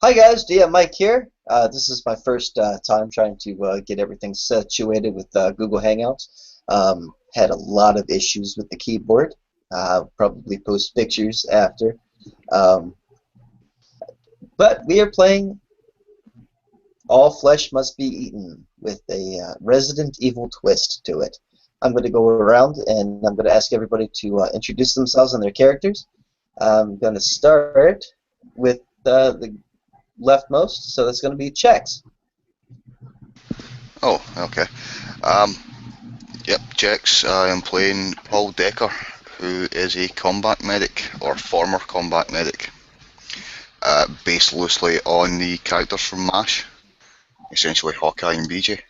Hi guys, DM Mike here. This is my first time trying to get everything situated with Google Hangouts. Had a lot of issues with the keyboard. Probably post pictures after. Um, but we are playing All Flesh Must Be Eaten with a Resident Evil twist to it. I'm going to go around and I'm going to ask everybody to introduce themselves and their characters. I'm going to start with the leftmost, so that's going to be Chex. Oh, okay. Um, yep, Jex. I am playing Paul Decker, who is a combat medic, or former combat medic, based loosely on the characters from MASH, essentially Hawkeye and BJ.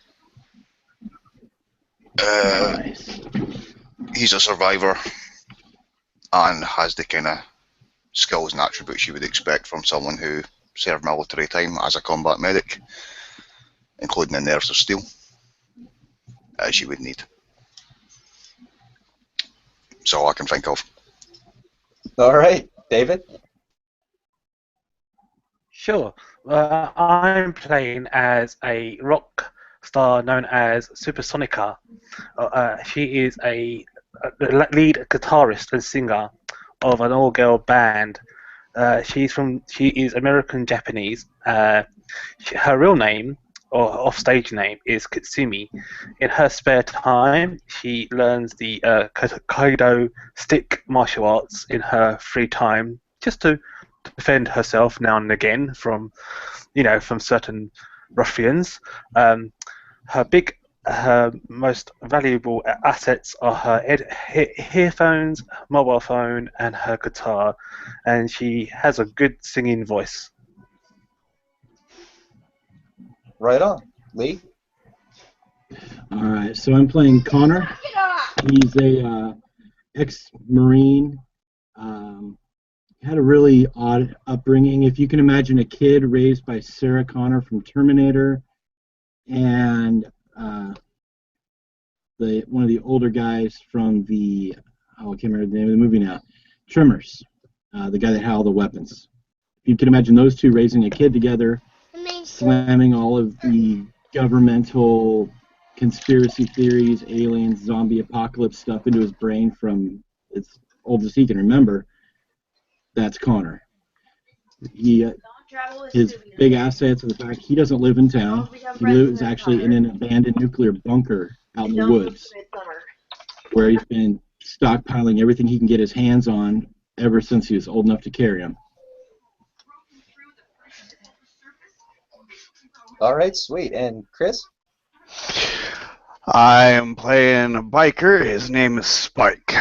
Nice. He's a survivor and has the kind of skills and attributes you would expect from someone who served military time as a combat medic, including the nerves of steel, as you would need. That's all I can think of. All right, David. Sure. I'm playing as a rock star known as Supersonica. She is the lead guitarist and singer of an all-girl band. She is American Japanese. Her real name or off-stage name is Kitsumi. In her spare time, she learns the Kaido stick martial arts in her free time, just to defend herself now and again from certain ruffians. Her most valuable assets are her earphones, mobile phone, and her guitar, and she has a good singing voice. Right on. Lee? Alright, so I'm playing Connor. He's a ex-Marine. Had a really odd upbringing. If you can imagine a kid raised by Sarah Connor from Terminator and one of the older guys from I can't remember the name of the movie now, Tremors, the guy that had all the weapons. If you can imagine those two raising a kid together, slamming all of the governmental conspiracy theories, aliens, zombie apocalypse stuff into his brain from as old as he can remember, that's Connor. His big assets are the fact he doesn't live in town. He lives actually in an abandoned nuclear bunker out in the woods, where he's been stockpiling everything he can get his hands on ever since he was old enough to carry them. All right, sweet. And Chris? I am playing a biker. His name is Spike.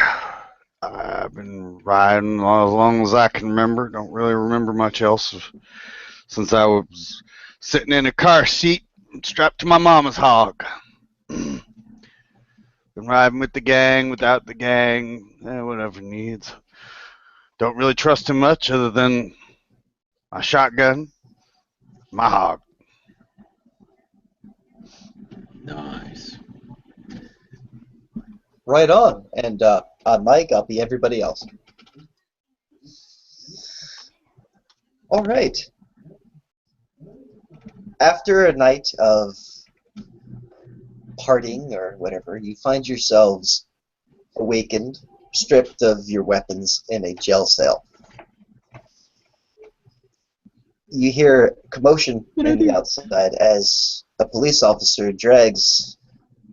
I've been riding as long as I can remember. Don't really remember much else since I was sitting in a car seat strapped to my mama's hog. Been riding with the gang, without the gang, whatever needs. Don't really trust him much other than my shotgun, my hog. Nice. Right on. And on Mike, I'll be everybody else. All right. After a night of partying or whatever, you find yourselves awakened, stripped of your weapons in a jail cell. You hear commotion in the outside as a police officer drags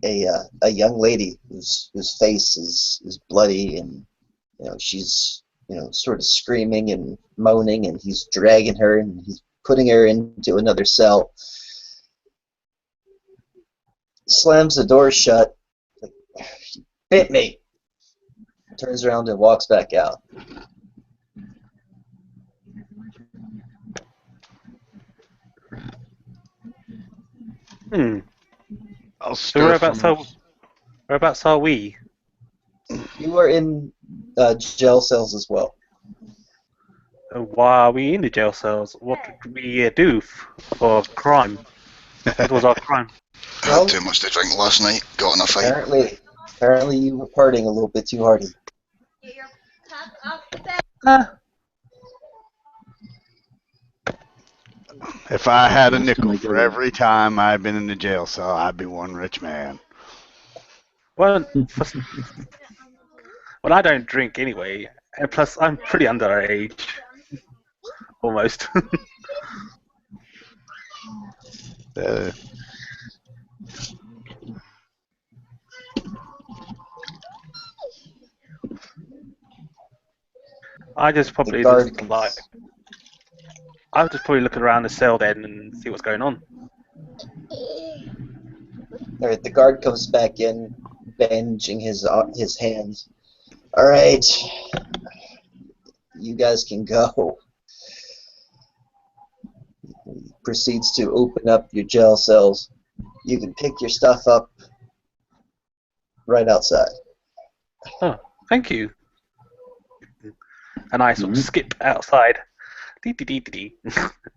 a young lady whose face is bloody, and she's sort of screaming and moaning, and he's dragging her and he's putting her into another cell. Slams the door shut. Like, she bit me. Turns around and walks back out. I'll So whereabouts are we? You are in jail cells as well. Why are we in the jail cells? What did we do for crime? What was our crime? Had too much to drink last night. Got in a fight. Apparently you were partying a little bit too hardy. If I had a Last time nickel I for go- every time I'd been in the jail cell, I'd be one rich man. Well, well, I don't drink anyway, and plus I'm pretty underage, almost. Uh, I just The probably guard just like I'll just probably look around the cell then and see what's going on. Alright, the guard comes back in, bandaging his hands. Alright, you guys can go. He proceeds to open up your jail cells. You can pick your stuff up right outside. Oh, thank you. And I sort of Mhm. skip outside,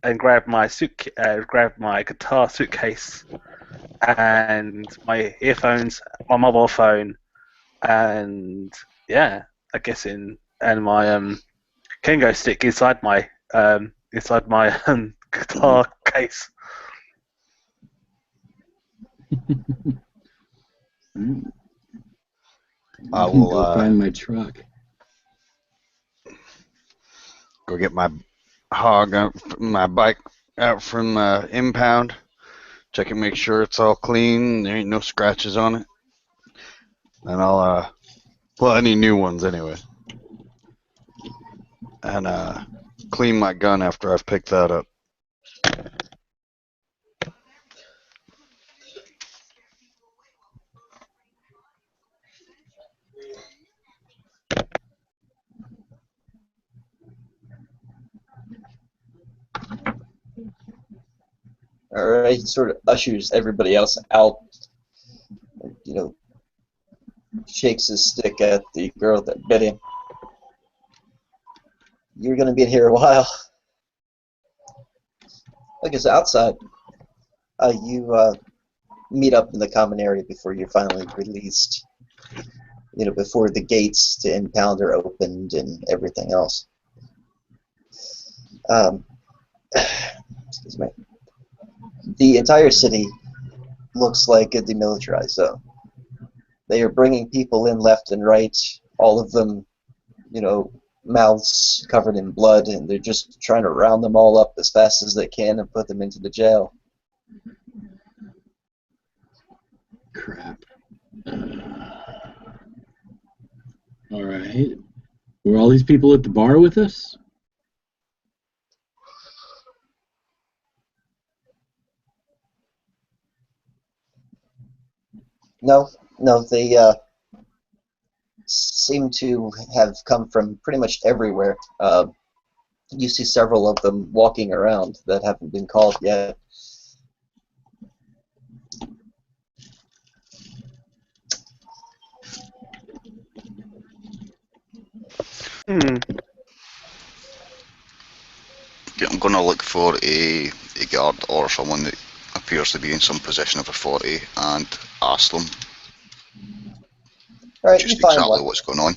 and grab my grab my guitar suitcase, and my earphones, my mobile phone, and yeah, I guess and my Kengo stick inside my guitar case. Mm. I Go will find my truck. go get my my bike out from impound. Check and make sure it's all clean. There ain't no scratches on it. And I'll well, any new ones anyway. And clean my gun after I've picked that up. Alright, he sort of ushers everybody else out. You know, shakes his stick at the girl that bit him. You're gonna be here a while. Like it's outside. You meet up in the common area before you're finally released. You know, before the gates to impound are opened and everything else. Excuse me. The entire city looks like a demilitarized zone. They are bringing people in left and right, all of them, you know, mouths covered in blood, and they're just trying to round them all up as fast as they can and put them into the jail. Crap. All right. Were all these people at the bar with us? No, they seem to have come from pretty much everywhere. You see several of them walking around that haven't been called yet. Hmm. Yeah, I'm going to look for a guard or someone that appears to be in some position of authority and ask them All right, just you find exactly one. what's going on.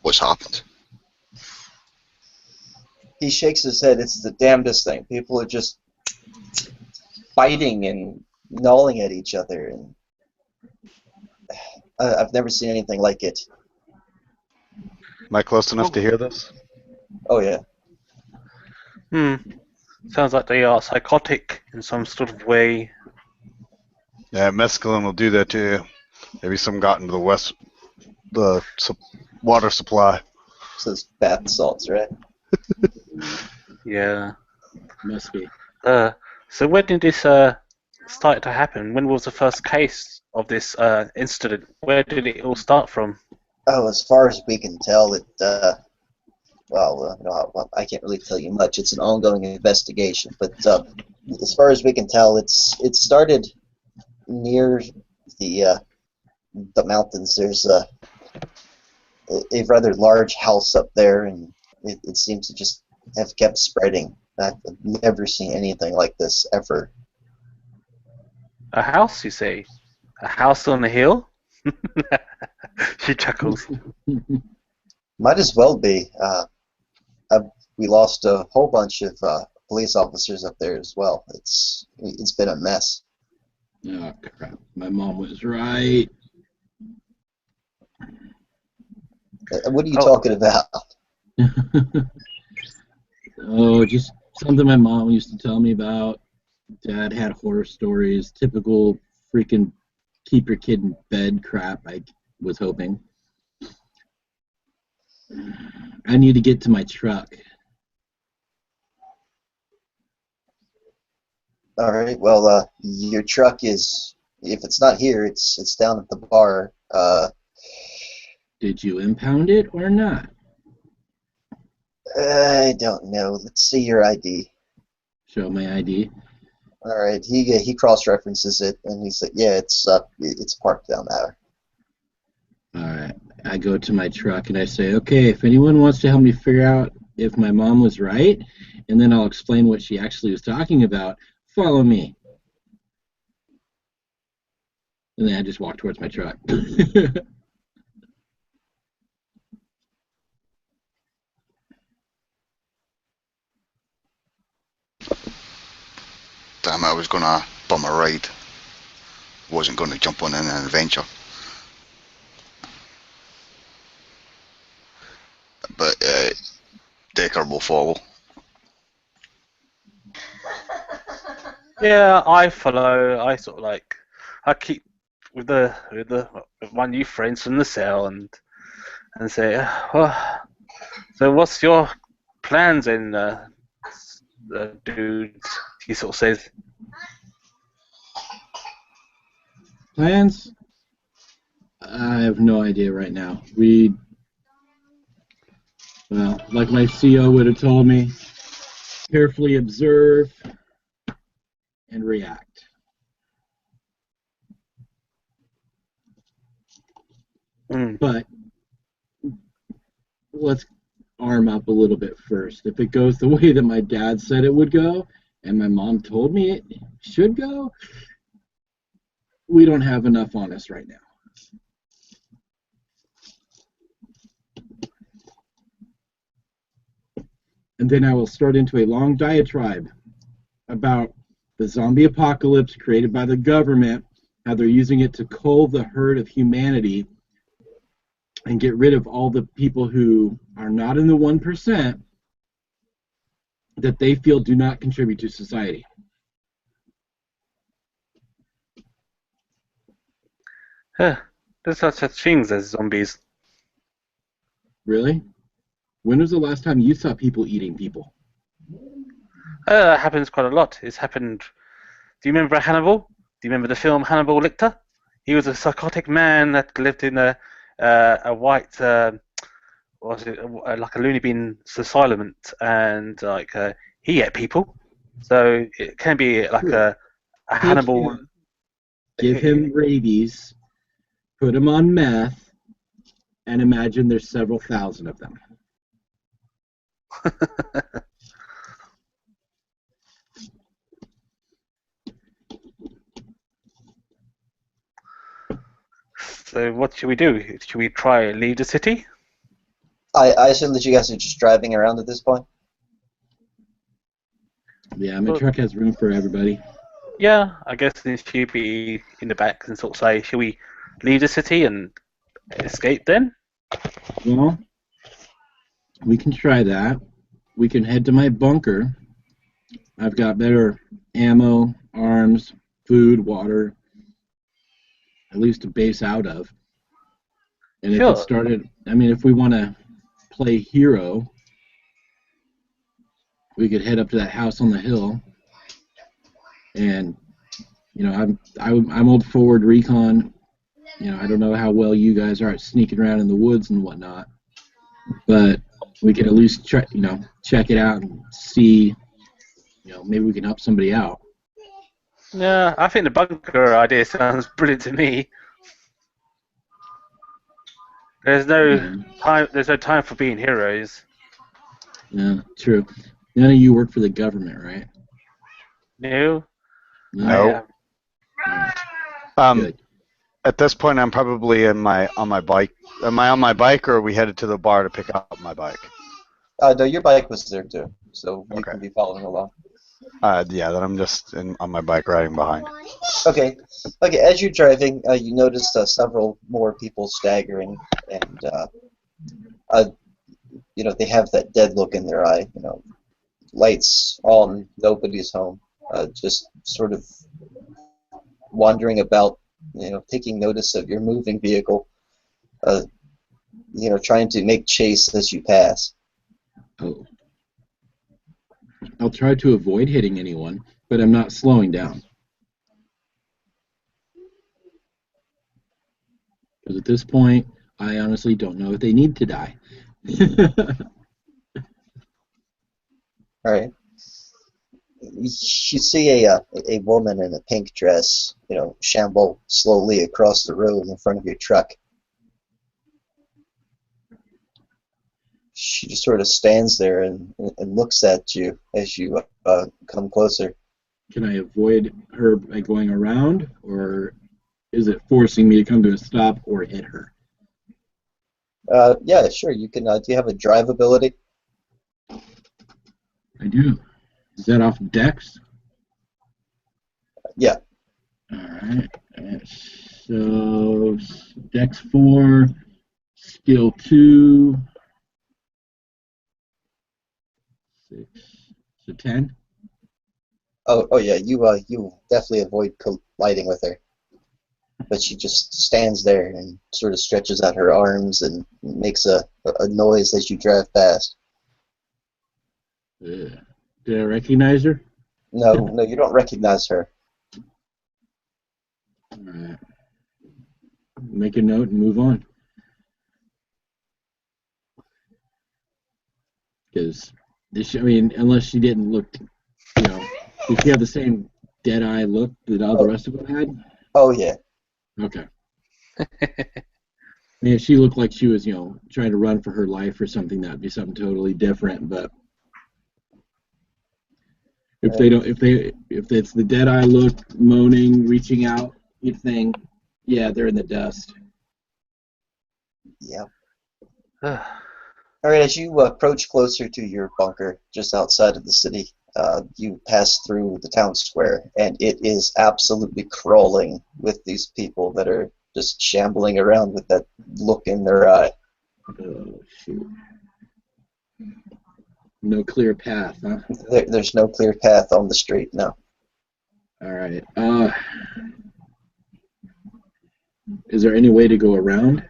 What's happened? He shakes his head. It's the damnedest thing. People are just fighting and gnawing at each other, and I've never seen anything like it. Am I close enough to hear this? Oh yeah. Sounds like they are psychotic in some sort of way. Yeah, mescaline will do that to you. Maybe some got into the water supply. Says bath salts, right? Yeah. Must be. So when did this start to happen? When was the first case of this incident? Where did it all start from? Oh, as far as we can tell, well, I can't really tell you much. It's an ongoing investigation, but as far as we can tell, it started near the mountains. There's a rather large house up there, and it seems to just have kept spreading. I've never seen anything like this ever. A house, you say? A house on a hill? She chuckles. Might as well be. I've we lost a whole bunch of police officers up there as well. It's been a mess. Oh crap! My mom was right. What are you talking about? Oh, just something my mom used to tell me about. Dad had horror stories, typical freaking keep your kid in bed crap, I was hoping. I need to get to my truck. All right. Well, your truck is, if it's not here, it's down at the bar. Did you impound it or not? I don't know. Let's see your ID. Show my ID. All right. He cross-references it, and he's like, yeah, it's parked down there. All right. I go to my truck and I say, okay, if anyone wants to help me figure out if my mom was right, and then I'll explain what she actually was talking about, follow me. And then I just walk towards my truck. Damn it, I was gonna bum a ride. Wasn't gonna jump on an adventure. But Decker will follow. Yeah, I follow. I sort of like, I keep with my new friends from the cell and say, well, so what's your plans in dudes? He sort of says. Plans? I have no idea right now. Well, like my CO would have told me, carefully observe and react. But let's arm up a little bit first. If it goes the way that my dad said it would go, and my mom told me it should go, we don't have enough on us right now. And then I will start into a long diatribe about the zombie apocalypse created by the government, how they're using it to cull the herd of humanity and get rid of all the people who are not in the 1% that they feel do not contribute to society. There's such things as zombies. Really? When was the last time you saw people eating people? That happens quite a lot. It's happened. Do you remember Hannibal? Do you remember the film Hannibal Lecter? He was a psychotic man that lived in a white, like a loony bin asylum, and like he ate people. So it can be like a Hannibal. Give him rabies, put him on meth, and imagine there's several thousand of them. So what should we do? Should we try leave the city? I assume that you guys are just driving around at this point? Yeah, my truck has room for everybody. Yeah, I guess then she'd be in the back and sort of say, should we leave the city and escape then? Well, we can try that. We can head to my bunker. I've got better ammo, arms, food, water, at least to base out of. And if it started, I mean, if we want to play hero, we could head up to that house on the hill. And, you know, I'm old forward recon. You know, I don't know how well you guys are at sneaking around in the woods and whatnot, but we could at least try, you know, check it out and see, you know, maybe we can help somebody out. Yeah, I think the bunker idea sounds brilliant to me. There's no time. There's no time for being heroes. Yeah, true. None of you work for the government, right? No. No. Good. At this point, I'm probably on my bike. Am I on my bike, or are we headed to the bar to pick up my bike? No, your bike was there too, so you Okay. can be following along. Yeah, then I'm just on my bike riding behind. Okay. Okay. As you're driving, you notice several more people staggering, and uh, they have that dead look in their eye. Lights on, nobody's home. Just sort of wandering about, taking notice of your moving vehicle. Uh, trying to make chase as you pass. Oh. I'll try to avoid hitting anyone, but I'm not slowing down. Because at this point, I honestly don't know if they need to die. All right. You see a woman in a pink dress, shamble slowly across the road in front of your truck. She just sort of stands there and looks at you as you come closer. Can I avoid her by going around, or is it forcing me to come to a stop or hit her? Yeah, sure. You can. Do you have a drive ability? I do. Is that off Dex? Yeah. All right. So Dex 4, Skill 2, 6, so 10. Oh yeah. You definitely avoid colliding with her, but she just stands there and sort of stretches out her arms and makes a noise as you drive past. Did I recognize her? No, no, you don't recognize her. All right. Make a note and move on. Because unless she didn't look, did she have the same dead eye look that all the rest of them had? Oh yeah. Okay. If she looked like she was, trying to run for her life or something, that'd be something totally different. But if it's the dead eye look, moaning, reaching out, thing, yeah, they're in the dust. Yeah. All right, as you approach closer to your bunker just outside of the city, you pass through the town square, and it is absolutely crawling with these people that are just shambling around with that look in their eye. Oh, shoot. No clear path, huh? There's no clear path on the street, no. All right. Is there any way to go around,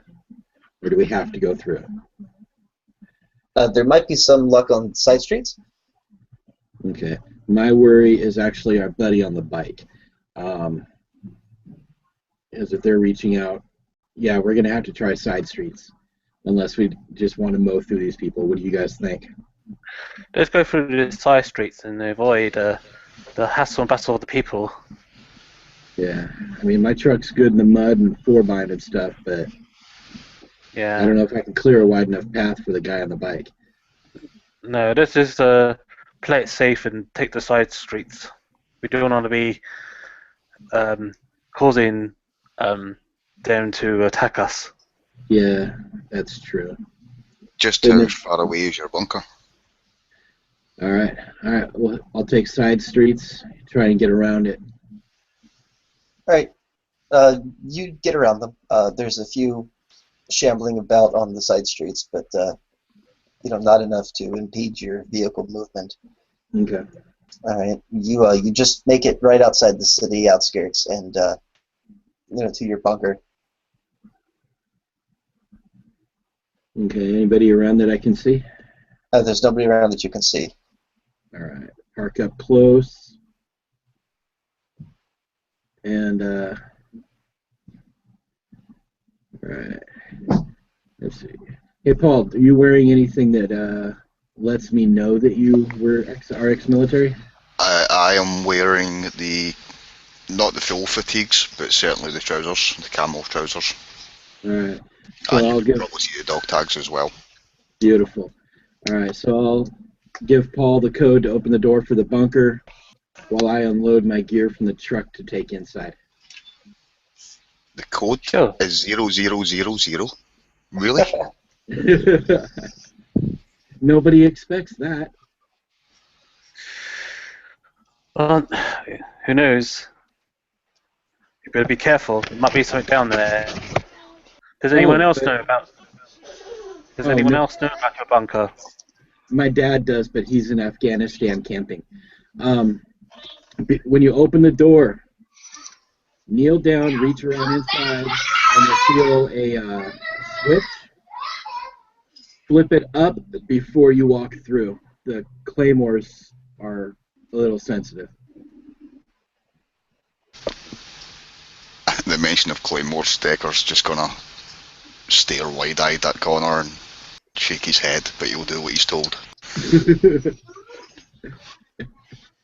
or do we have to go through? There might be some luck on side streets. Okay. My worry is actually our buddy on the bike. As if they're reaching out, yeah, we're going to have to try side streets, unless we just want to mow through these people. What do you guys think? Let's go through the side streets and avoid the hassle and bustle of the people. Yeah. My truck's good in the mud and 4-bind and stuff, but yeah, I don't know if I can clear a wide enough path for the guy on the bike. No, let's just play it safe and take the side streets. We don't want to be causing them to attack us. Yeah, that's true. Just how far away is your bunker? All right. Well, I'll take side streets, try and get around it. All right. You get around them. There's a few shambling about on the side streets, but not enough to impede your vehicle movement. Okay. All right. You just make it right outside the city outskirts and to your bunker. Okay. Anybody around that I can see? There's nobody around that you can see. All right. Park up close. And all right. Let's see. Hey, Paul, are you wearing anything that lets me know that you are ex-military? I am wearing not the full fatigues, but certainly the trousers, the camel trousers. All right. So And I'll you can probably see the dog tags as well. Beautiful. All right. So I'll give Paul the code to open the door for the bunker while I unload my gear from the truck to take inside. The code is 0000. Really? Nobody expects that. Well, who knows? You better be careful. There might be something down there. Does anyone else know about? Does anyone else know about your bunker? My dad does, but he's in Afghanistan camping. When you open the door, kneel down, reach around inside, and you'll feel a switch. Flip it up before you walk through. The claymores are a little sensitive. The mention of Claymore Decker's just gonna stare wide-eyed at Connor and shake his head, but he'll do what he's told.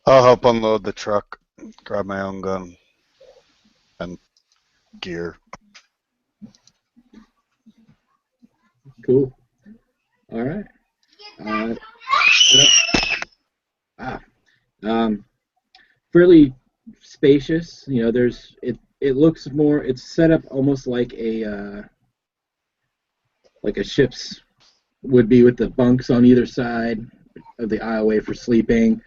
I'll help unload the truck, grab my own gun and gear. Cool. All right. Fairly spacious. You know, there's it looks more. It's set up almost like a ship's would be, with the bunks on either side of the aisleway for sleeping.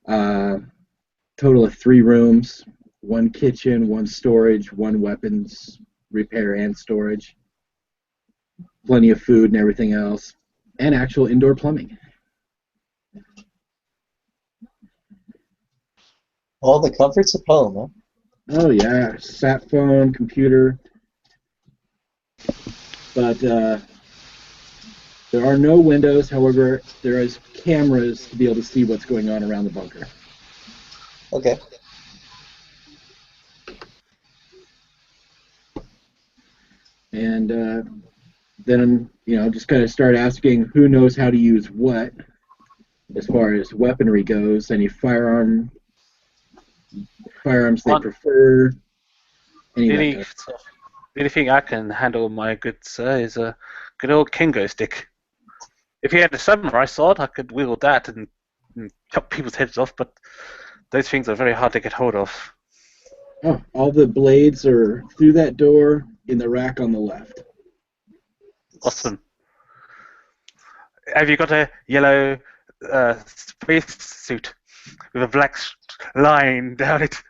Total of 3 rooms, 1 kitchen, 1 storage, 1 weapons repair and storage. Plenty of food and everything else, and actual indoor plumbing. All the comforts of home, huh? Oh yeah, sat phone, computer. But there are no windows. However, there is cameras to be able to see what's going on around the bunker. Okay. And then, just kind of start asking who knows how to use what as far as weaponry goes. Any firearms they prefer. The only thing I can handle, my good sir, is a good old Kingo stick. If he had a samurai sword, I could wield that and chop people's heads off, but those things are very hard to get hold of. Oh, all the blades are through that door in the rack on the left. Awesome. Have you got a yellow space suit with a black line down it?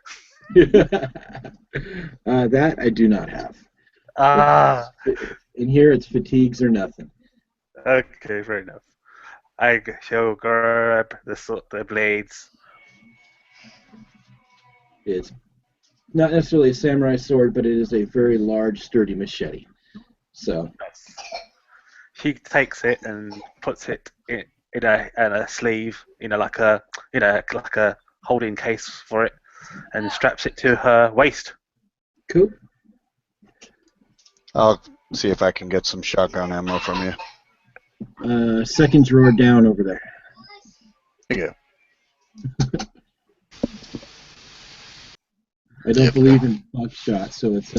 That I do not have. In here, it's fatigues or nothing. Okay, fair enough. I shall grab the blades. It's not necessarily a samurai sword, but it is a very large, sturdy machete. So she takes it and puts it in a sleeve, like a holding case for it, and straps it to her waist. Cool. I'll see if I can get some shotgun ammo from you. Second drawer down over there. Yeah. I don't believe in buckshot, so it's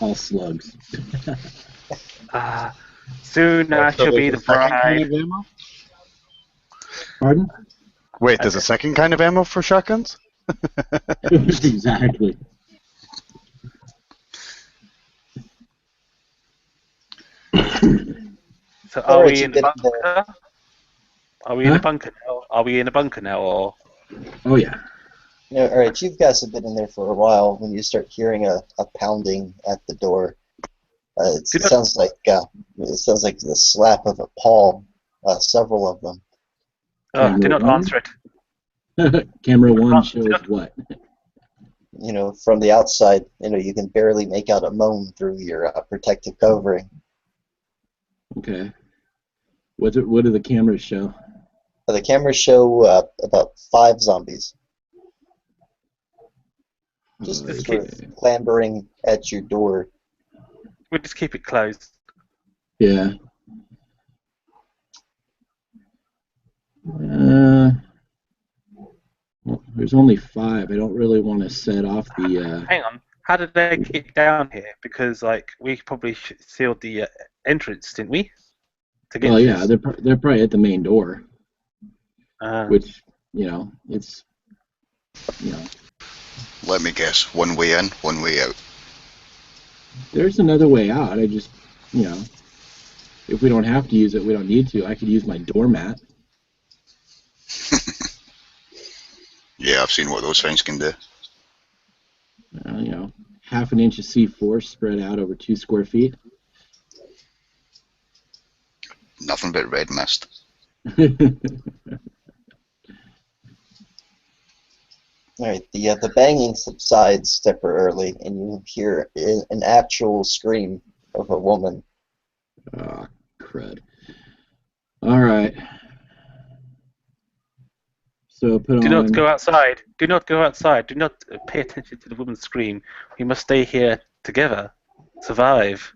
all slugs. Soon I shall be the bride. Kind of ammo? Pardon? Wait, there's a second kind of ammo for shotguns? Exactly. So are we in the bunker? Are we in the bunker now? Are we in the bunker now, or? Oh yeah. All right, you guys have been in there for a while. When you start hearing a pounding at the door, it sounds like the slap of a paw. Several of them. Do not answer it. Camera 1 shows what? From the outside, you can barely make out a moan through your protective covering. Okay. What do the cameras show? The cameras show about 5 zombies. Just sort of clambering at your door. We'll just keep it closed. Yeah. Well, there's only 5. I don't really want to set off the. Hang on. How did they get down here? Because we probably sealed the entrance, didn't we? Well, yeah, they're probably at the main door. Which it's Let me guess. One way in, one way out. There's another way out. I just if we don't have to use it, we don't need to. I could use my doormat. Yeah, I've seen what those things can do. You know, half an inch of C4 spread out over 2 square feet. Nothing but red mist. All right, the banging subsides temporarily, and you hear an actual scream of a woman. Oh, crud. All right. So put Do on. not go outside. Do not go outside. Do not pay attention to the woman's scream. We must stay here together. Survive.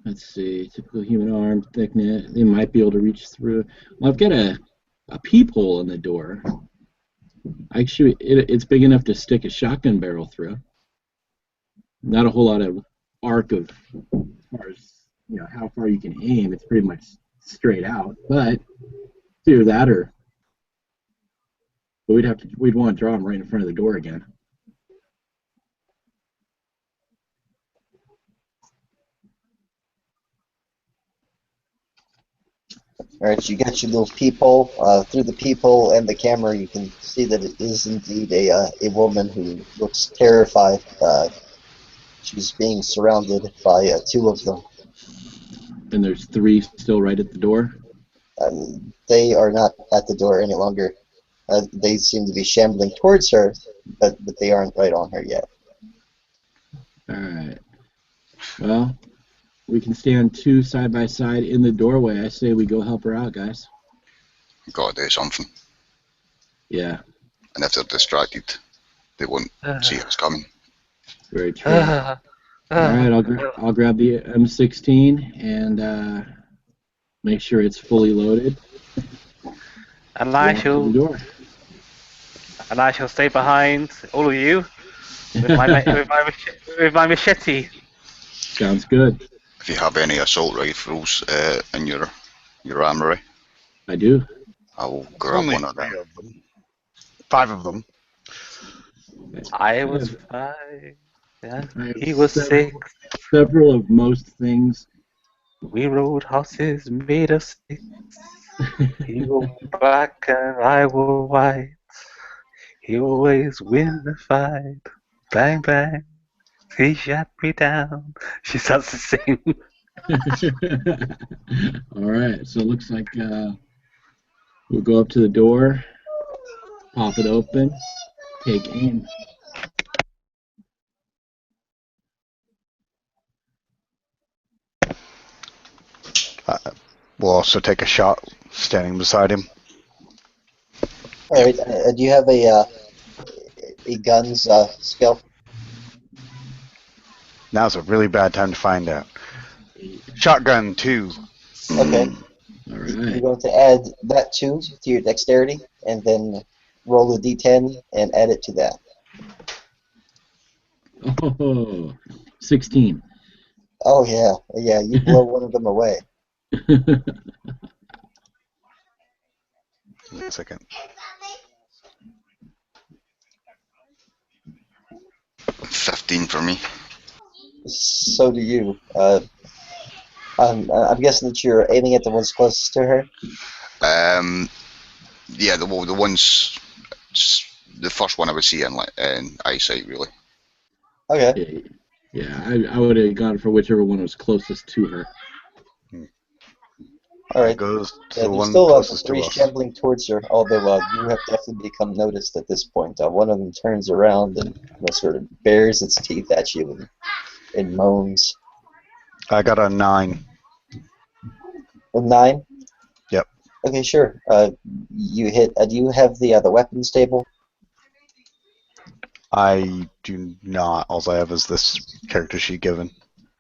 Let's see. Typical human arm thickness. They might be able to reach through. Well, I've got a peephole in the door. Actually, it's big enough to stick a shotgun barrel through. Not a whole lot of arc of as far as how far you can aim. It's pretty much straight out. But it's either that or we'd want to draw them right in front of the door again. All right, you got your little peephole. Through the peephole and the camera, you can see that it is indeed a woman who looks terrified. She's being surrounded by 2 of them. And there's 3 still right at the door. They are not at the door any longer. They seem to be shambling towards her, but they aren't right on her yet. All right. Well, we can stand 2 side by side in the doorway. I say we go help her out, guys. Gotta do something. Yeah. And if they're distracted, they won't see us coming. Very true. All right, I'll grab the M16 and make sure it's fully loaded. And I shall stay behind all of you with my machete. Sounds good. If you have any assault rifles in your armory, I do. I'll grab Only one of them. 3 of them. 5 of them. I was 5. Yeah, he I was have 6. several of most things. We rode horses made of sticks. He wore black and I wore white. He always win the fight. Bang bang. He shot me down. She starts to sing. All right, so it looks like we'll go up to the door, pop it open, take aim. We'll also take a shot standing beside him. All right, do you have a guns skill? Now's a really bad time to find out. Shotgun 2. Okay. All You're right. going to add that 2 to your dexterity, and then roll a d10 and add it to that. Oh, 16. Oh yeah, you blow one of them away. Give me a second. 15 for me. So do you. I'm guessing that you're aiming at the ones closest to her. Yeah, the ones, the first one I would see in eyesight, really. Okay. Yeah, I would have gone for whichever one was closest to her. All right. Goes to Yeah, the there's one still closest to 3 us. shambling towards her, although you have definitely become noticed at this point. One of them turns around and sort of bares its teeth at you and moans. I got a 9. A 9? Yep. Okay, sure. You hit. Do you have the weapons table? I do not. All I have is this character sheet given.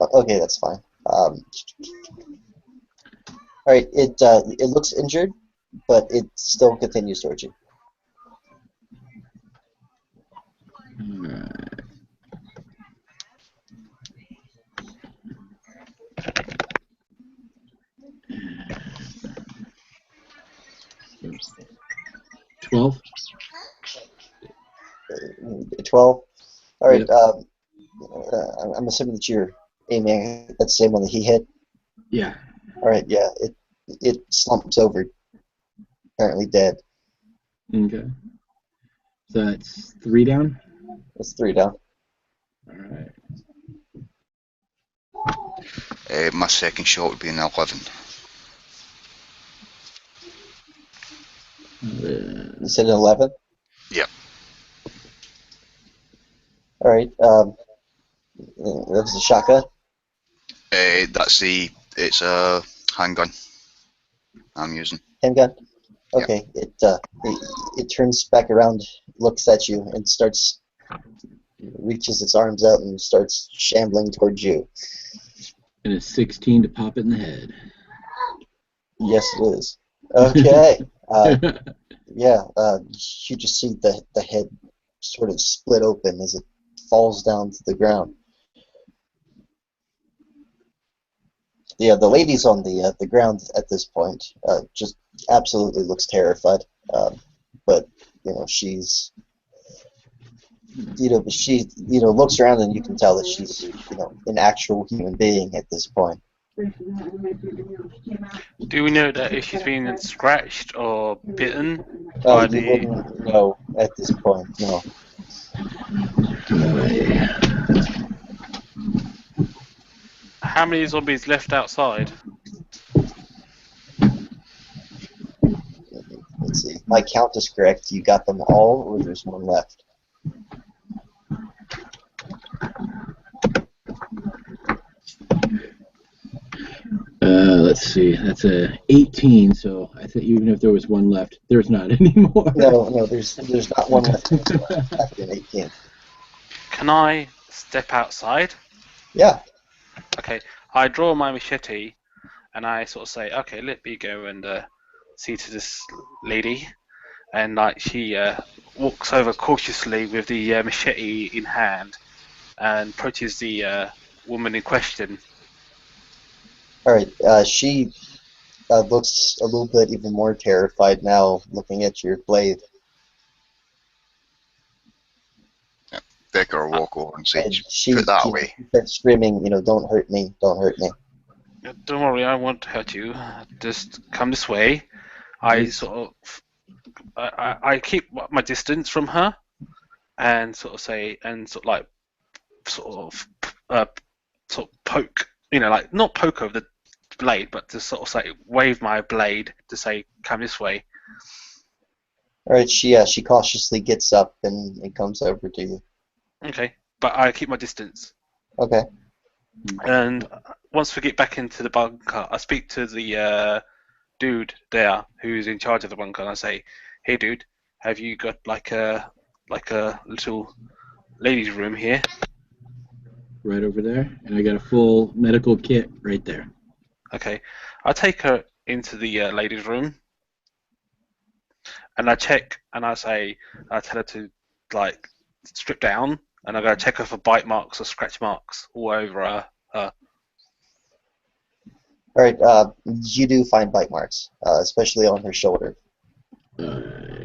Okay, that's fine. All right. It looks injured, but it still continues towards you. All right. 12. 12. All right. Yep. I'm assuming that you're aiming at the same one that he hit. Yeah. All right, yeah, it slumps over, apparently dead. Okay. So that's 3 down. That's 3 down. All right. My second shot would be an 11. You said an 11? Yep. All right. That was a shotgun. It's a handgun I'm using. Handgun. Okay. It turns back around, looks at you, and reaches its arms out and starts shambling towards you. And a 16 to pop it in the head. Yes, it is. Okay. Yeah. You just see the head sort of split open as it falls down to the ground. Yeah, the lady's on the ground at this point. Just absolutely looks terrified. But she's she looks around and you can tell that she's an actual human being at this point. Do we know that if she's been scratched or bitten Oh, by you the? wouldn't know at this point. No. How many zombies left outside? Let's see. If my count is correct, you got them all, or there's one left. Let's see. That's a 18. So I think even if there was one left, there's not anymore. No, there's not one left after an 18. Can I step outside? Yeah. Okay. I draw my machete, and I sort of say, "Okay, let me go and see to this lady." And she walks over cautiously with the machete in hand, and approaches the woman in question. All right. She looks a little bit even more terrified now, looking at your blade. Decker will walk over and say, And she "Put that away." starts screaming, "Don't hurt me! Don't hurt me!" Don't worry, I won't hurt you. Just come this way. I sort of, I keep my distance from her, and sort of say, and sort of poke, like not poke over the blade, but to sort of say, wave my blade to say, come this way. All right. She cautiously gets up and comes over to you. Okay, but I keep my distance. Okay. And once we get back into the bunker, I speak to the dude there who's in charge of the bunker, and I say, "Hey, dude, have you got like a little ladies' room here?" Right over there, and I got a full medical kit right there. Okay, I take her into the ladies' room, and I check, and I tell her to strip down, and I go check her for bite marks or scratch marks all over her. All right. You do find bite marks, especially on her shoulder.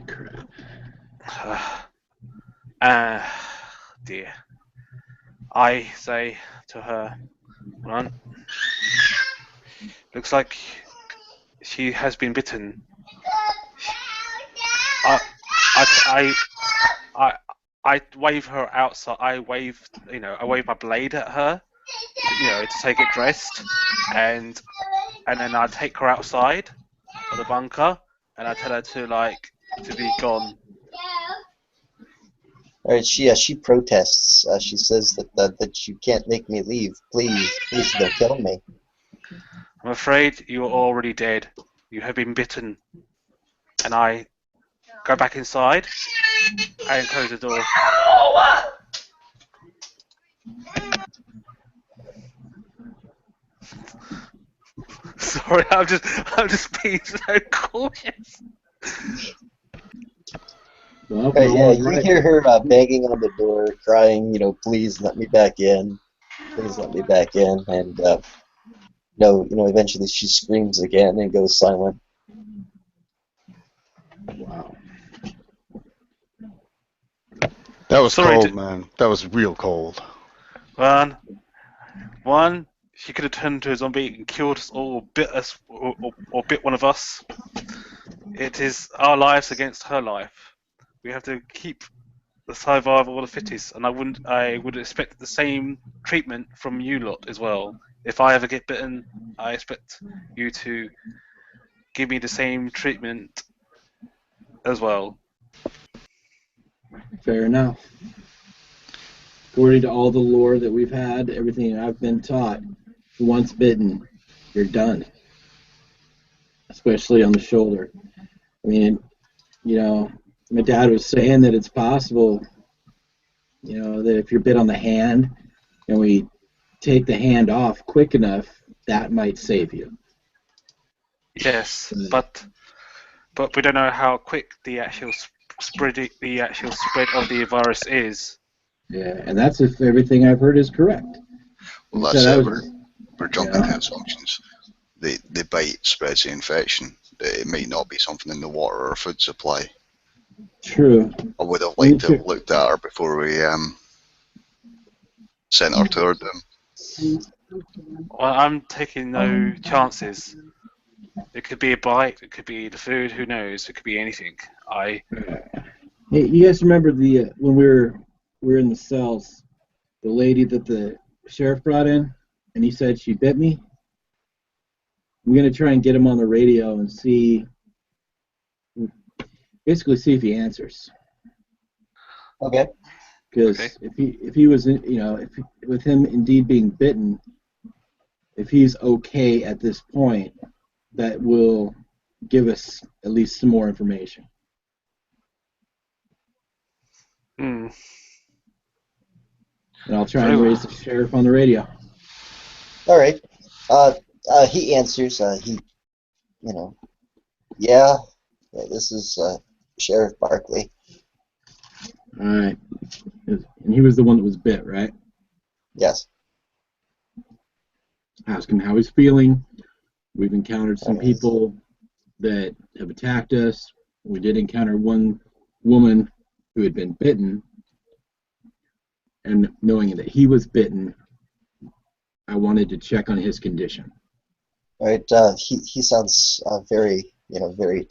Crap. Dear. I say to her, "Run. Looks like she has been bitten." I wave her outside. I wave my blade at her, to say get dressed, and then I take her outside of the bunker, and I tell her to be gone. All right. She protests. She says that you can't make me leave. Please, they'll kill me. I'm afraid you are already dead. You have been bitten. And I go back inside and close the door. Sorry, I'm just being so cautious. Well, Yeah, you hear her banging on the door, crying, "Please let me back in. Please let me back in." And eventually she screams again and goes silent. Wow. That was Sorry cold, man. That was real cold. Well, One, she could have turned into a zombie and killed us all, bit us, or bit one of us. It is our lives against her life. We have to keep the survival of the fittest, and I would expect the same treatment from you lot as well. If I ever get bitten, I expect you to give me the same treatment as well. Fair enough. According to all the lore that we've had, everything I've been taught, once bitten, you're done. Especially on the shoulder. I mean, my dad was saying that it's possible, that if you're bit on the hand and we take the hand off quick enough, that might save you. Yes, but we don't know how quick the actual spread of the virus is. Yeah, and that's if everything I've heard is correct. Well, that's it. We're jumping to assumptions. The bite spreads the infection. It might not be something in the water or food supply. True. I would have liked to have looked at her before we sent her to her doom. Well, I'm taking no chances. It could be a bite, it could be the food, who knows? It could be anything. Hey, you guys remember when we were in the cells, the lady that the sheriff brought in, and he said she bit me? I'm going to try and get him on the radio and basically see if he answers. Okay. Because if he was, with him indeed being bitten, if he's okay at this point, that will give us at least some more information. Hmm. And I'll try and raise the sheriff on the radio. All right. He answers. Yeah, this is Sheriff Barkley. All right. And he was the one that was bit, right? Yes. Ask him how he's feeling. We've encountered some people that have attacked us. We did encounter one woman who had been bitten. And knowing that he was bitten, I wanted to check on his condition. All right. He sounds very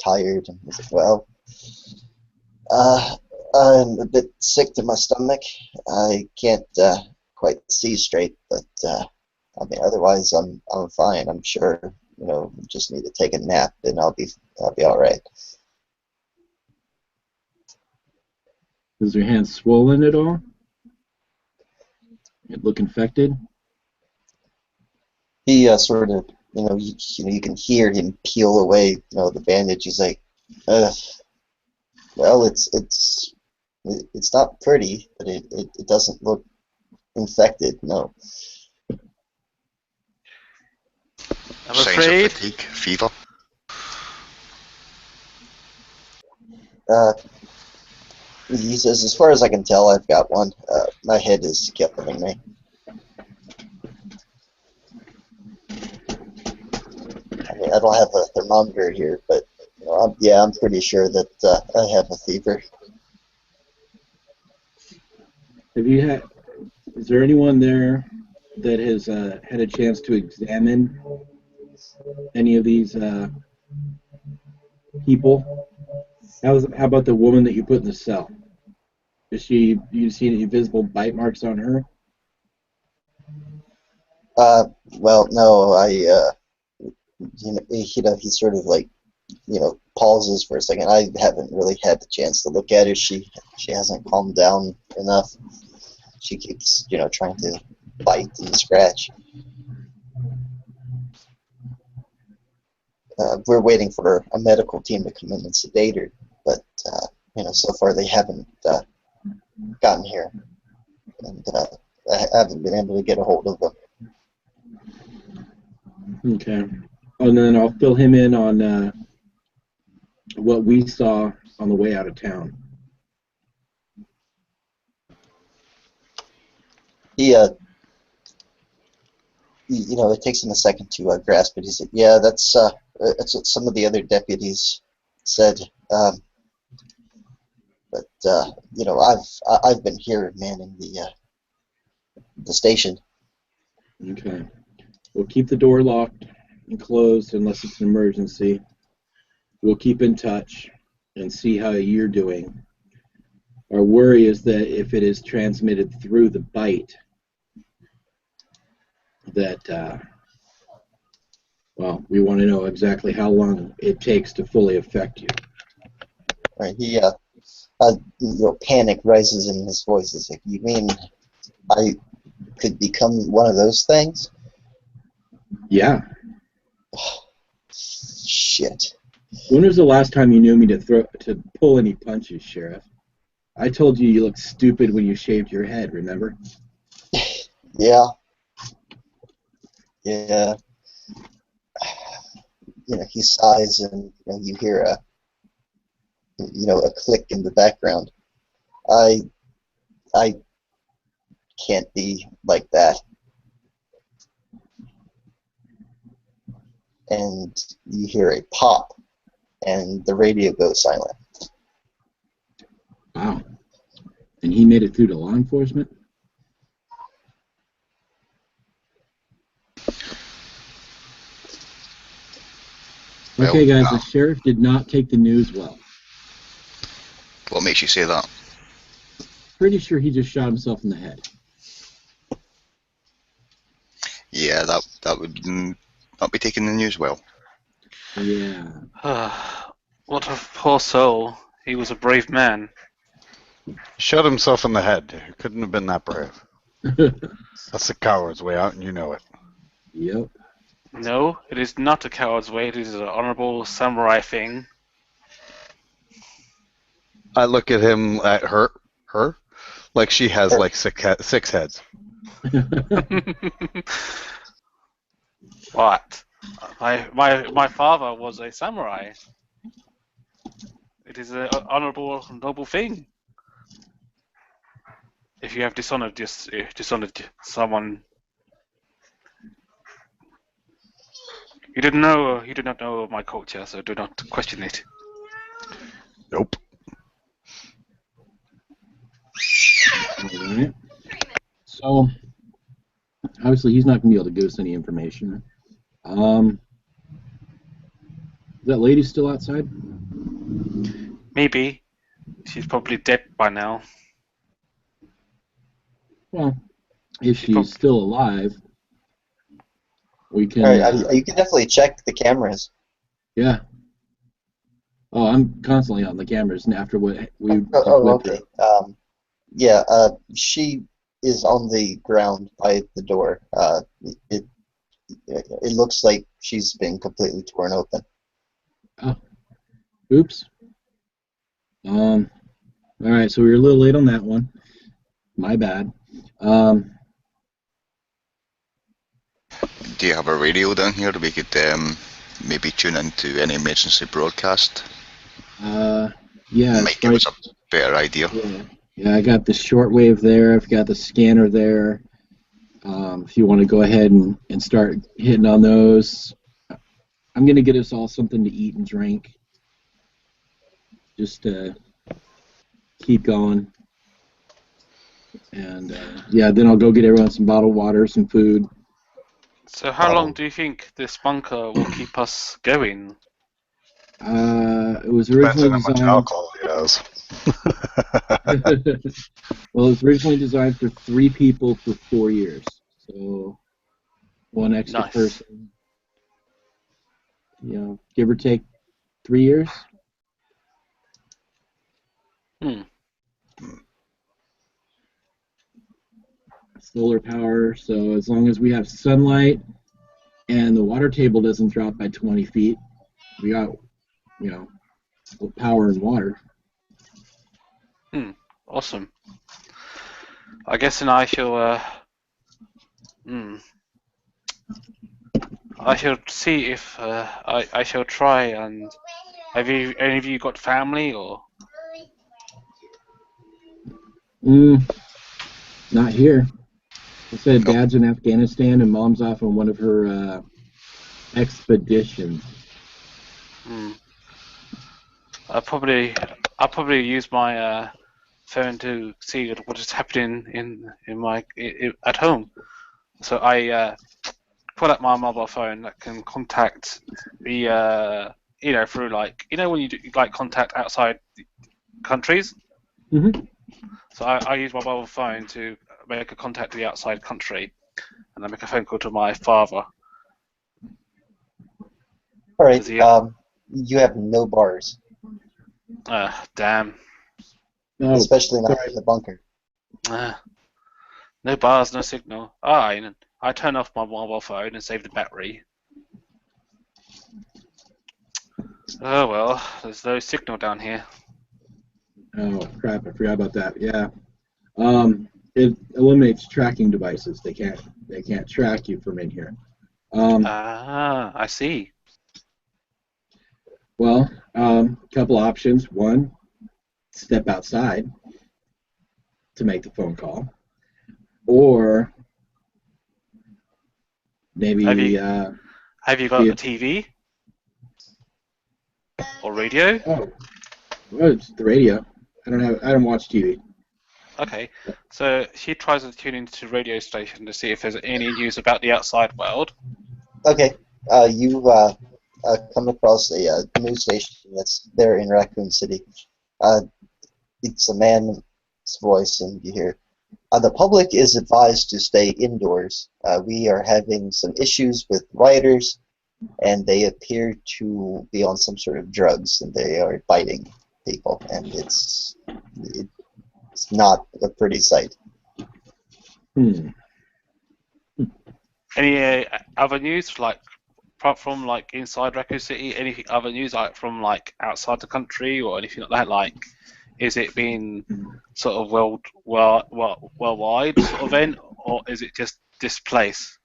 tired. And he's like, well, I'm a bit sick to my stomach. I can't quite see straight, but otherwise I'm fine. I'm sure. Just need to take a nap, and I'll be all right. Is your hand swollen at all? It look infected? He sort of, you can hear him peel away, the bandage. He's like, well, it's not pretty, but it doesn't look infected. No. I'm Signs afraid. of fatigue, fever. He says, as far as I can tell, I've got one. My head is killing me. I don't have a thermometer here, but I'm pretty sure that I have a fever. Is there anyone there that has had a chance to examine any of these people? How about the woman that you put in the cell? Do you see any visible bite marks on her? Well, no, he sort of like, pauses for a second. I haven't really had the chance to look at her. She hasn't calmed down enough. She keeps, trying to bite and scratch. We're waiting for a medical team to come in and sedate her, but so far they haven't gotten here, and I haven't been able to get a hold of them. Okay. And then I'll fill him in on what we saw on the way out of town. It takes him a second to grasp it. He said, "Yeah, that's what some of the other deputies said. But I've been here manning the station." Okay. We'll keep the door locked and closed unless it's an emergency. We'll keep in touch and see how you're doing. Our worry is that if it is transmitted through the bite, that, well, we want to know exactly how long it takes to fully affect you. Right. Panic rises in his voice. It's like, you mean I could become one of those things? Yeah. Shit. When was the last time you knew me to pull any punches, Sheriff? I told you looked stupid when you shaved your head, remember? Yeah. Yeah. He sighs, and you hear a click in the background. I can't be like that. And you hear a pop, and the radio goes silent. Wow. And he made it through to law enforcement? Well, Okay, guys, the sheriff did not take the news well. what makes you say that? Pretty sure he just shot himself in the head. Yeah, that would not be taking the news well. Yeah. What a poor soul. He was a brave man. Shot himself in the head. He couldn't have been that brave. That's the coward's way out, and you know it. Yep. No, it is not a coward's way. It is an honorable samurai thing. I look at him, at her, like she has like six heads. What? My father was a samurai. It is an honorable, noble thing. If you have dishonored someone, you did not know my culture, so do not question it. Nope. All right. So, obviously, he's not going to be able to give us any information. Is that lady still outside? Maybe. She's probably dead by now. Well, if she's still alive, we can... All right, you can definitely check the cameras. Yeah. Oh, I'm constantly on the cameras, and after what we... okay. Yeah, she is on the ground by the door. It looks like she's been completely torn open. Oh. Oops. All right, so we were a little late on that one. My bad. Do you have a radio down here that we could maybe tune into any emergency broadcast? Yeah. Might give us a better idea. Yeah, I got the shortwave there. I've got the scanner there. If you want to go ahead and start hitting on those, I'm going to get us all something to eat and drink. Just to keep going. And, yeah, then I'll go get everyone some bottled water, some food. So how long do you think this bunker will keep us going? It was originally Depends on how much alcohol he has. Well, it was originally designed for 3 people for 4 years. So, one extra person. Give or take 3 years. Solar power, so as long as we have sunlight and the water table doesn't drop by 20 feet, we got, power and water. Awesome. I guess then I shall, I shall see if, I shall try and... Have any of you got family, or...? Not here. I said Dad's in Afghanistan and Mom's off on one of her expeditions. I'll probably use my phone to see what is happening in my at home. So I pull out my mobile phone that can contact the through when you do like contact outside countries. Mm-hmm. So I use my mobile phone to make a contact to the outside country, and I make a phone call to my father. All right. Does he? You have no bars, Damn. Oh, especially not sorry. in the bunker. No bars, no signal. I turn off my mobile phone and save the battery. Oh well, there's no signal down here. Oh crap! I forgot about that. Yeah. It eliminates tracking devices. They can't track you from in here. I see. Well, couple options. One, step outside to make the phone call, or maybe Have you got a TV or radio? Oh, well, it's the radio. I don't watch TV. Okay, so she tries to tune into the radio station to see if there's any news about the outside world. Okay. You come across a news station that's there in Raccoon City. It's a man's voice, and you hear, the public is advised to stay indoors. We are having some issues with rioters, and they appear to be on some sort of drugs, and they are biting people, and it's not a pretty sight. Hmm. Any other news, like apart from like inside Raccoon City? Any other news like from like outside the country or anything like that? Like, is it being sort of worldwide sort of event, or is it just this place?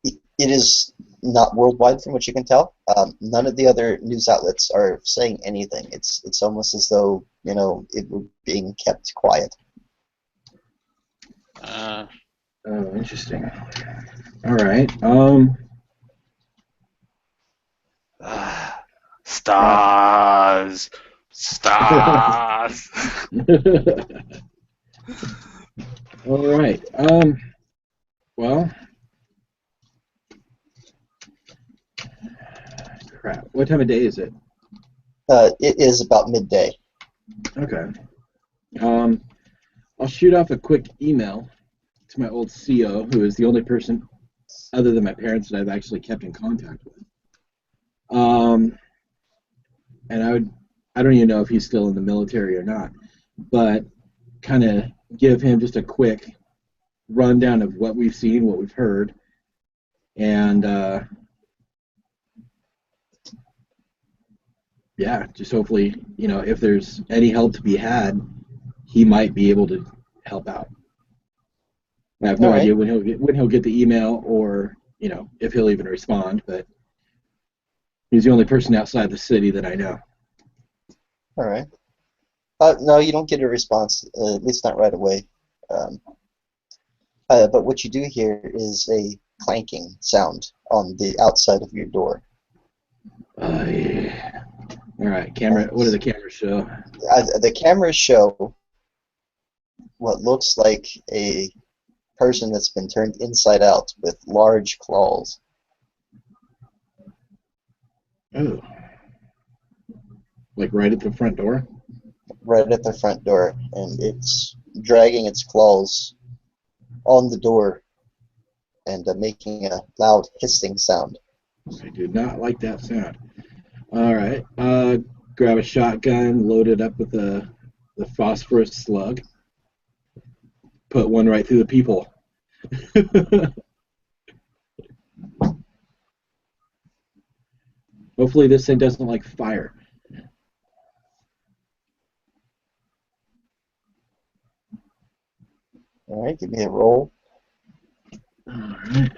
It is not worldwide, from what you can tell. None of the other news outlets are saying anything. It's almost as though it were being kept quiet. Oh, interesting. All right. Stars. All right. Well, crap. What time of day is it? It is about midday. Okay. I'll shoot off a quick email to my old CO, who is the only person other than my parents that I've actually kept in contact with. And I don't even know if he's still in the military or not, but kind of give him just a quick rundown of what we've seen, what we've heard, and yeah, just hopefully, if there's any help to be had, he might be able to help out. I have no idea when he'll get the email, or if he'll even respond, but he's the only person outside the city that I know. All right. No, you don't get a response, at least not right away. But what you do hear is a clanking sound on the outside of your door. Yeah. All right, camera. What do the cameras show? The cameras show what looks like a person that's been turned inside out with large claws. Oh. Like right at the front door? Right at the front door, and it's dragging its claws on the door and making a loud hissing sound. I do not like that sound. All right. Grab a shotgun, load it up with the phosphorus slug. Put one right through the people. Hopefully this thing doesn't like fire. All right, give me a roll. All right.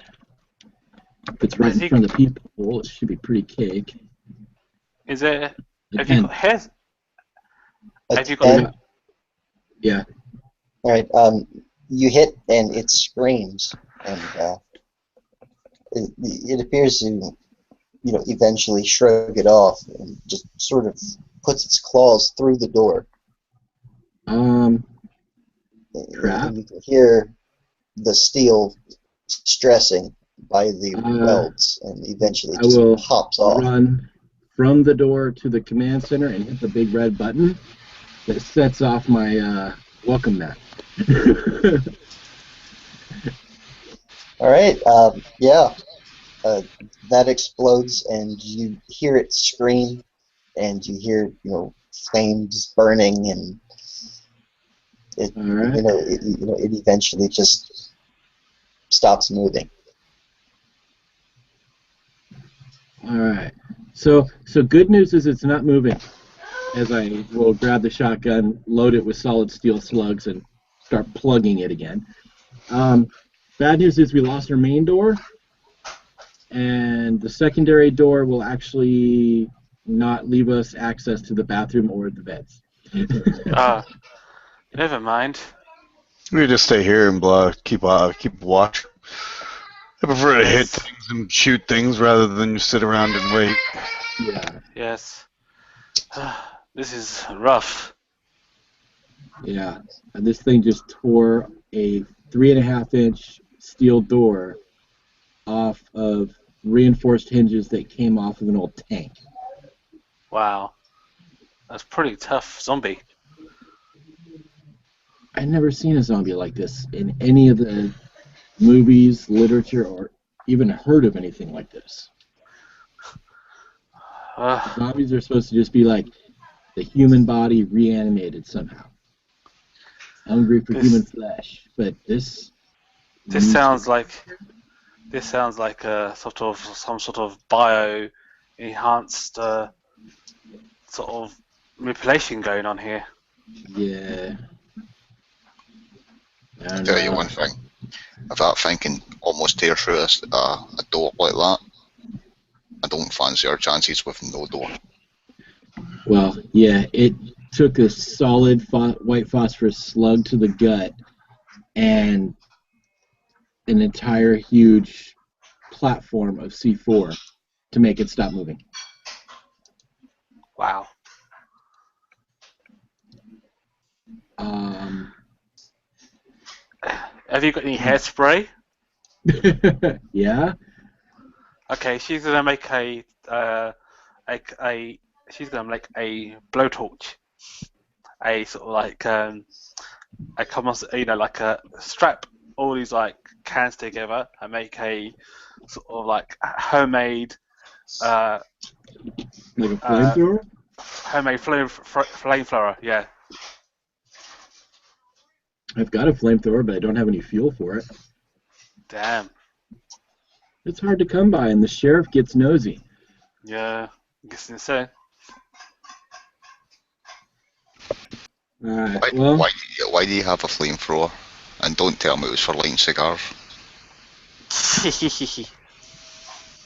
If it's right in front of the people, it should be pretty cake. Is it? Have you got hairs? Have you got? 10? Yeah. All right. You hit, and it screams, and it appears to, eventually shrug it off, and just sort of puts its claws through the door. Crap. And you can hear the steel stressing by the Uh, welds, and eventually I just will pops off. run from the door to the command center and hit the big red button that sets off my welcome mat. All right, yeah, that explodes, and you hear it scream, and you hear flames burning, and it All right. it eventually just stops moving. All right. So good news is it's not moving. As I will grab the shotgun, load it with solid steel slugs, and start plugging it again. Bad news is we lost our main door, and the secondary door will actually not leave us access to the bathroom or the beds. Never mind. We just stay here and keep watch. I prefer to hit Yes. things and shoot things rather than just sit around and wait. Yeah, Yes. This is rough. yeah. And this thing just tore a 3.5-inch steel door off of reinforced hinges that came off of an old tank. Wow. That's pretty tough zombie. I've never seen a zombie like this in any of the movies, literature, or even heard of anything like this. Zombies are supposed to just be like the human body reanimated somehow, hungry for human flesh. But this sounds like some sort of bio enhanced sort of manipulation going on here. Yeah. I'll tell you one thing. If that thing can almost tear through a door like that, I don't fancy our chances with no door. Well, yeah, it took a solid white phosphorus slug to the gut and an entire huge platform of C4 to make it stop moving. Wow. Have you got any hairspray? Yeah. Okay, she's gonna make a blowtorch, a sort of like like a strap all these like cans together and make a sort of like homemade Like a flamethrower? flamethrower. Yeah. I've got a flamethrower, but I don't have any fuel for it. Damn. It's hard to come by, and the sheriff gets nosy. Yeah. I'm guessing so. Alright, well, Why do you have a flamethrower? And don't tell me it was for lighting cigars.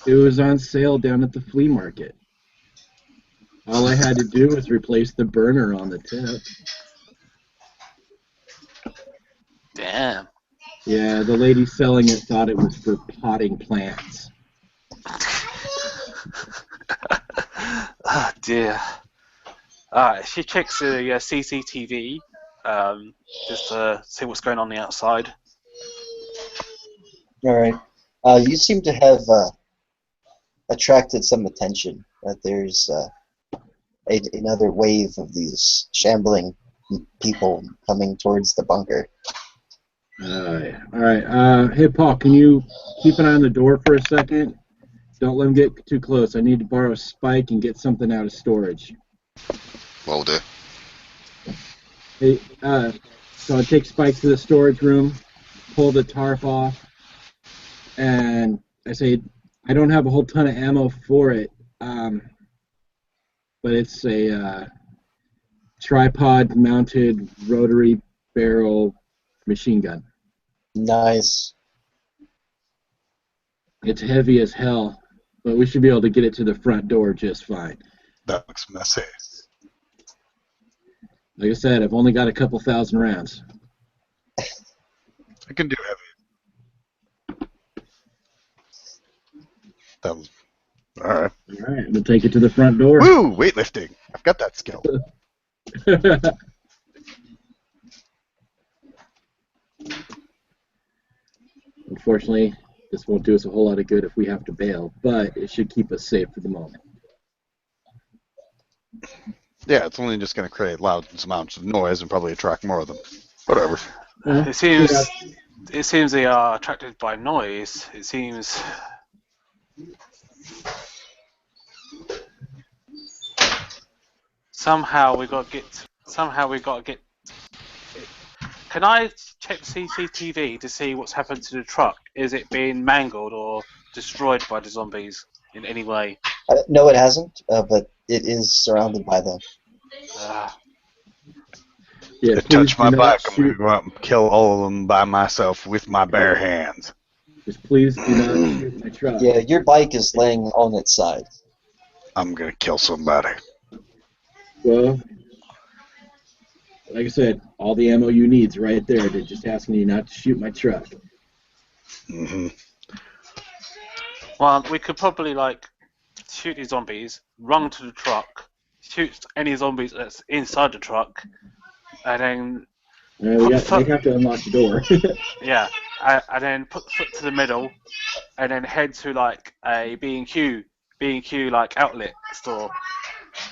it was on sale down at the flea market. All I had to do was replace the burner on the tip. Damn. Yeah, the lady selling it thought it was for potting plants. Oh dear. Alright, she checks the CCTV just to see what's going on the outside. All right. You seem to have attracted some attention. That there's another wave of these shambling people coming towards the bunker. All right. Hey, Paul, can you keep an eye on the door for a second? Don't let them get too close. I need to borrow a spike and get something out of storage. Will do. Hey, so I take Spike to the storage room, pull the tarp off, and I say, I don't have a whole ton of ammo for it, but it's a tripod-mounted rotary barrel machine gun. Nice. It's heavy as hell, but we should be able to get it to the front door just fine. That looks messy. Like I said, I've only got a couple thousand rounds. I can do heavy. That was all right. All right, we'll take it to the front door. Woo! Weightlifting. I've got that skill. Unfortunately, this won't do us a whole lot of good if we have to bail, but it should keep us safe for the moment. Yeah, it's only just going to create loud amounts of noise and probably attract more of them. Whatever. Well, It seems they are attracted by noise. It seems. Somehow we got to get. Can I check CCTV to see what's happened to the truck? Is it being mangled or destroyed by the zombies in any way? No, it hasn't, but it is surrounded by them. Yeah, It touched my do not bike. I'm going to shoot. go out and kill all of them by myself with my bare hands. Just please do not shoot my truck. Yeah, your bike is laying on its side. I'm going to kill somebody. Well, like I said, all the ammo you need is right there. They're just asking you not to shoot my truck. Mm-hmm. Well, we could probably shoot these zombies, run to the truck, shoot any zombies that's inside the truck, and then We have to unlock the door. yeah, and then put the foot to the middle, and then head to a B&Q outlet store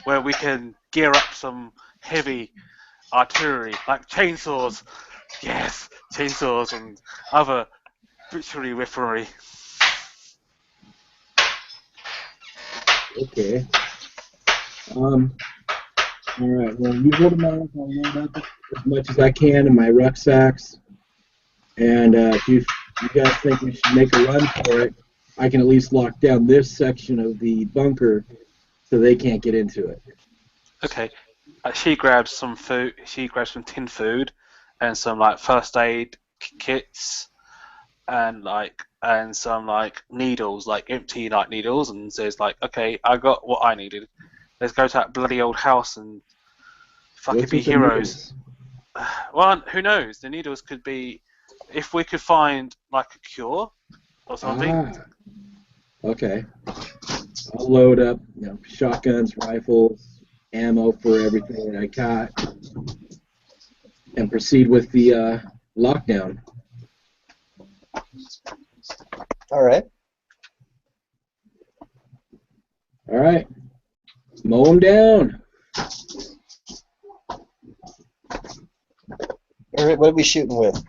where we can gear up some heavy artillery like chainsaws. Yes, chainsaws and other butchery weaponry. Okay. All right. Well, you hold them out. I'll load up as much as I can in my rucksacks. And if you guys think we should make a run for it, I can at least lock down this section of the bunker so they can't get into it. Okay. She grabs some food. She grabs some tin food and some first aid kits and some needles, empty needles, and says okay, I got what I needed. Let's go to that bloody old house and fucking be heroes. Well, who knows? The needles could be, if we could find a cure or something. Okay. I'll load up, shotguns, rifles, ammo for everything that I got, and proceed with the lockdown. All right. All right. Mow them down. All right. What are we shooting with?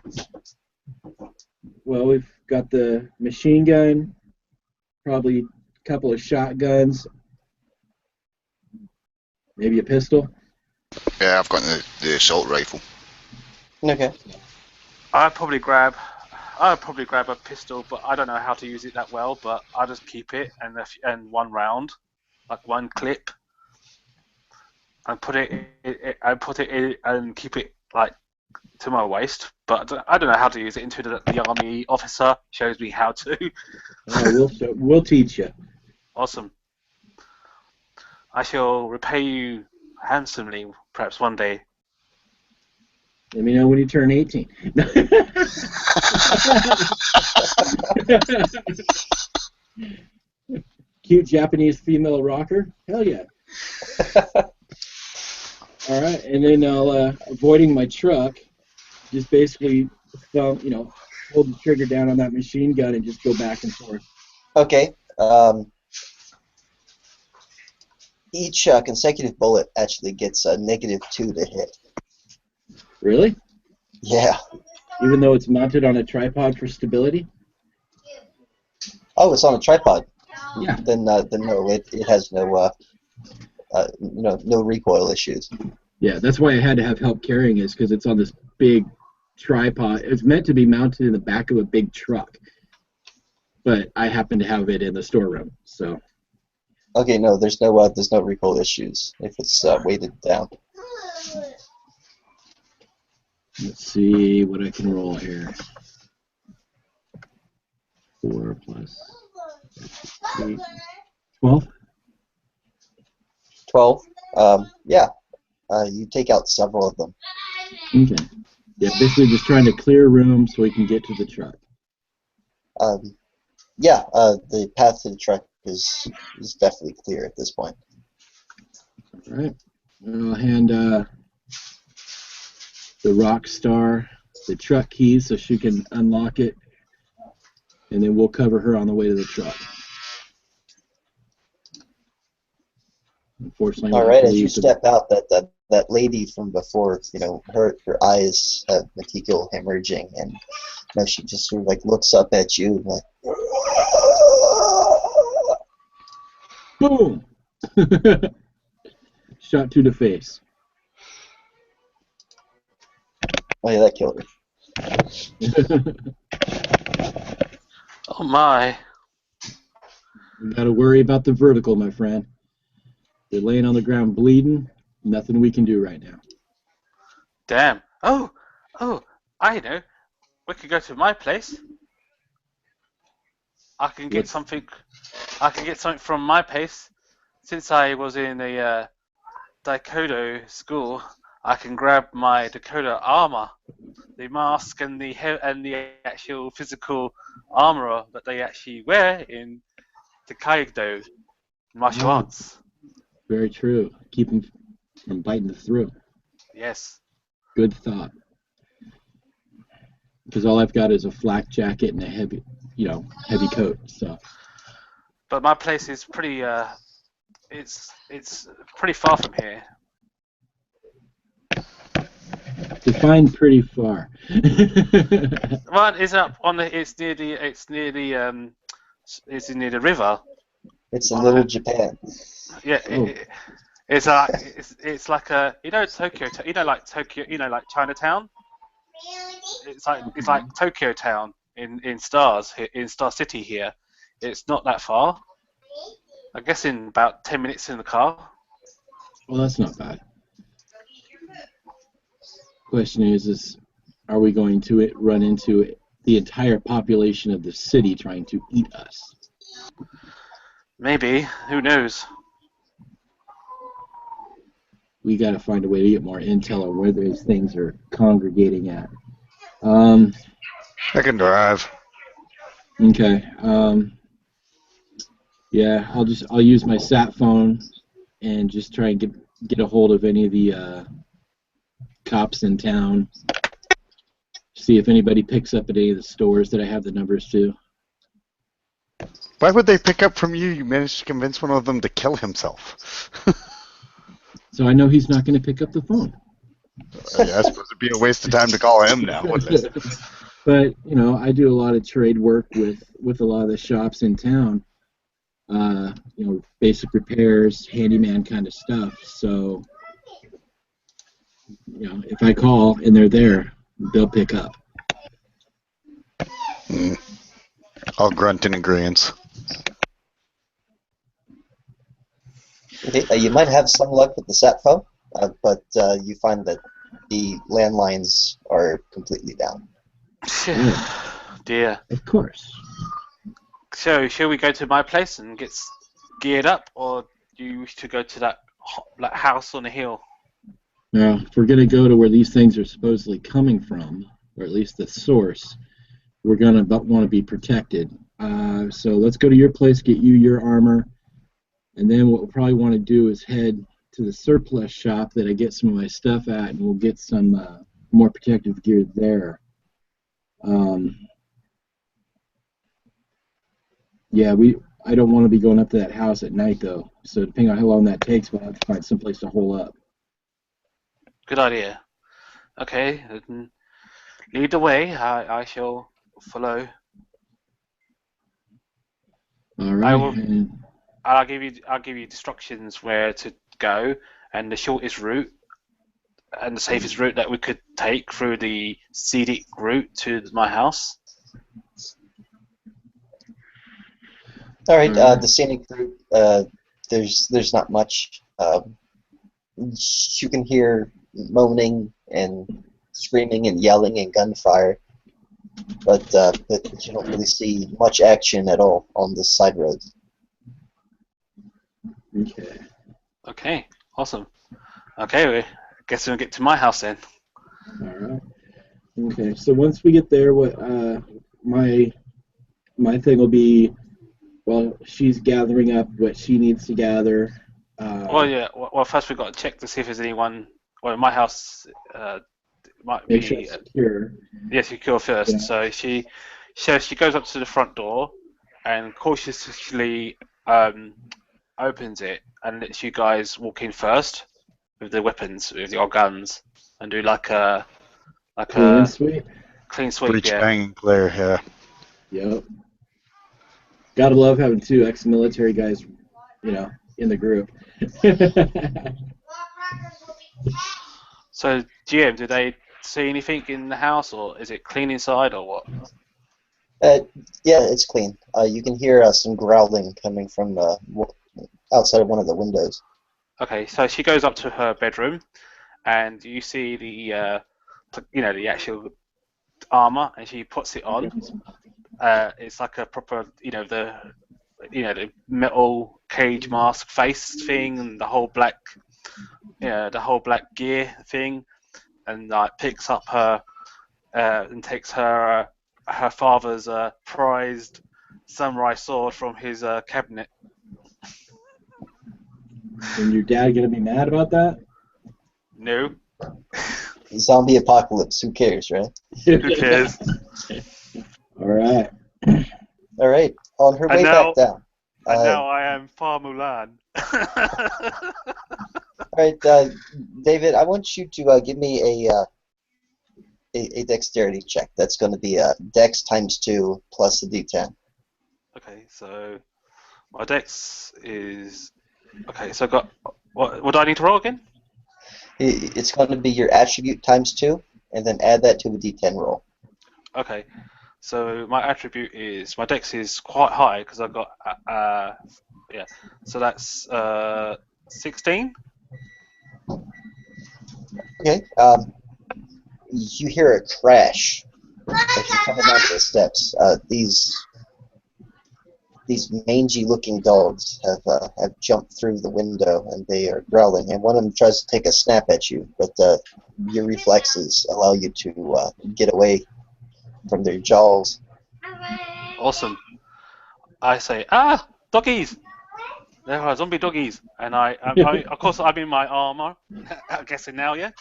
Well, we've got the machine gun, probably a couple of shotguns, maybe a pistol. Yeah, I've got the assault rifle. Okay. I'd probably grab a pistol, but I don't know how to use it that well. But I'll just keep it and one round, one clip, and put it in and keep it to my waist. But I don't know how to use it until the army officer shows me how to. We'll teach you. Awesome. I shall repay you handsomely, perhaps one day. Let me know when you turn 18. Cute Japanese female rocker? Hell yeah. All right, and then I'll, avoiding my truck, just basically, hold the trigger down on that machine gun and just go back and forth. Okay. Each consecutive bullet actually gets a -2 to hit. Really? Yeah. Even though it's mounted on a tripod for stability? Oh, it's on a tripod. Yeah. Then no, it has no no recoil issues. Yeah, that's why I had to have help carrying it, because it's on this big tripod. It's meant to be mounted in the back of a big truck, but I happen to have it in the storeroom. So. Okay, no, there's no recoil issues if it's weighted down. Let's see what I can roll here. 4 plus 8. 12? 12. Yeah. You take out several of them. Okay. Yeah, basically just trying to clear room so we can get to the truck. Yeah, the path to the truck is definitely clear at this point. All right. I'll hand the rock star the truck keys so she can unlock it and then we'll cover her on the way to the truck. Unfortunately, All we'll have right, to as you leave. step out, that lady from before, her eyes have metechial hemorrhaging, and she just sort of like looks up at you like, Boom! Shot to the face. oh yeah, that killed her. Oh my. We got to worry about the vertical, my friend. They're laying on the ground bleeding. Nothing we can do right now. Damn. Oh, I know. We could go to my place. I can get something from my place. Since I was in a Daikodo school, I can grab my Dakota armor, the mask and the actual physical armor that they actually wear in Daikodo martial arts. Very true. Keep them from biting the throat. Yes. Good thought. Because all I've got is a flak jacket and a heavy coat. So. But my place is pretty. It's pretty far from here. Define pretty far. Well, it's up on the. It's near the. It's near the river. It's a little Japan. Yeah. Oh. It's like a Tokyo. Like Tokyo. Like Chinatown. It's like Tokyo Town in Star City here. It's not that far. I guess in about 10 minutes in the car. Well, that's not bad. Question is are we going to run into the entire population of the city trying to eat us? Maybe. Who knows? We got to find a way to get more intel on where those things are congregating at. I can drive. Okay. Yeah, I'll use my sat phone and just try and get a hold of any of the cops in town. See if anybody picks up at any of the stores that I have the numbers to. Why would they pick up from you? You managed to convince one of them to kill himself. So I know he's not going to pick up the phone. Yeah, I suppose it'd be a waste of time to call him now, wouldn't it? But I do a lot of trade work with a lot of the shops in town. Basic repairs, handyman kind of stuff. So, if I call and they're there, they'll pick up. I'll grunt in agreement. You might have some luck with the sat phone, but you find that the landlines are completely down. Dear. Of course. So, shall we go to my place and get geared up, or do you wish to go to that house on the hill? Now, if we're going to go to where these things are supposedly coming from, or at least the source, we're going to want to be protected. So let's go to your place, get you your armor, and then what we'll probably want to do is head to the surplus shop that I get some of my stuff at, and we'll get some more protective gear there. I don't want to be going up to that house at night, though. So depending on how long that takes, we'll have to find someplace to hole up. Good idea. Okay, then lead the way. I shall follow. All right. I'll give you instructions where to go and the shortest route and the safest route that we could take through the scenic route to my house. All right, the scenic route. There's not much. You can hear moaning and screaming and yelling and gunfire, but you don't really see much action at all on this side road. Okay. Okay, awesome. Okay, I guess we'll get to my house then. All right. Okay, so once we get there, what my thing will be, well, she's gathering up what she needs to gather. Well, first we've got to check to see if there's anyone. Well, my house might make be sure it's secure. secure first. Yeah. So So she goes up to the front door and cautiously opens it and lets you guys walk in first with the weapons, with your guns, and do like a Clean sweep. clean sweep. Breach, Yeah. bang, and clear. Yeah. Yep. Gotta love having two ex-military guys, in the group. So GM, did they see anything in the house, or is it clean inside, or what? Yeah, it's clean. You can hear some growling coming from outside of one of the windows. Okay, so she goes up to her bedroom, and you see the the actual armor, and she puts it on. It's like a proper, the metal cage mask face thing, and the whole black gear thing, and picks up her and takes her father's prized samurai sword from his cabinet. And your dad gonna be mad about that? No, Zombie apocalypse. Who cares, right? who cares? All right. All right. On her way back down. And now I am Fa Mulan. All right, David. I want you to give me a dexterity check. That's going to be dex times 2 plus a d10. Okay, so my dex is okay. So I got what do I need to roll again? It's going to be your attribute times 2, and then add that to a d10 roll. Okay, so my attribute is my dex is quite high because I got so that's 16. Okay. You hear a crash as you're coming down the steps. These mangy-looking dogs have jumped through the window, and they are growling. And one of them tries to take a snap at you, but your reflexes allow you to get away from their jaws. Awesome. I say, doggies! There are zombie doggies, and of course I'm in my armor. I'm guessing now, yeah.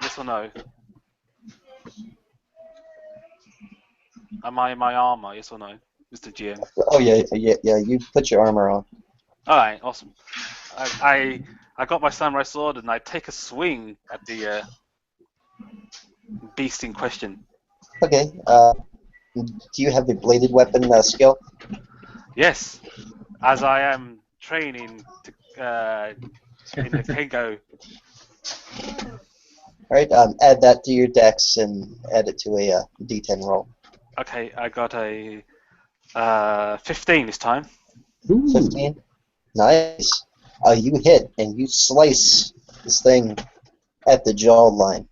Yes or no? Am I in my armor? Yes or no, Mr. GM? Oh yeah. You put your armor on. All right, awesome. I got my samurai sword and I take a swing at the beast in question. Okay. Do you have the bladed weapon skill? Yes, as I am training in the Kengo. All right. Add that to your dex and add it to a d10 roll. Okay, I got a 15 this time. 15. Nice. You hit and you slice this thing at the jaw line.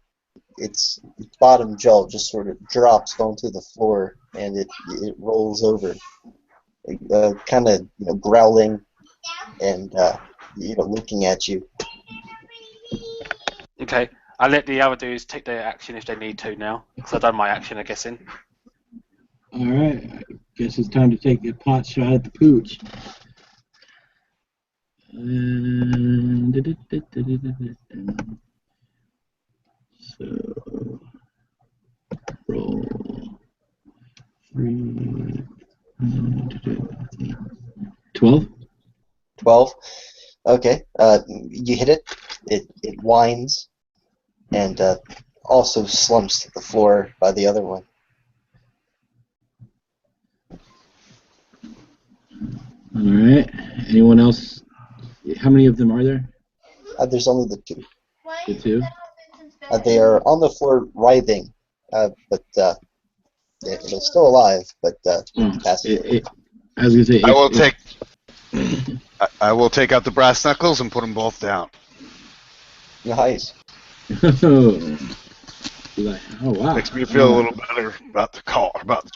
Its bottom jaw just sort of drops onto the floor and it rolls over, kind of growling and looking at you. Okay, I'll let the other dudes take their action if they need to now, because I've done my action, I'm guessing. All right. I guess it's time to take a pot shot at the pooch. So roll 3. 12. 12. Okay. You hit it. It whines and also slumps to the floor by the other one. All right. Anyone else? How many of them are there? There's only the 2. The 2? They are on the floor writhing, but they're still alive, but passive. I was gonna say. I will take out the brass knuckles and put them both down. Nice. Oh wow. Makes me feel a little better about the car, about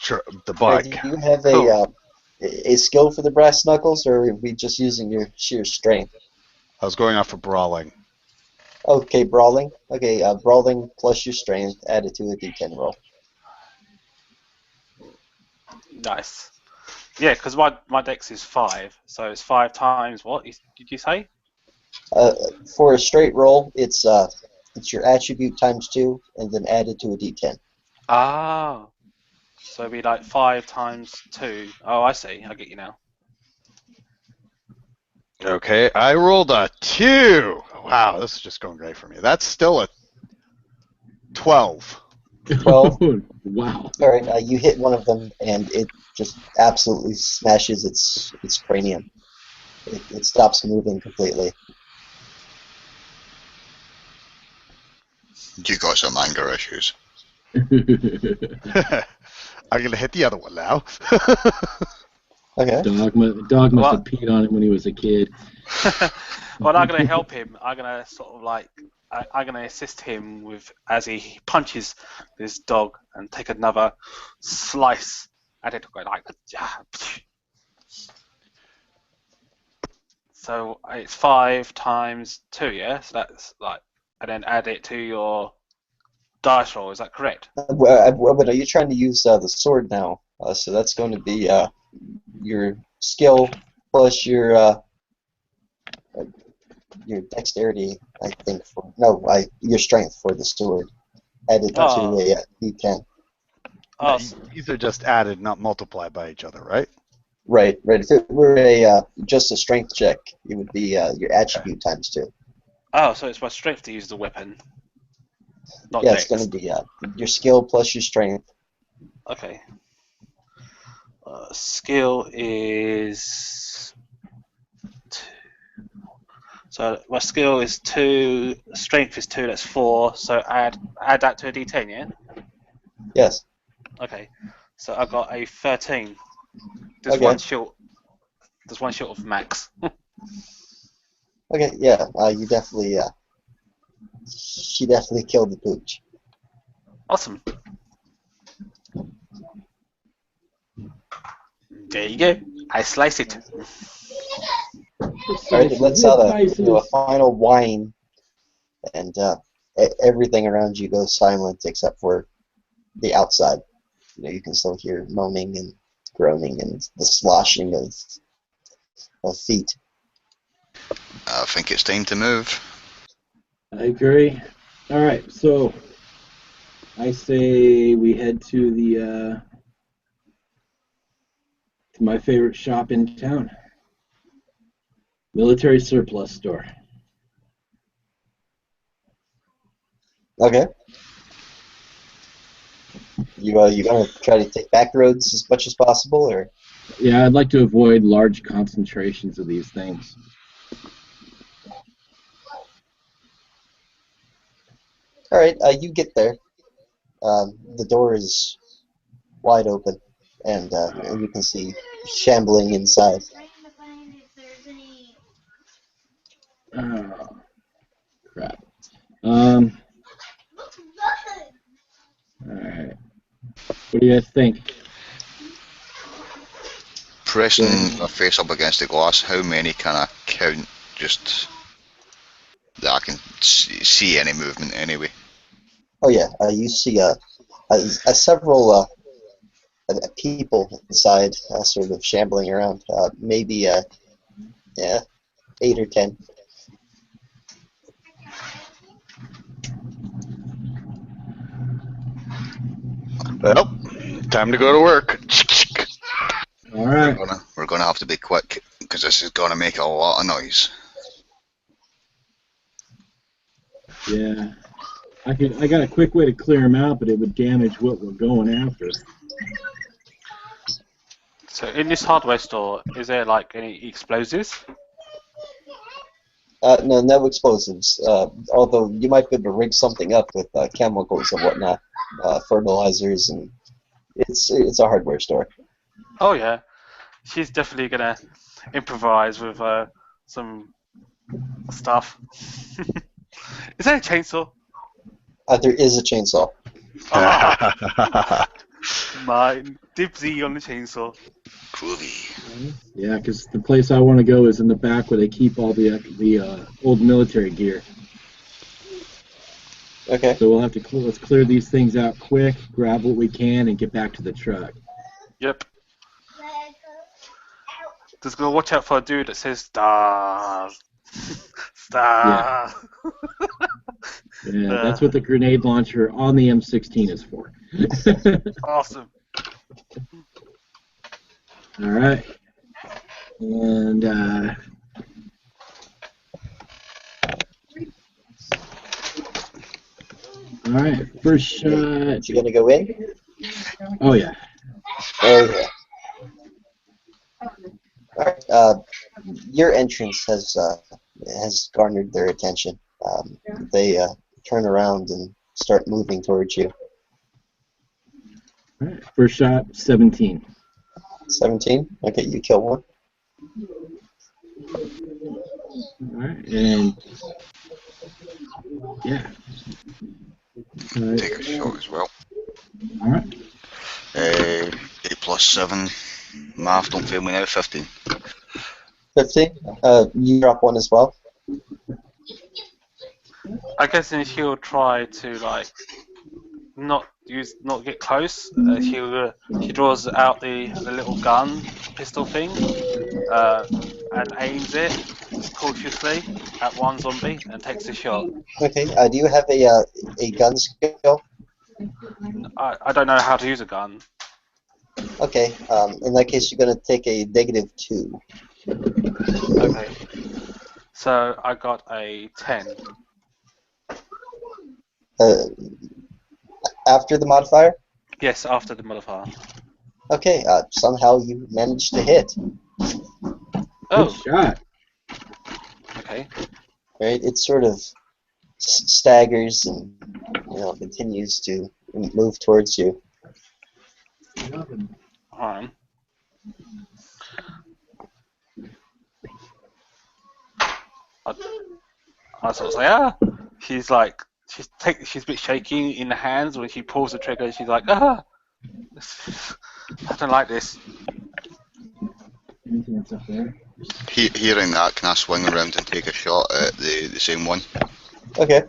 the bike. Do you have a skill for the brass knuckles, or are we just using your sheer strength? I was going off for brawling. Okay, brawling. Okay, brawling plus your strength added to a d10 roll. Nice. Yeah, because my dex is 5, so it's 5 times what? Did you say? For a straight roll, it's your attribute times 2, and then added to a d10. Ah, so it'd be like 5 times 2. Oh, I see. I get you now. Okay, I rolled a 2. Wow, this is just going great for me. That's still a 12. 12. Wow. All right, you hit one of them, and it just absolutely smashes its cranium. It stops moving completely. You got some anger issues. I'm going to hit the other one now. Okay. Dog must What? have peed on him when he was a kid. Well, I'm gonna help him. I'm gonna sort of like I'm gonna assist him with as he punches this dog and take another slice at it. Go like, so it's 5 times 2, yeah. So that's like, and then add it to your dice roll. Is that correct? But are you trying to use the sword now? So that's going to be your skill plus your dexterity, I think. Your strength for the sword added to Oh, a d10. oh, These are just added, not multiplied by each other, right? Right, right. If it were just a strength check, it would be your attribute times 2. oh. So it's my strength to use the weapon, not Yeah, it's dex. going to be your skill plus your strength. Okay. Skill is 2. So my skill is 2, strength is 2, that's 4. So add that to a d10, yeah? Yes. Okay. So I got a 13. There's Okay. one short. There's one short of max. Okay. Yeah. You definitely. She definitely killed the pooch. Awesome. There you go. I slice it. All right. It lets out a final whine, and everything around you goes silent except for the outside. You can still hear moaning and groaning and the sloshing of feet. I think it's time to move. I agree. All right, so I say we head to the to my favorite shop in town, military surplus store. Okay. You gonna try to take back roads as much as possible, or? Yeah, I'd like to avoid large concentrations of these things. All right. You get there. The door is wide open, and you can see shambling inside. Oh, crap. All right. What do you guys think? Pressing my face up against the glass, how many can I count just that I can see any movement anyway? Oh yeah. You see several people inside, sort of shambling around. Maybe yeah, 8 or 10. Well, time to go to work. All right. We're gonna have to be quick because this is gonna make a lot of noise. Yeah. I got a quick way to clear them out, but it would damage what we're going after. So in this hardware store, is there like any explosives? No explosives. Although you might be able to rig something up with chemicals and whatnot, fertilizers, and it's a hardware store. Oh yeah, she's definitely gonna improvise with some stuff. Is that a chainsaw? There is a chainsaw. Ah, my dibsy on the chainsaw. Groovy. Yeah, because the place I want to go is in the back where they keep all the old military gear. Okay. So we'll have to let's clear these things out quick, grab what we can, and get back to the truck. Yep. Just gotta watch out for a dude that says stars. Stars. Yeah, that's what the grenade launcher on the M16 is for. Awesome. All right. And all right, first shot. You gonna go in? Oh yeah. Oh yeah. All right. Your entrance has garnered their attention. They turn around and start moving towards you. All right, first shot, 17. 17. Okay, you kill one. All right, and yeah. All right. Take a shot as well. All right. 8 plus 7. Math, don't fail me now. 15. 15. You drop one as well. I guess then she'll try to like not get close. She draws out the little gun pistol thing, and aims it cautiously at one zombie and takes a shot. Okay. Do you have a gun skill? I don't know how to use a gun. Okay. In that case, you're gonna take a -2. Okay. So I got a 10. After the modifier. Yes, after the modifier. Okay. Somehow you managed to hit. Good Oh, shot. okay. Right. It sort of staggers and continues to move towards you. Alright. I sort of say, ah. She's like, she's a bit shaky in the hands when she pulls the trigger. She's like, ah. I don't like this. Anything else up there? Hearing that, can I swing around and take a shot at the same one? Okay.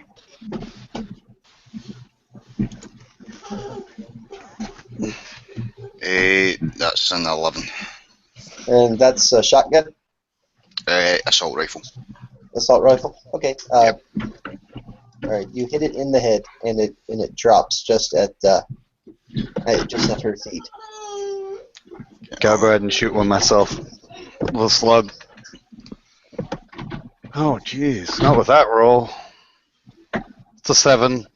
That's an 11. And that's a shotgun, Assault rifle. assault rifle. Okay. Yep. All right. You hit it in the head, and it drops just at her feet. Okay, I'll go ahead and shoot one myself. Little slug. Oh, jeez. Not with that roll. It's a 7.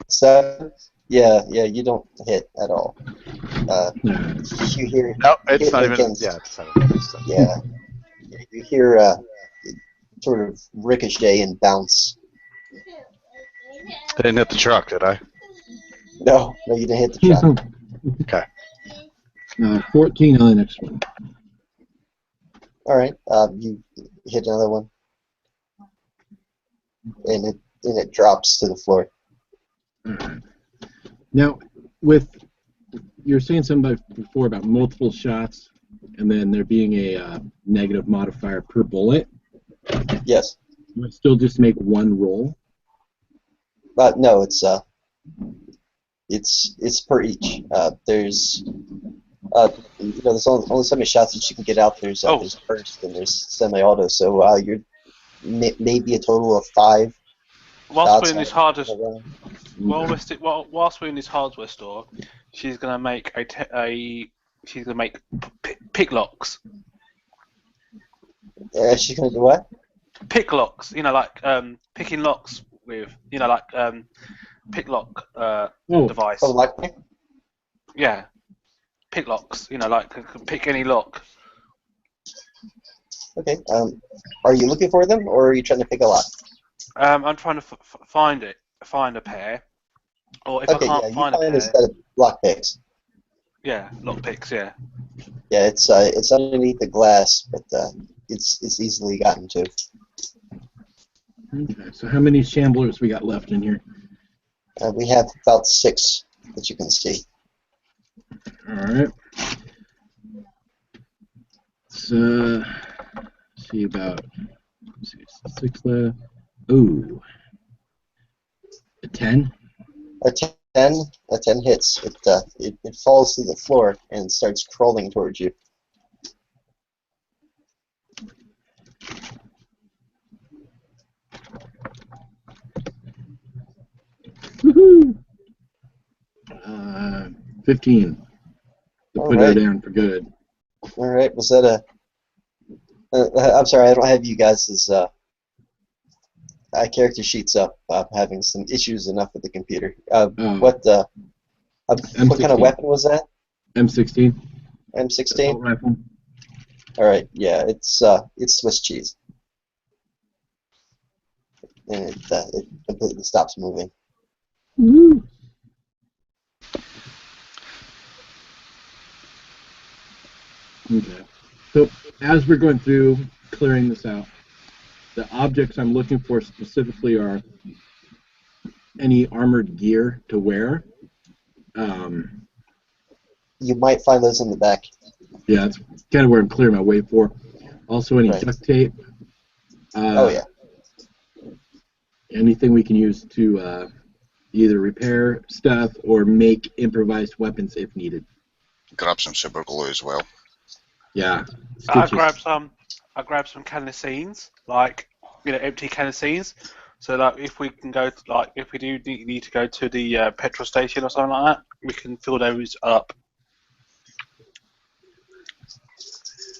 7. Yeah. You don't hit at all. No. You hear. No, it's hit not even. against- Yeah, it's 7. Yeah. You hear sort of ricochet and bounce. I didn't hit the truck, did I? No, you didn't hit the truck. Okay. 14 on the next one. All right. You hit another one, and it drops to the floor. All right. Now, you were saying something before about multiple shots, and then there being a negative modifier per bullet. Yes. You would still just make one roll. But no, it's per each. There's there's only so many shots that you can get out. There's burst and there's semi-auto. So you're maybe a total of 5 Whilst shots. we're in this whilst we're in this hardware store, she's gonna make pick locks. She's gonna do what? Pick locks. Like picking locks with like pick lock device. Oh, like Yeah. Pick locks, like pick any lock. Okay. Are you looking for them, or are you trying to pick a lock? I'm trying to find a pair, or if I can't find a pair, a set of lock picks. Yeah, lock picks, yeah. Yeah, it's underneath the glass, but it's easily gotten to. Okay, so how many shamblers we got left in here? We have about 6 that you can see. All right. So, see about 6 left. Ooh, a 10. A 10 hits. It falls to the floor and starts crawling towards you. 15 to All put her right. down for good. All right. Was that a? I'm sorry, I don't have you guys' character sheets up. I'm having some issues enough with the computer. What kind of M16. weapon was that? M16. M16. Assault rifle. All right. Yeah, it's Swiss cheese, and it completely stops moving. Woo. Okay. So as we're going through clearing this out, the objects I'm looking for specifically are any armored gear to wear. You might find those in the back. Yeah, that's kind of where I'm clearing my way for. Also, any Right. duct tape. Oh yeah. Anything we can use to either repair stuff or make improvised weapons if needed. Grab some super glue as well. Yeah. I Stitches. grab some canistines, like empty canistines. So that if we can go, if we do need to go to the petrol station or something like that, we can fill those up.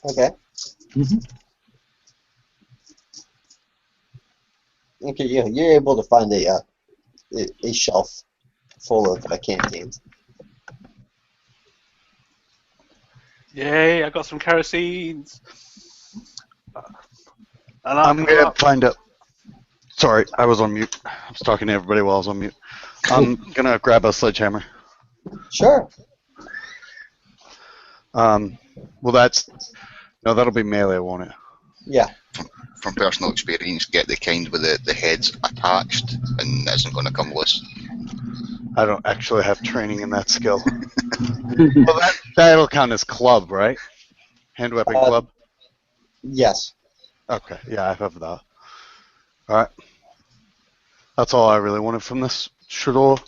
Okay. Mm-hmm. Okay. Yeah, you're able to find a shelf full of canteens. Yay! I got some kerosenes. I'm gonna find out. Sorry, I was on mute. I was talking to everybody while I was on mute. I'm gonna grab a sledgehammer. Sure. Well, that'll be melee, won't it? Yeah. From personal experience, get the kind with the heads attached and isn't going to come loose. I don't actually have training in that skill. Well, that'll count as club, right? Hand weapon club? Yes. Okay, yeah, I have that. Alright. That's all I really wanted from this shuttle.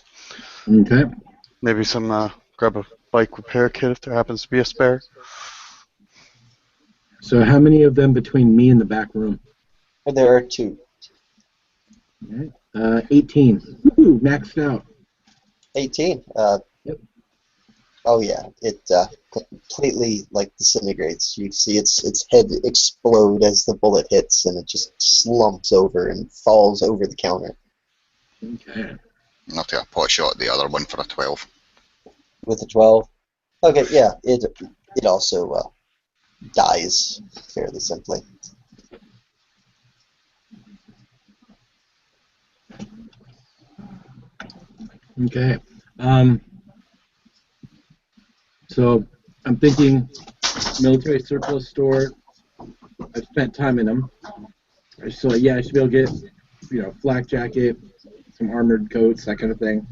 Okay. Maybe some, grab a bike repair kit if there happens to be a spare. So how many of them between me and the back room? There are 2. All right. 18. Woo, maxed out. 18. Yep. Oh yeah, it completely disintegrates. You see its head explode as the bullet hits, and it just slumps over and falls over the counter. Okay. I'll take a pot shot at the other one for a 12. With a 12. Okay, yeah, it also dies fairly simply. Okay. So I'm thinking military surplus store. I've spent time in them. So yeah, I should be able to get, flak jacket, some armored coats, that kind of thing.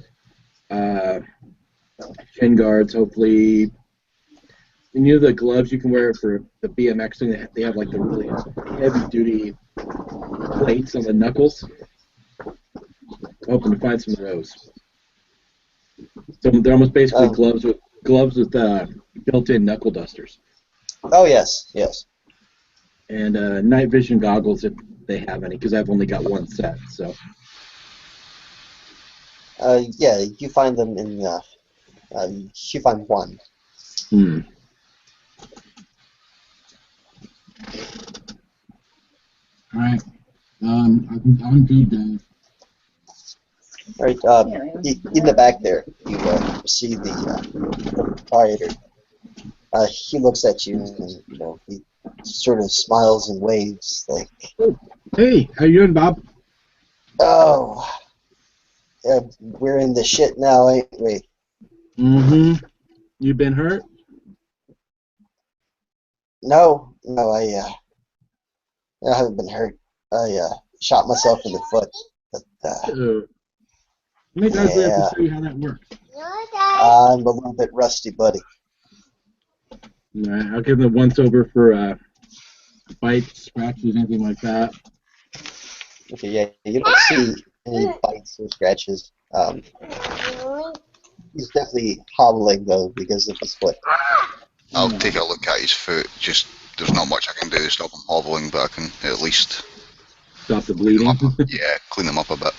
Shin guards, hopefully. And the gloves you can wear for the BMX thing, they have like the really heavy duty plates on the knuckles. Hoping to find some of those. So they're almost basically gloves with built-in knuckle dusters. Oh yes, yes. And night vision goggles if they have any, because I've only got one set. So. Yeah, you find them in. You find one. Hmm. All right. I'm good, guys. All right. In the back there, you see the proprietor. He looks at you, and he sort of smiles and waves like. Hey, how you doing, Bob? Oh, we're in the shit now, ain't we? Mm-hmm. You been hurt? No, I haven't been hurt. I shot myself in the foot. But, maybe I was there to show you how that works. I'm a little bit rusty, buddy. All right, I'll give them a once over for bites, scratches, anything like that. Okay, yeah, you don't see any bites or scratches. He's definitely hobbling though because of his foot. I'll take a look at his foot. Just there's not much I can do to stop him hobbling, but I can at least stop the bleeding. clean him up a bit.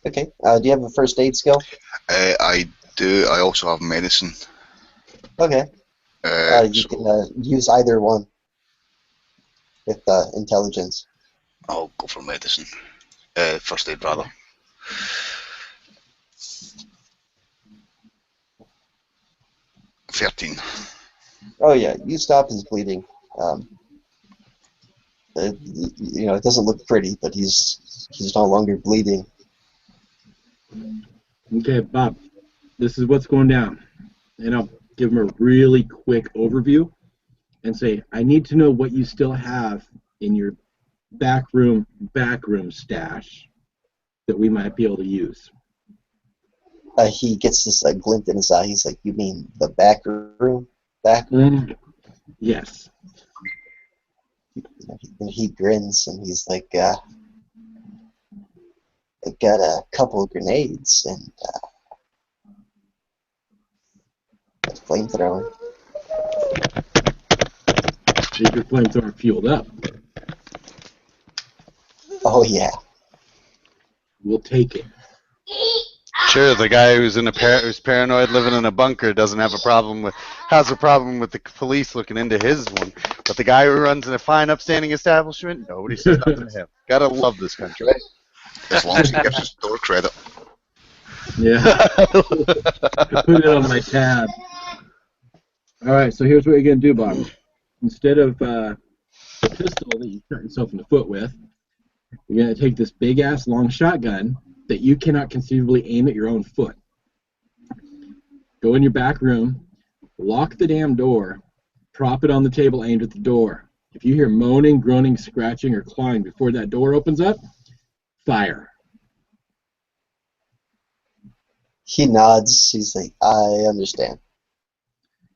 Okay. Do you have a first aid skill? I do. I also have medicine. Okay. You So can use either one with intelligence. I'll go for medicine. First aid, rather. 13. Oh yeah, you stop his bleeding. It doesn't look pretty, but he's no longer bleeding. Okay, Bob, this is what's going down. And I'll give him a really quick overview and say, I need to know what you still have in your backroom stash that we might be able to use. He gets this glint in his eye. He's like, "You mean the back room? Back room?" Yes. And he grins and he's like, "I got a couple of grenades and a flamethrower." Is your flamethrower fueled up? Oh yeah. We'll take it. Sure, the guy who's who's paranoid, living in a bunker, has a problem with the police looking into his one. But the guy who runs in a fine, upstanding establishment, nobody says nothing to him. Gotta love this country. As long as he gives us store credit. Yeah. I put it on my tab. All right, so here's what you're gonna do, Bob. Instead of the pistol that you shot yourself in the foot with, you're gonna take this big ass long shotgun that you cannot conceivably aim at your own foot. Go in your back room, lock the damn door, prop it on the table aimed at the door. If you hear moaning, groaning, scratching, or clawing before that door opens up, fire. He nods. He's like, "I understand."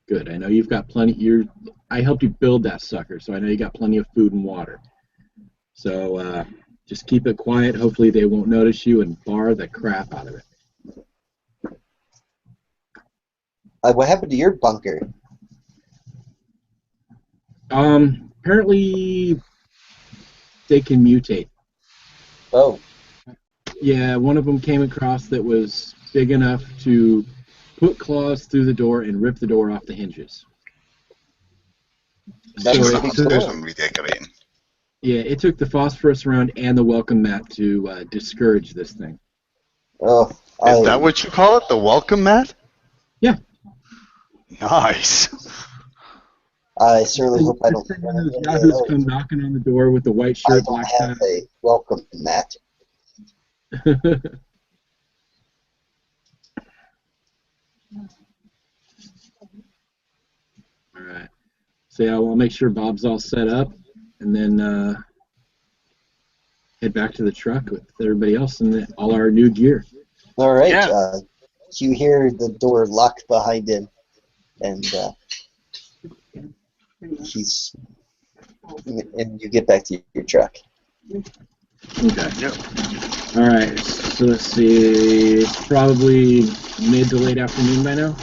Good. I know you've got plenty. I helped you build that sucker, so I know you got plenty of food and water. So just keep it quiet. Hopefully they won't notice you and bar the crap out of it. What happened to your bunker? Apparently they can mutate. Oh, Yeah, one of them came across that was big enough to put claws through the door and rip the door off the hinges. that's So pretty There's cool. some redecorating. yeah, it took the phosphorus round and the welcome mat to discourage this thing. Oh, Is that what you call it? The welcome mat? Yeah. Nice. I certainly hope I don't Just run those into any of yahoos those. come knocking on the door with the white I shirt, don't black have tie. a welcome mat. All right. So yeah, I'll make sure Bob's all set up, and then head back to the truck with everybody else and all our new gear. All right. Yeah. You hear the door lock behind him, and and you get back to your truck. Okay. Yep. All right. So let's see. It's probably mid to late afternoon by now.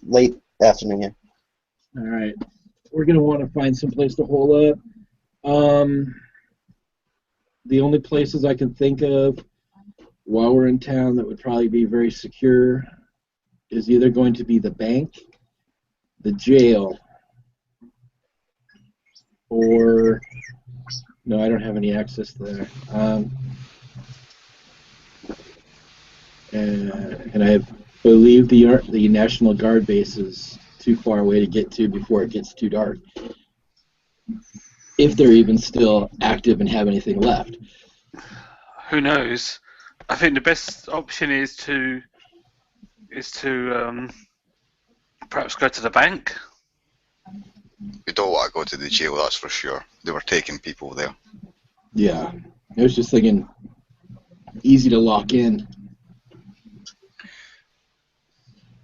Late afternoon. Yeah. All right. We're gonna want to find some place to hole up. The only places I can think of while we're in town that would probably be very secure is either going to be the bank, the jail, or no, I don't have any access there. And I believe the National Guard base is too far away to get to before it gets too dark. If they're even still active and have anything left. Who knows? I think the best option is to perhaps go to the bank. We don't want to go to the jail, that's for sure. They were taking people there. Yeah. I was just thinking easy to lock in.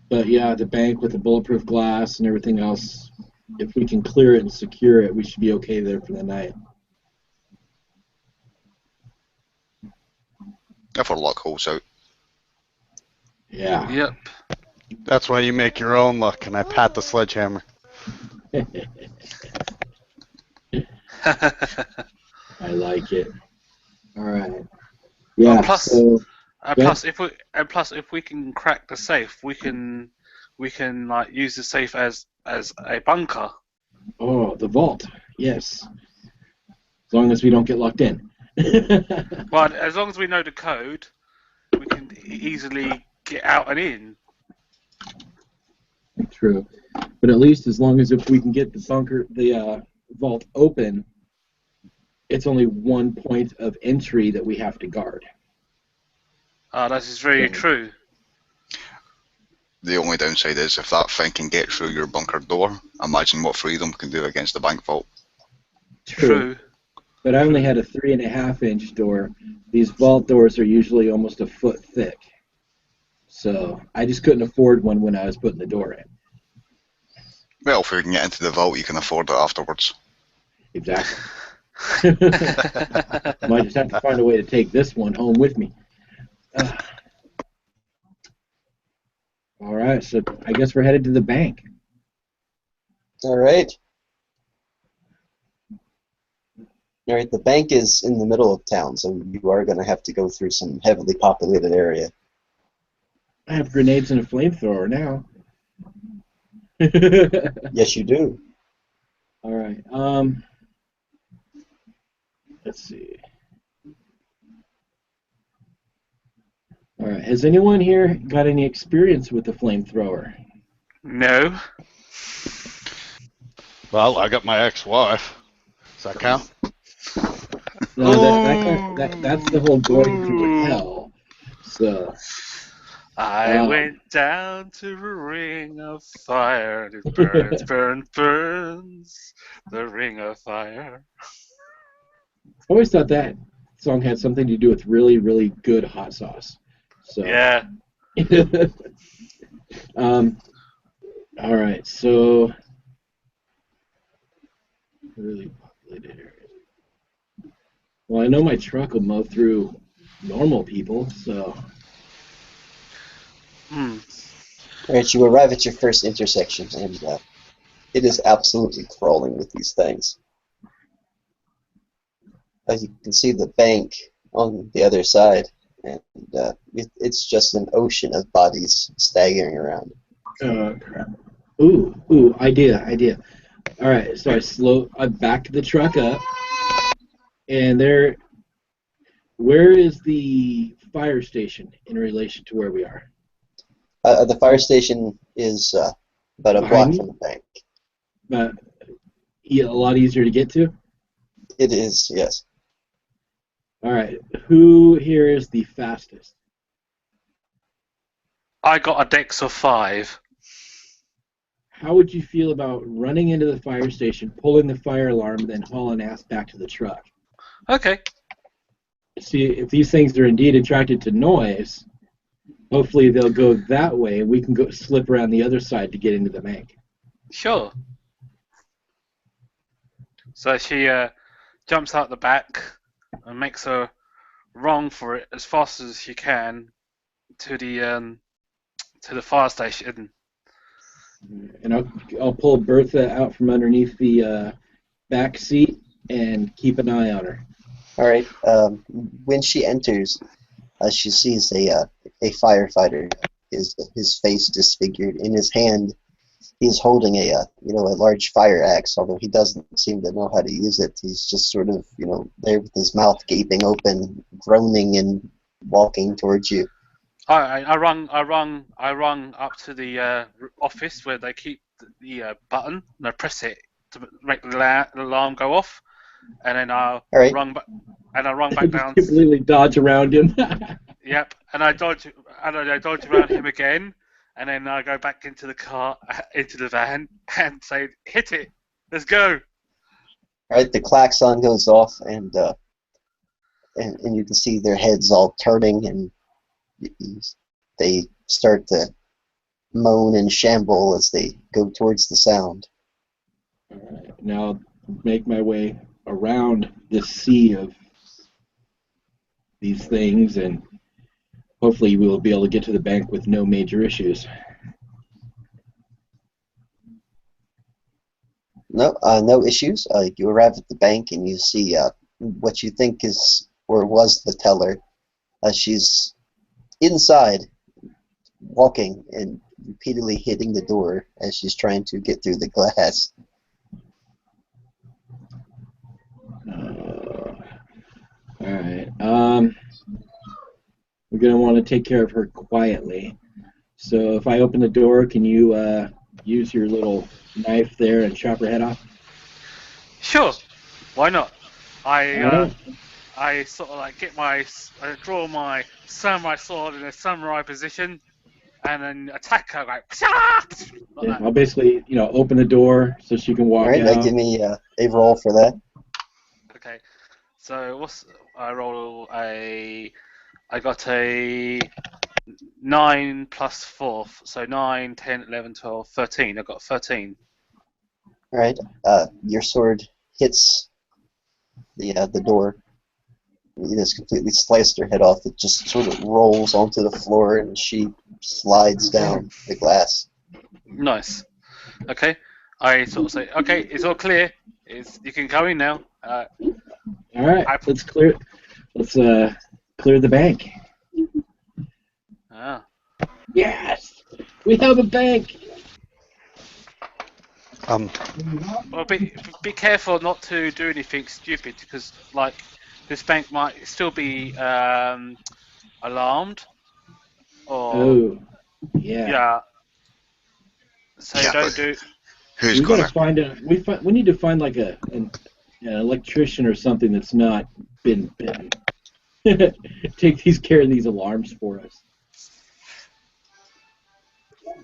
But yeah, the bank with the bulletproof glass and everything else, if we can clear it and secure it, we should be okay there for the night. If our luck holds out. Yeah. Yep. That's why you make your own luck, and I pat the sledgehammer. I like it. All right. Yeah. plus, So go ahead. plus, if we can crack the safe, we can like use the safe as a bunker. Oh, the vault. Yes. As long as we don't get locked in. But as long as we know the code, we can easily get out and in. True. But at least as long as if we can get the vault open, it's only one point of entry that we have to guard. That is very So, true. The only downside is if that thing can get through your bunker door, imagine what freedom can do against the bank vault. True. But I only had a 3.5-inch door. These vault doors are usually almost a foot thick. So I just couldn't afford one when I was putting the door in. Well, if we can get into the vault, you can afford it afterwards. Exactly. Might just have to find a way to take this one home with me. All right, so I guess we're headed to the bank. All right. All right, the bank is in the middle of town, so you are going to have to go through some heavily populated area. I have grenades and a flamethrower now. Yes, you do. All right. Let's see. All right. Has anyone here got any experience with the flamethrower? No. Well, I got my ex-wife. Does that count? No, that's the whole going through hell. So. I went down to the ring of fire, and it burns, burns, burns, the ring of fire. I always thought that song had something to do with really, really good hot sauce. So. Yeah. All right, so really populated areas. Well, I know my truck will mow through normal people, so. All right, you arrive at your first intersection, and it is absolutely crawling with these things. You can see the bank on the other side, and it's just an ocean of bodies staggering around. Oh, crap. Ooh, idea. All right, so I backed the truck up, and where is the fire station in relation to where we are? The fire station is about a block from the bank. But a lot easier to get to? It is, yes. All right, who here is the fastest? I got a dex of 5. How would you feel about running into the fire station, pulling the fire alarm, then hauling ass back to the truck? Okay. See, if these things are indeed attracted to noise, hopefully they'll go that way, and we can go slip around the other side to get into the bank. Sure. So she jumps out the back and makes a run for it as fast as she can to the fire station. And I'll pull Bertha out from underneath the back seat and keep an eye on her. All right. When she enters, she sees a firefighter. His face disfigured. In his hand, he's holding a large fire axe. Although he doesn't seem to know how to use it, he's just sort of there with his mouth gaping open, groaning and walking towards you. I rung up to the office where they keep the button, and I press it to make the alarm go off, and then I rung back down. Completely dodge around him. Yep, and I dodge around him again, and then I go back into the car, into the van, and say, "Hit it, let's go." All right, the klaxon goes off, and you can see their heads all turning, and they start to moan and shamble as they go towards the sound. All right, now make my way around this sea of these things, and hopefully we will be able to get to the bank with no major issues. No issues. You arrive at the bank, and you see what you think is or was the teller She's inside, walking and repeatedly hitting the door as she's trying to get through the glass. Alright. We're going to want to take care of her quietly. So if I open the door, can you use your little knife there and chop her head off? Sure, why not? Alright. I sort of like I draw my samurai sword in a samurai position, and then attack her like that. Yeah, I'll basically, open the door so she can walk Alright, out. give me a roll for that. Okay, so I got a 9 plus 4, so 9, 10, 11, 12, 13. I got 13. Alright, your sword hits the door. You just completely sliced her head off. It just sort of rolls onto the floor and she slides down the glass. Nice. Okay, I sort of say, okay, it's all clear. You can go in now. Alright, let's clear the bank. Ah. Yes! We have a bank! Well, be careful not to do anything stupid, because like this bank might still be alarmed, or Oh, yeah. yeah. So Yeah, don't but do. who's We gotta gonna? we need to find like an electrician or something that's not been bitten. Take care of these alarms for us.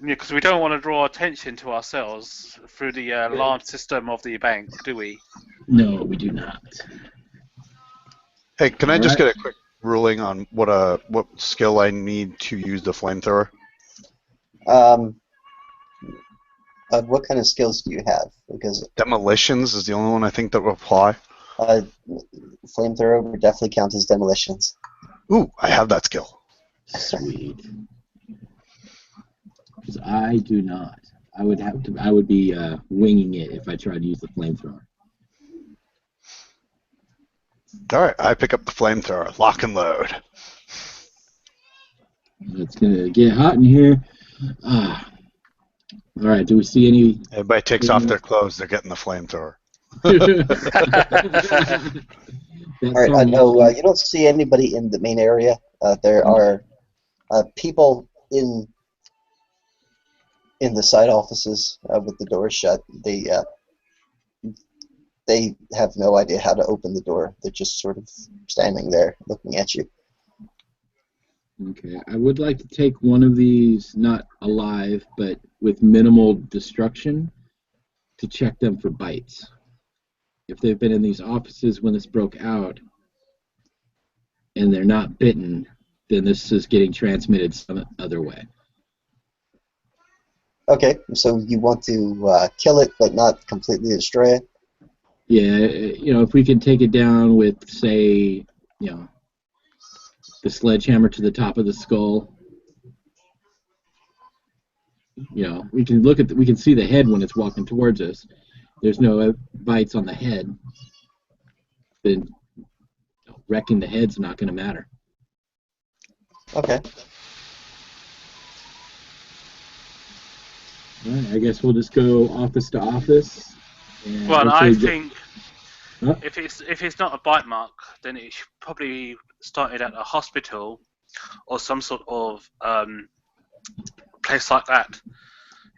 Yeah, because we don't want to draw attention to ourselves through the alarm system of the bank, do we? No, we do not. Hey, can I just Alright. get a quick ruling on what skill I need to use the flamethrower? What kind of skills do you have? Because Demolitions is the only one I think that will apply. flamethrower would definitely count as demolitions. Ooh, I have that skill. Sweet. Because I do not. I would be winging it if I tried to use the flamethrower. All right, I pick up the flamethrower. Lock and load. It's gonna get hot in here. Ah. All right. Do we see any? Everybody takes off their clothes. They're getting the flamethrower. Alright, no, you don't see anybody in the main area. There are people in the side offices with the doors shut. They have no idea how to open the door. They're just sort of standing there looking at you. Okay, I would like to take one of these, not alive, but with minimal destruction, to check them for bites. If they've been in these offices when this broke out and they're not bitten, then this is getting transmitted some other way. Okay, so you want to kill it but not completely destroy it? Yeah, if we can take it down with, say, the sledgehammer to the top of the skull. We can we can see the head when it's walking towards us. There's no bites on the head. Then wrecking the head's not going to matter. Okay. All right, I guess we'll just go office to office. And Well, I hopefully think Huh? if it's not a bite mark, then it should probably started at a hospital or some sort of place like that.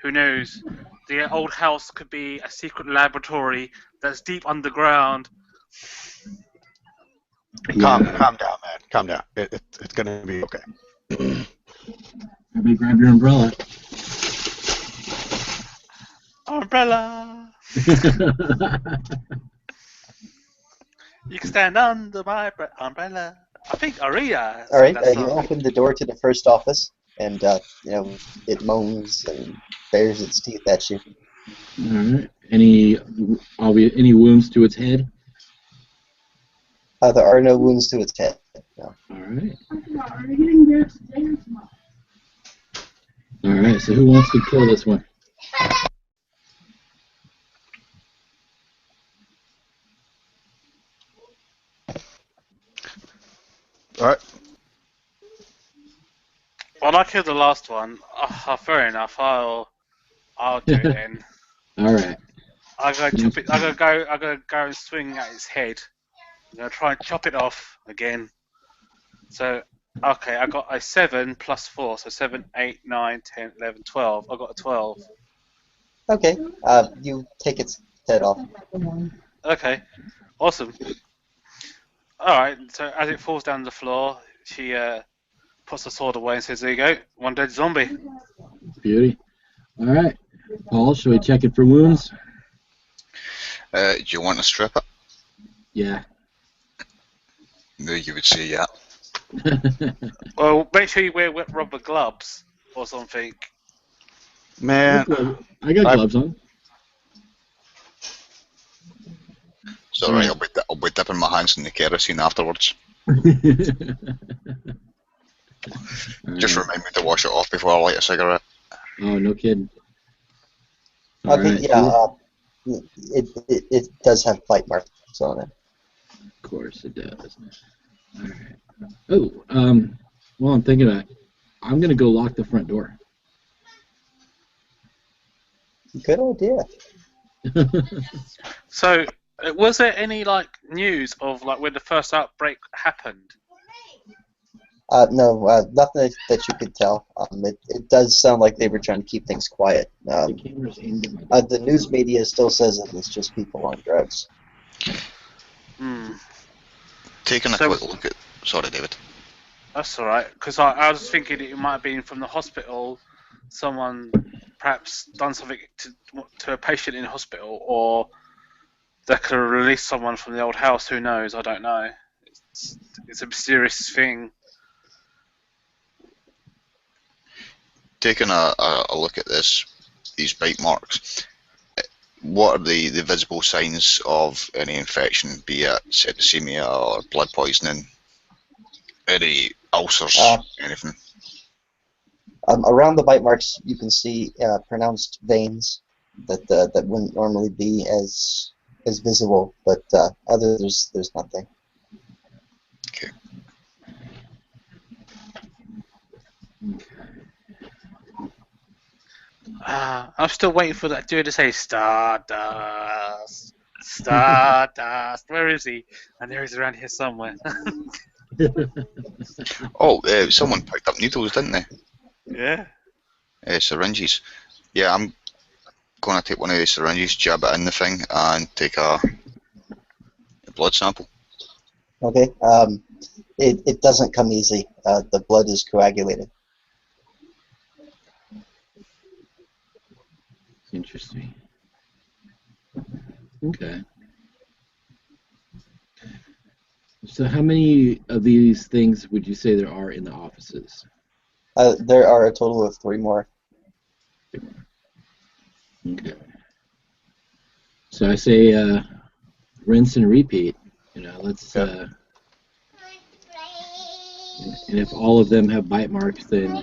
Who knows? The old house could be a secret laboratory that's deep underground. Calm down, man. Calm down. It's gonna be okay. Everybody grab your umbrella. Umbrella. You can stand under my umbrella. I think Aria. All right, that you song. open the door to the first office, and it moans and bares its teeth at you. All right. Any wounds to its head? There are no wounds to its head. No. All right. All right. So who wants to kill this one? All right. Well, I killed the last one. Fair enough. I'll do it then. All right. I'm gonna chop it. I'm gonna go and swing at its head. I'm gonna try and chop it off again. So, okay, I got a 7 plus 4, so 7, 8, 9, 10, 11, 12. I got a 12. Okay, you take its head off. Okay, awesome. Alright, so as it falls down the floor, she puts the sword away and says, "There you go, one dead zombie." Beauty. All right. Paul, shall we check it for wounds? Do you want to strip it? Yeah. No, you would say yeah. Well, make sure you wear wet rubber gloves or something. Man, I got gloves on. It's alright, I'll be dipping my hands in the kerosene afterwards. Just remind me to wash it off before I light a cigarette. Oh, no kidding. Okay, right. yeah, it does have bite marks on it. Of course it does. All right. Oh, well, I'm thinking about it. I'm going to go lock the front door. Good idea. So, was there any news of when the first outbreak happened? No, nothing that you could tell. It does sound like they were trying to keep things quiet. The camera's aimed at my The news media still says it was just people on drugs. Taking a quick look at... Sorry, David. That's alright, because I was thinking it might have been from the hospital, someone perhaps done something to a patient in hospital, or they could have released someone from the old house, who knows, I don't know. It's a mysterious thing. Taking a look at these bite marks, what are the visible signs of any infection, be it septicemia or blood poisoning, any ulcers, anything? Around the bite marks, you can see pronounced veins that wouldn't normally be as visible, but there's nothing. Okay. I'm still waiting for that dude to say Stardust. Stardust. Where is he? I know he's around here somewhere. Oh, someone picked up needles, didn't they? Yeah. Syringes. Yeah, I'm going to take one of the syringes, jab it in the thing, and take a blood sample. Okay. It doesn't come easy. The blood is coagulated. Interesting. Okay. So how many of these things would you say there are in the offices? There are a total of 3 more. Okay. So I say rinse and repeat. Let's. And if all of them have bite marks, then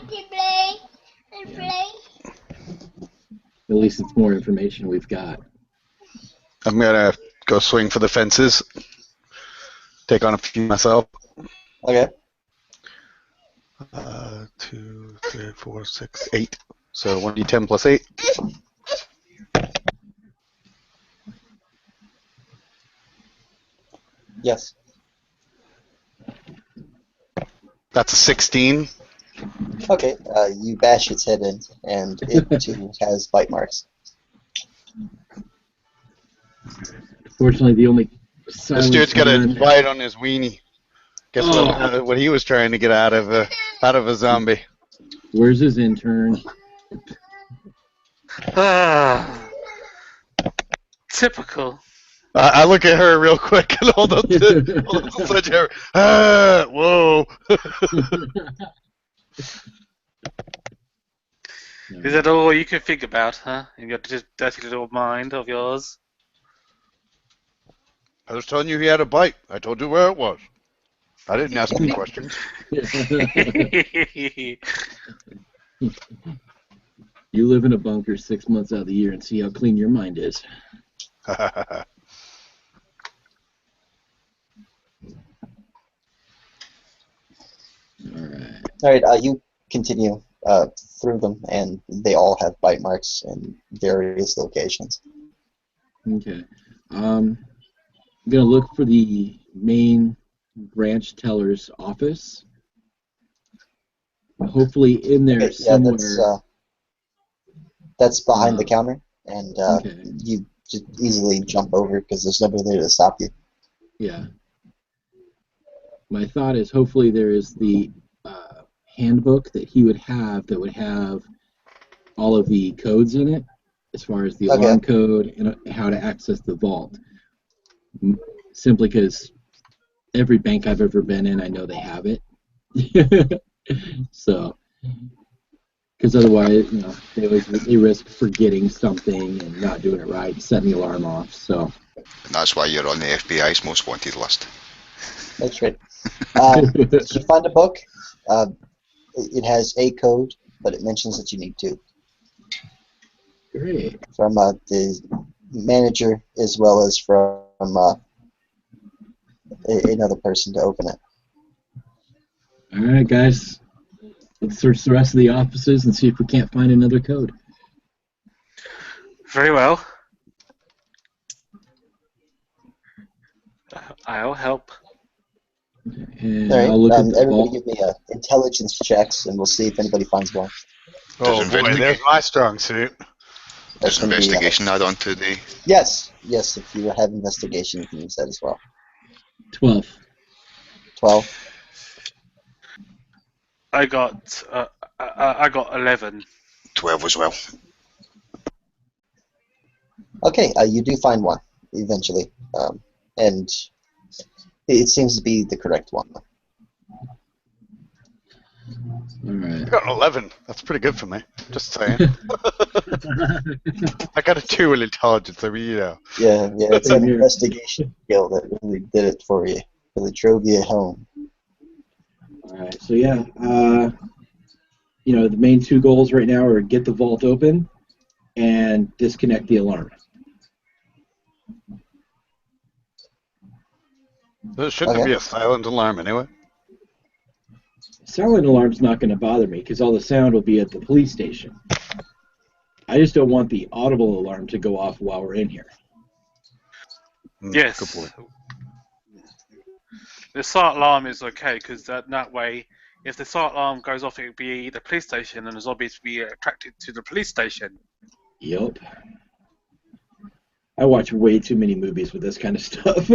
at least it's more information we've got. I'm gonna go swing for the fences. Take on a few myself. Okay. 2, 3, 4, 6, 8. So 1d10 plus 8. Yes. That's a 16. Okay. You bash its head in, and it too has bite marks. Fortunately, the only This dude's got a bite on his weenie. Guess what he was trying to get out of a zombie. Where's his intern? Typical. I look at her real quick and hold up the sledgehammer. Whoa. Is that all you can think about, huh? In your dirty little mind of yours? I was telling you he had a bite. I told you where it was. I didn't ask any questions. You live in a bunker 6 months out of the year and see how clean your mind is. All right. You continue through them, and they all have bite marks in various locations. Okay. I'm gonna look for the main branch teller's office. Hopefully in there Okay, yeah, somewhere. that's behind the counter, and Okay. you just easily jump over because there's nobody there to stop you. Yeah. My thought is hopefully there is the handbook that he would have that would have all of the codes in it, as far as the Okay. alarm code and how to access the vault. Simply because every bank I've ever been in, I know they have it. So, because otherwise, they risk forgetting something and not doing it right, setting the alarm off. So, And that's why you're on the FBI's most wanted list. That's right. Did you find a book? It has a code, but it mentions that you need two. great. From the manager as well as from another person to open it. All right, guys. Let's search the rest of the offices and see if we can't find another code. Very well. I'll help. And All right, I'll look at the everybody vault. give me intelligence checks, and we'll see if anybody finds one. Oh boy, investigate. there's my strong suit. That's Does gonna be, investigation add on to the... yes, if you have investigation, you can use that as well. 12. 12. I got 11. 12 as well. Okay, you do find one eventually, and it seems to be the correct one. All right. I got an 11. That's pretty good for me. Just saying. I got a 2 in intelligence. I mean, Yeah, it's Same an here. investigation skill that really did it for you. Really drove you home. All right. So yeah, the main two goals right now are get the vault open and disconnect the alarm. Shouldn't there be a silent alarm anyway? Silent alarm's not going to bother me because all the sound will be at the police station. I just don't want the audible alarm to go off while we're in here. Yes. Good point. The silent alarm is okay because that way, if the silent alarm goes off, it would be the police station, and the zombies would be attracted to the police station. Yep. I watch way too many movies with this kind of stuff.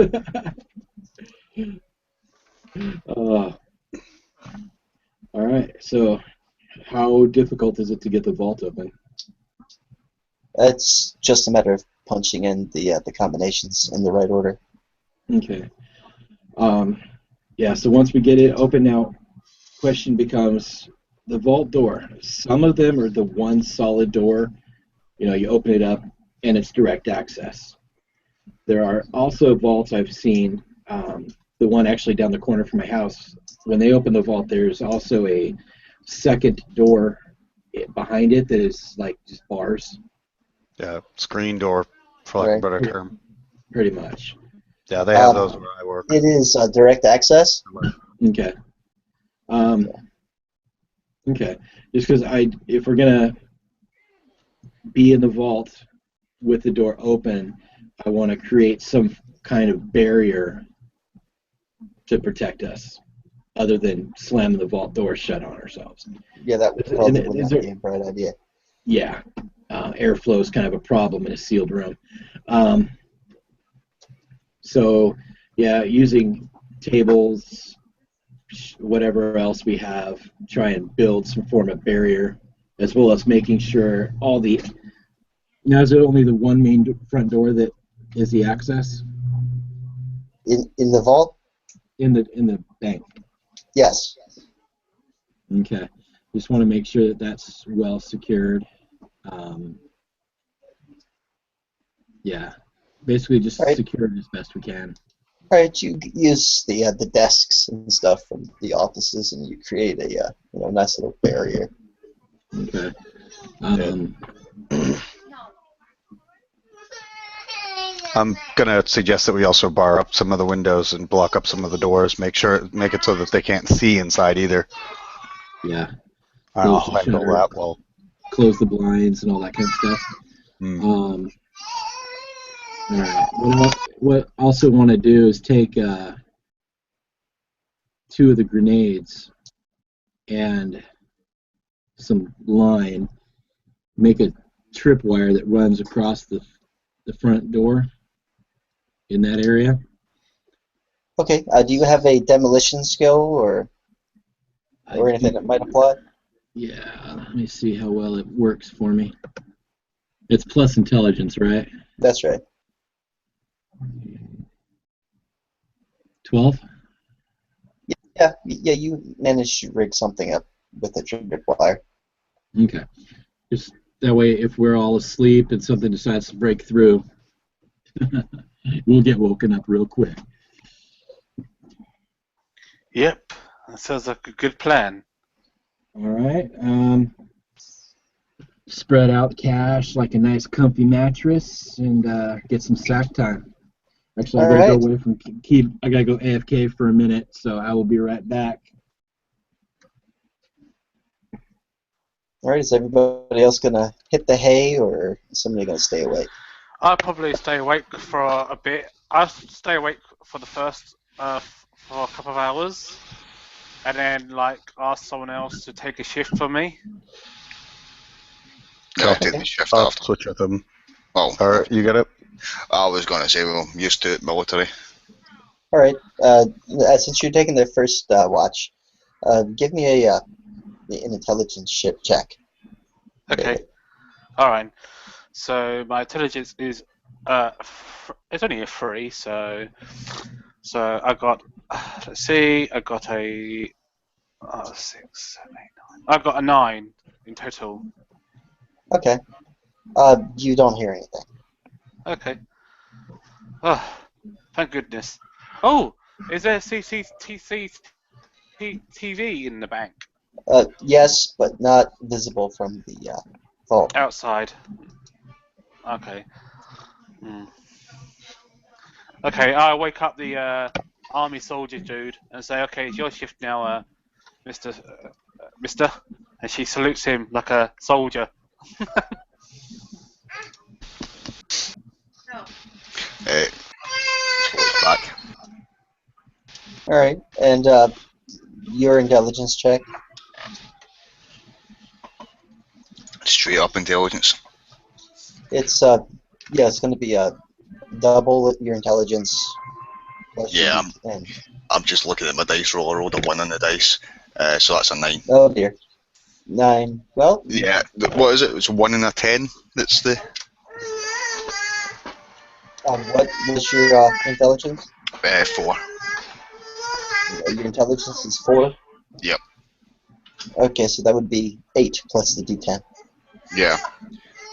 All right. So, how difficult is it to get the vault open? It's just a matter of punching in the combinations in the right order. Okay. Yeah, so once we get it open now, question becomes the vault door. Some of them are the one solid door. You open it up and it's direct access. There are also vaults I've seen, the one actually down the corner from my house. When they open the vault, there's also a second door behind it that is like just bars. Yeah, screen door, for lack of a better term. Pretty much. Yeah, they have those where I work. It is direct access. Okay. Okay. Just because if we're gonna be in the vault with the door open, I want to create some kind of barrier to protect us, other than slamming the vault door shut on ourselves. Yeah, that would probably not be a bright idea. Yeah, airflow is kind of a problem in a sealed room. So, yeah, using tables, whatever else we have, try and build some form of barrier, as well as making sure all the... Now, is it only the one main front door that is the access? In the vault? In the bank. Yes. Okay. Just want to make sure that that's well secured. Yeah. Basically, just secure it as best we can. All right. You use the desks and stuff from the offices, and you create a nice little barrier. Okay. I'm gonna suggest that we also bar up some of the windows and block up some of the doors. Make it so that they can't see inside either. Yeah. close I'll the handle shutter, that well. close the blinds, and all that kind of stuff. Mm. All right. What I also want to do is take 2 of the grenades and some line, make a tripwire that runs across the front door in that area. Okay. Do you have a demolition skill or anything that might apply? Yeah, let me see how well it works for me. It's plus intelligence, right? That's right. 12? Yeah, you managed to rig something up with a tripwire. Okay. Just that way, if we're all asleep and something decides to break through, we'll get woken up real quick. Yep, that sounds like a good plan. All right. Spread out cash like a nice comfy mattress and get some sack time. Actually, I All gotta go right. away from keep. I gotta go AFK for a minute, so I will be right back. All right. Is everybody else gonna hit the hay, or is somebody gonna stay awake? I'll probably stay awake for a bit. I'll stay awake for the first for a couple of hours, and then like ask someone else to take a shift for me. I'll Okay. take the shift I'll after. switch with them. Oh, All right, you got it? I was going to say, well, I'm used to it, military. All right. Since you're taking the first watch, give me an intelligence check. Okay. All right. So my intelligence is it's only a 3, so I got let's see, I got a 6, 7, 8, 9. I've got a 9 in total. Okay. You don't hear anything. Okay. Oh, thank goodness. Oh, is there TV in the bank Yes, but not visible from the vault. outside? Okay. Okay, I wake up the army soldier dude and say, "Okay, it's your shift now, Mister, Mister," and she salutes him like a soldier. So it's back. All right. And your intelligence check. Straight up intelligence. It's it's going to be double your intelligence. Plus Yeah, and I'm just looking at my dice roll. I rolled a 1 on the dice, so that's a 9. oh dear, 9. Well, Yeah, what is it? It's a 1 and a 10. That's the what was your intelligence? 4. Your intelligence is 4. Yep. Okay, so that would be 8 plus the d10. Yeah.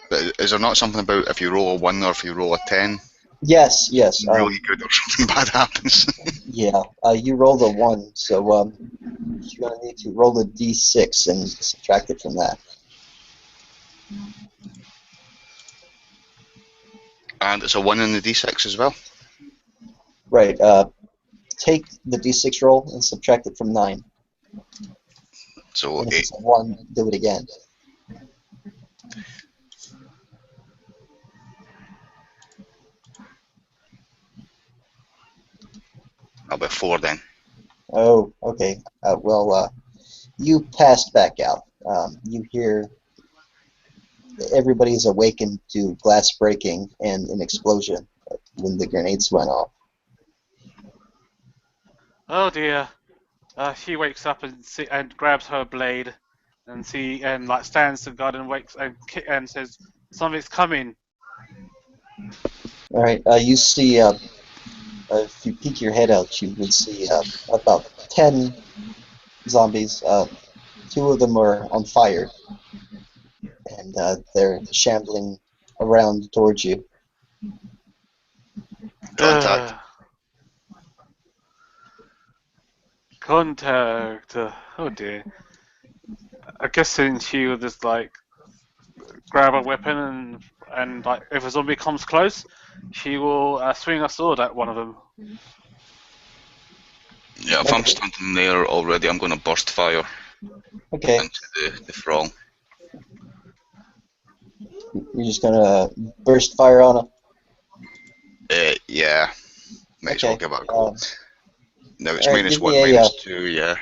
But is there not something about if you roll a 1 or if you roll a 10, Yes. really good or something bad happens? Yeah. You rolled a 1, so you're gonna need to roll a d6 and subtract it from that. And it's a 1 in the d6 as well. Right. Take the d6 roll and subtract it from 9. So And if 8. it's a 1, do it again. That'll be 4 then. Oh, okay. You passed back out. You hear everybody's awakened to glass breaking and an explosion when the grenades went off. Oh dear. She wakes up and grabs her blade, and stands to guard and wakes and says, "Something's coming." All right. You see, if you peek your head out, you would see about 10 zombies. 2 of them are on fire, and they're shambling around towards you. Contact. Contact. Oh dear. I guess then she will just like grab a weapon and like if a zombie comes close, she will swing a sword at one of them. Yeah, if I'm standing there already, I'm going to burst fire. Okay. into the throng. You're just gonna burst fire on them. Yeah, might as well Okay. give it a go. Now it's All right. Give -1, me a -2, yeah.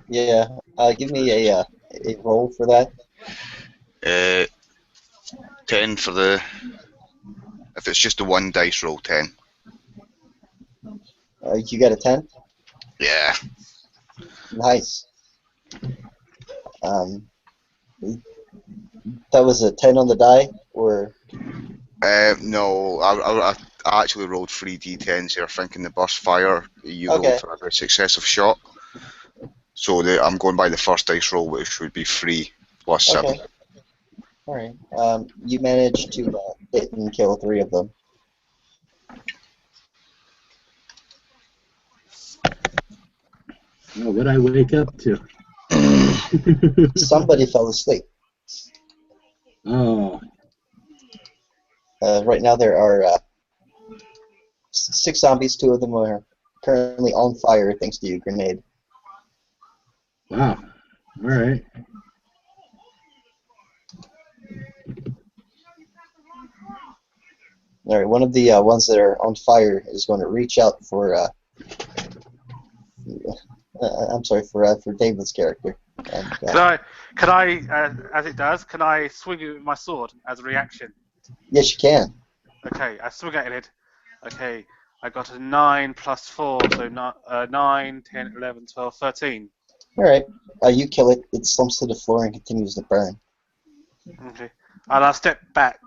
yeah. Give me a roll for that. 10 for the. If it's just a one dice roll, 10. You got a 10. Yeah. Nice. Um, that was a 10 on the die, or No, I actually rolled 3d10s here, thinking the burst fire you rolled okay. for every successive shot. So I'm going by the first dice roll, which would be 3 plus 7. Okay. All right. You managed to hit and kill 3 of them. Oh, what'd I wake up to? Somebody fell asleep. Oh, Right now there are 6 zombies. 2 of them are currently on fire thanks to your grenade. wow. All right. All right. One of the ones that are on fire is going to reach out for. I'm sorry for David's character. And, Can I, as it does, can I swing it with my sword as a reaction? yes, you can. Okay, I swing at it. Okay, I got a 9 plus 4, so 9, 10, 11, 12, 13. All right. You kill it. It slumps to the floor and continues to burn. Okay, and I'll step back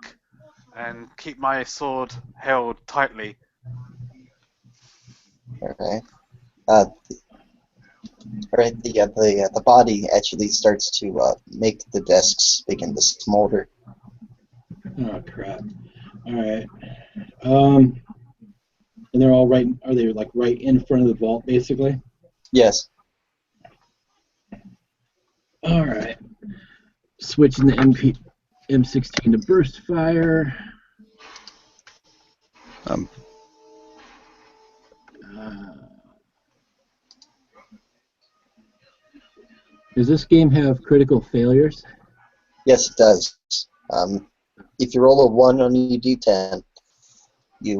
and keep my sword held tightly. All right. All right. The body actually starts to make the desks begin to smolder. Oh crap. All right. And they're all right. Are they like right in front of the vault, basically? Yes. All right. Switching the M16 to burst fire. Does this game have critical failures? Yes, it does. If you roll a 1 on your D10, you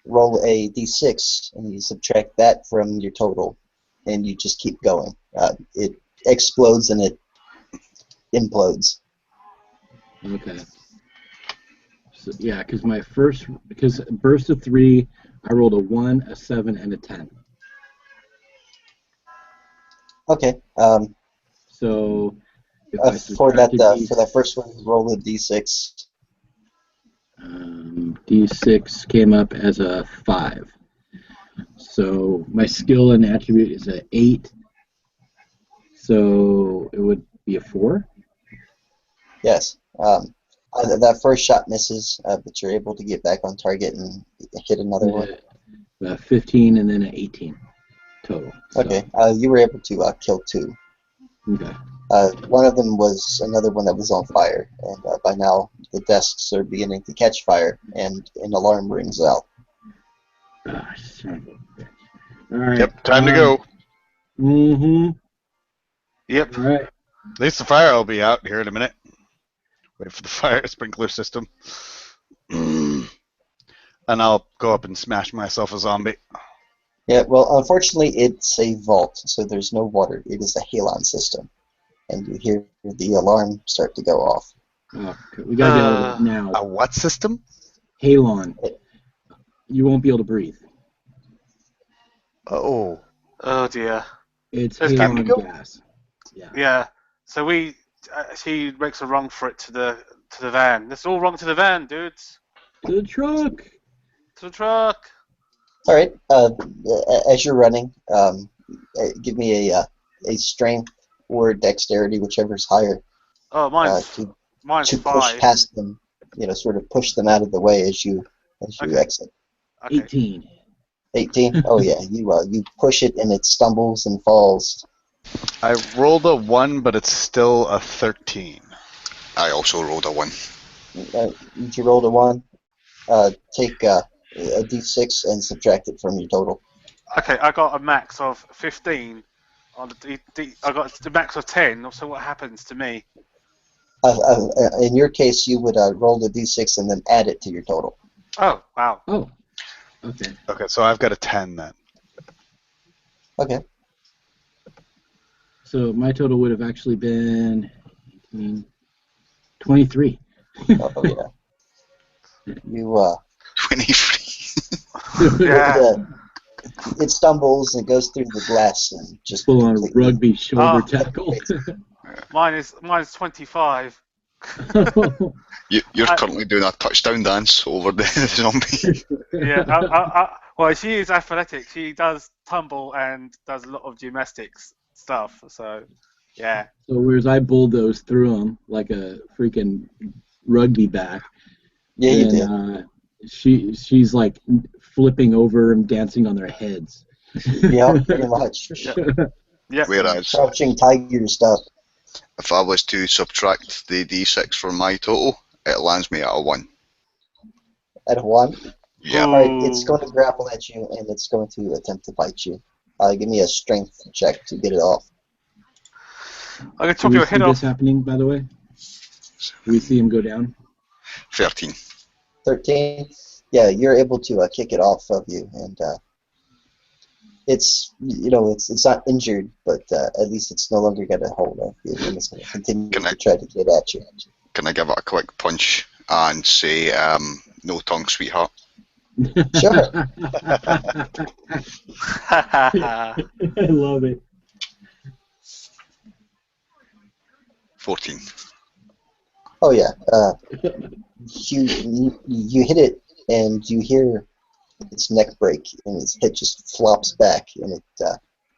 roll a D6 and you subtract that from your total, and you just keep going. It explodes and it implodes. Okay. So, yeah, because burst of 3, I rolled a 1, a 7, and a 10. Okay. So if I For subtracted that first one, roll a D6. D6 came up as a 5. So my skill and attribute is a 8. So it would be a 4. Yes. That first shot misses, but you're able to get back on target and hit another one. 15 and then an 18 total. So. Okay. You were able to kill 2. Okay. One of them was another one that was on fire, and by now the desks are beginning to catch fire, and an alarm rings out. Oh, son of a bitch. All right. Yep, time to go. Mm-hmm. Yep. All right. At least the fire will be out here in a minute. Wait for the fire sprinkler system. And I'll go up and smash myself a zombie. Yeah, well, unfortunately, it's a vault, so there's no water. It is a halon system, and you hear the alarm start to go off. Oh, we gotta get out of it now. A what system? Halon. You won't be able to breathe. Oh. Oh dear. It's Let's time to halon go. gas. Yeah. Yeah. So she makes a run for it to the van. It's all wrong to the van, dudes. To the truck. To the truck. All right. As you're running, give me a strength or dexterity, whichever's higher, Oh, mine's to 5. push past them. Sort of push them out of the way as you Okay. exit. Okay. 18. 18. Oh yeah, you push it and it stumbles and falls. I rolled a 1, but it's still a 13. I also rolled a 1. You rolled a 1. Take a D6 and subtract it from your total. Okay, I got a max of 15 I got the max of 10. So what happens to me? In your case, you would roll the d6 and then add it to your total. Oh, wow. Oh, okay. Okay, so I've got a 10 then. Okay. So my total would have actually been 23. Oh yeah. You 23. Yeah. it stumbles and goes through the glass and just Full on completely. rugby shoulder Oh. tackle. Mine's 25. You're currently doing a touchdown dance over the zombie. Yeah. Well, she is athletic. She does tumble and does a lot of gymnastics stuff. So, yeah. So whereas I bulldozed through him like a freaking rugby back, Yeah, you then did. she's like flipping over and dancing on their heads. Yeah, pretty much. Yeah. Whereas, Crouching tiger stuff. if I was to subtract the d6 from my total, it lands me at a 1. At a 1. Yeah. Alright, it's going to grapple at you and it's going to attempt to bite you. Give me a strength check to get it off. I'm going to Do chop we your see head this off. happening, by the way? Do we see him go down? 13. 13. Yeah, you're able to kick it off of you, and it's it's not injured, but at least it's no longer got a hold of you, and it's going to continue to try to get at you. Can I give it a quick punch and say, no tongue, sweetheart? Sure. I love it. 14. Oh yeah. You hit it, and you hear its neck break, and its head just flops back, and it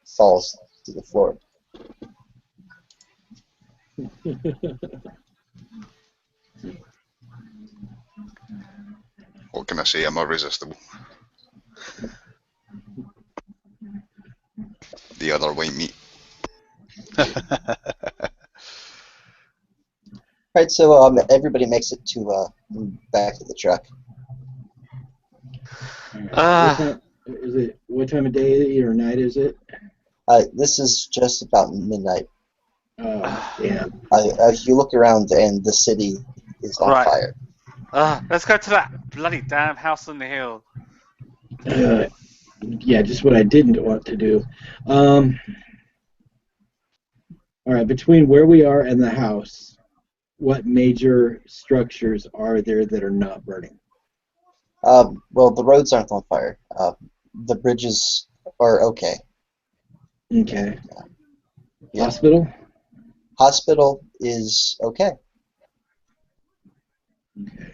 falls to the floor. What can I say? I'm irresistible. The other white meat. Right, so everybody makes it to back to the truck. What time of day or night is it? This is just about midnight. Oh, damn. You look around, and the city is on fire. Let's go to that bloody damn house on the hill. Yeah, just what I didn't want to do. All right, between where we are and the house, what major structures are there that are not burning? Well, the roads aren't on fire. The bridges are okay. Okay. Yeah. Hospital? Hospital is okay. Okay.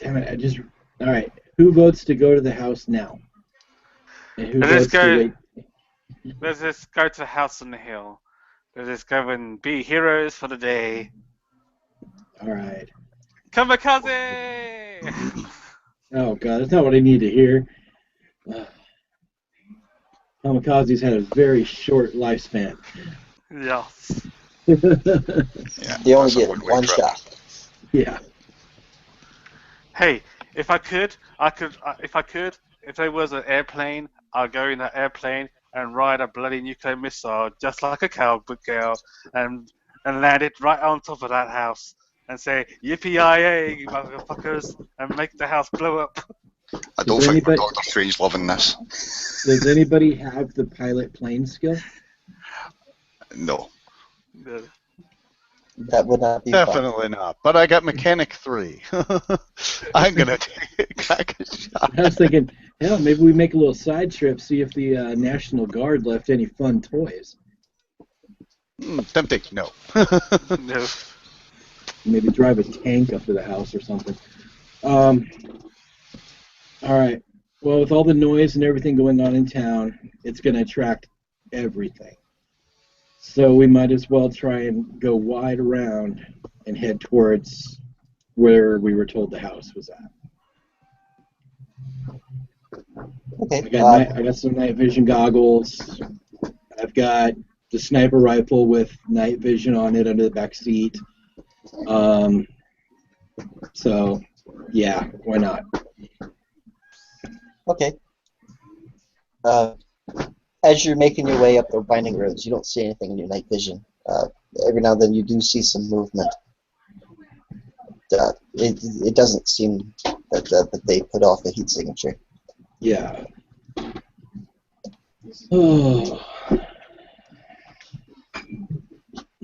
Damn it, all right, who votes to go to the house now? And who votes to wait? Let's just go to the house on the hill. Let's just go and be heroes for the day. All right. Kamikaze! Oh, God, that's not what I need to hear. Kamikaze's had a very short lifespan. Yes. Yeah, They only that's a get one-way one trip. shot. Yeah. Hey, if there was an airplane, I'd go in that airplane and ride a bloody nuclear missile just like a cowboy girl and land it right on top of that house and say, yippee-yi-yay, motherfuckers, and make the house blow up. I don't think Dr. Strange loving this. Does anybody have the pilot plane skill? No. That would not be fun. Definitely not. But I got Mechanic 3. I'm going to take a shot. I was thinking, hell, maybe we make a little side trip, see if the National Guard left any fun toys. Tempting. No. No. Maybe drive a tank up to the house or something. All right. Well, with all the noise and everything going on in town, it's going to attract everything. So we might as well try and go wide around and head towards where we were told the house was at. Okay. I got some night vision goggles. I've got the sniper rifle with night vision on it under the back seat. So, yeah, why not? Okay. Uh, as you're making your way up the winding roads, you don't see anything in your night vision. Every now and then you do see some movement. It doesn't seem that they put off a heat signature. Yeah. Oh.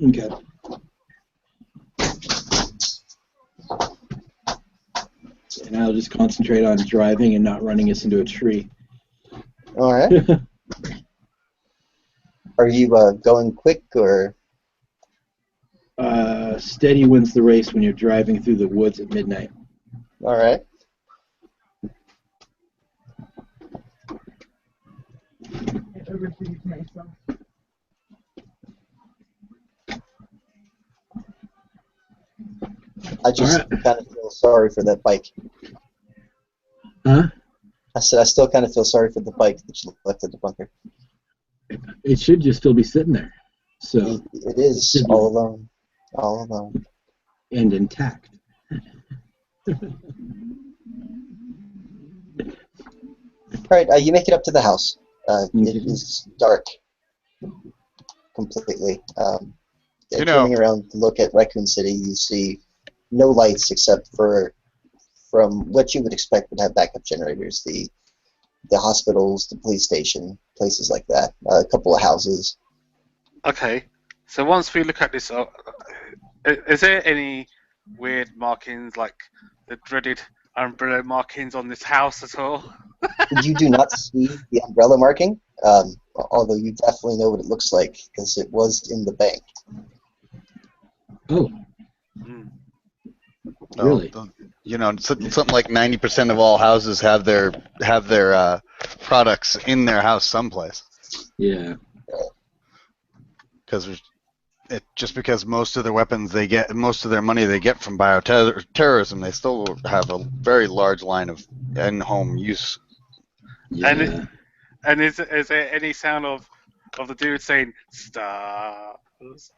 Okay. And I'll just concentrate on driving and not running us into a tree. All right. Are you going quick or? Steady wins the race when you're driving through the woods at midnight. All right. I just kind of feel sorry for that bike. Huh? I said I still kind of feel sorry for the bike that you left at the bunker. It should just still be sitting there. So it is all alone. All alone. And intact. All right, you make it up to the house. It is dark completely. Turning around to look at Raccoon City, you see no lights except for from what you would expect would have backup generators. The hospitals, the police station, places like that. A couple of houses. Okay, so once we look at this, is there any weird markings like the dreaded umbrella markings on this house at all? You do not see the umbrella marking, although you definitely know what it looks like because it was in the bank. Oh. Mm. Really? Something like 90% of all houses have their products in their house someplace. Yeah. Just because most of their weapons they get, most of their money they get from bioterrorism, they still have a very large line of in-home use. Yeah. And is there any sound of the dude saying "stars"?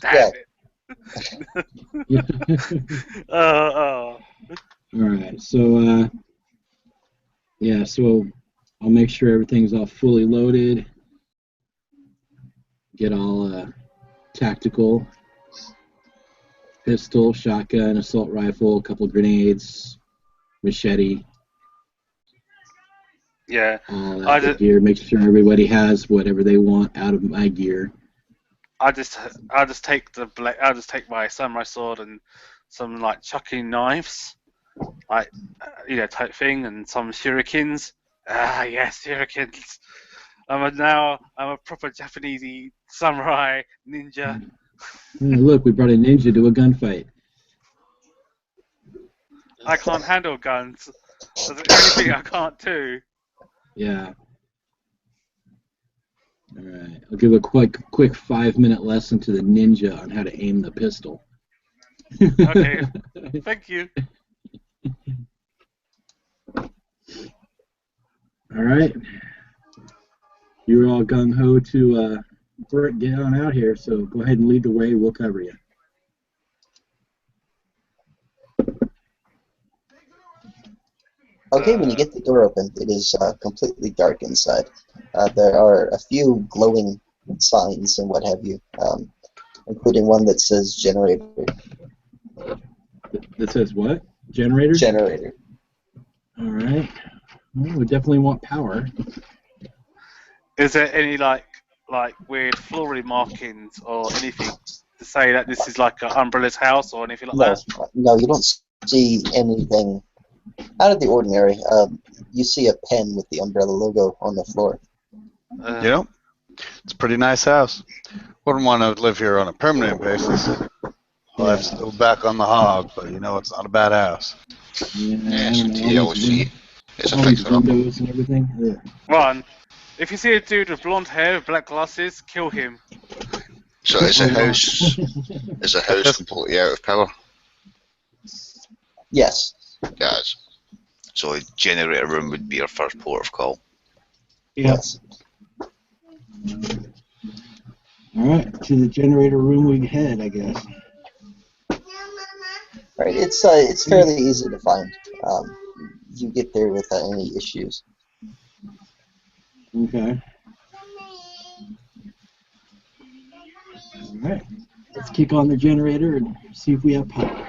Damn it! All right. So so I'll make sure everything's all fully loaded. Get all tactical, pistol, shotgun, assault rifle, a couple grenades, machete. Yeah. All that gear. Make sure everybody has whatever they want out of my gear. I'll just take my samurai sword and some like chucking knives, like type thing, and some shurikens. Ah, yes, shurikens. I'm a proper Japanese samurai ninja. Look, we brought a ninja to a gunfight. I can't handle guns. There's anything I can't do. Yeah. All right. I'll give a quick 5-minute lesson to the ninja on how to aim the pistol. Okay. Thank you. All right. You're all gung ho to get on out here, so go ahead and lead the way. We'll cover you. Okay, when you get the door open, it is completely dark inside. There are a few glowing signs and what have you, including one that says generator. That says what? Generator? Generator. All right. Well, we definitely want power. Is there any like weird floral markings or anything to say that this is like an umbrella's house or anything like that? No, you don't see anything out of the ordinary. You see a pen with the umbrella logo on the floor. It's a pretty nice house. Wouldn't want to live here on a permanent basis. Life's still back on the hog, but it's not a bad house. Yeah, it's a TLC. It's a all these fixer up. windows and everything. Yeah. One, if you see a dude with blonde hair with black glasses, kill him. So is a house completely out of power? Yes. Yes. So a generator room would be our first port of call. Yes. All right, to the generator room we head, I guess. All right, it's fairly easy to find. You get there without any issues. Okay. All right. Let's kick on the generator and see if we have power.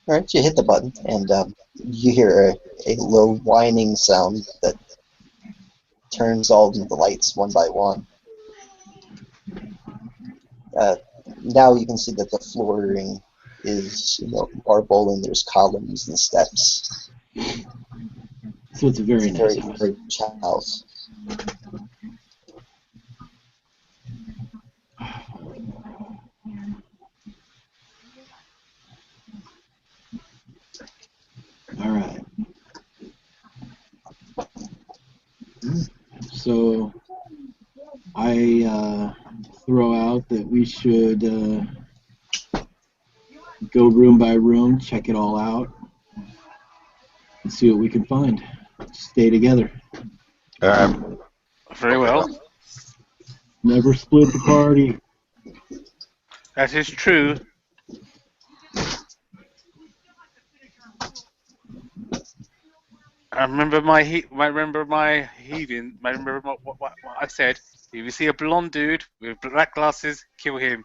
All right, you hit the button, and you hear a low whining sound that turns all of the lights one by one. Now you can see that the flooring is, marble, and there's columns and steps. So it's a very nice Very house. rich house. All right. So I throw out that we should go room by room, check it all out, and see what we can find. Stay together. All right. Very well. Never split the party. That is true. I remember my what I said. If you see a blonde dude with black glasses, kill him.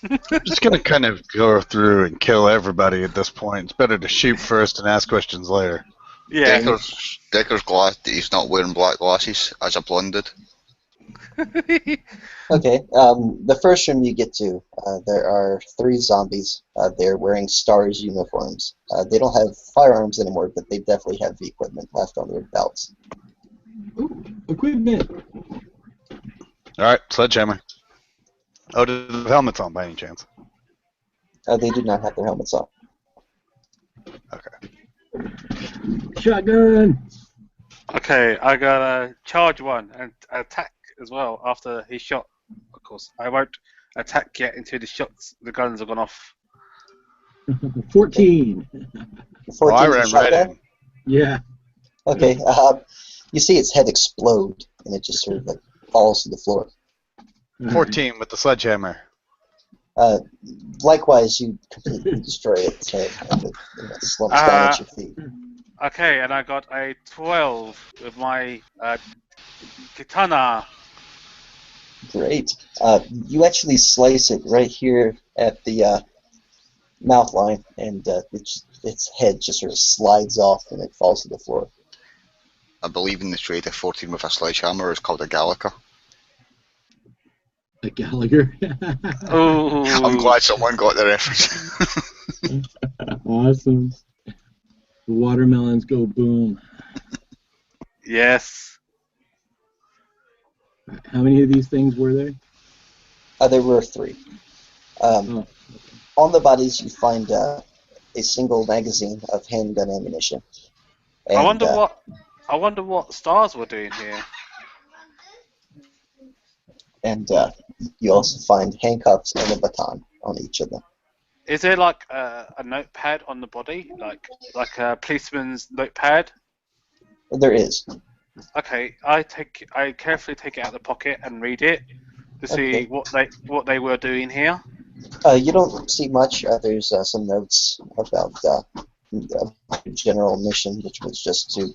I'm just gonna kind of go through and kill everybody at this point. It's better to shoot first and ask questions later. Yeah. Decker's glad that he's not wearing black glasses as a blonde dude. Okay, the first room you get to, there are 3 zombies. They're wearing STARS uniforms. They don't have firearms anymore, but they definitely have the equipment left on their belts. Ooh, equipment. All right, sledgehammer. Oh, do they have helmets on by any chance? They do not have their helmets on. Okay. Shotgun. Okay, I gotta charge one and attack as well after he's shot. Of course, I won't attack yet until the guns have gone off. 14. 14 I is a ran right shotgun? in. Yeah. Okay, you see its head explode, and it just sort of like falls to the floor. 14 with the sledgehammer. Likewise, you completely destroy its head, and it slumps down at your feet. Okay, and I got a 12 with my katana. Great. You actually slice it right here at the mouth line, and its head just sort of slides off, and it falls to the floor. I believe in the trade of 14 with a sledgehammer is called a Gallica. A Gallagher. Oh, I'm glad someone got the reference. Awesome. The watermelons go boom. yes. How many of these things were there? There were 3. On the bodies, you find a single magazine of handgun ammunition. And, I wonder what stars were doing here. And you also find handcuffs and a baton on each of them. Is there like a notepad on the body, like a policeman's notepad? There is. Okay, I carefully take it out of the pocket and read it to see what they were doing here. You don't see much. There's some notes about the general mission, which was just to,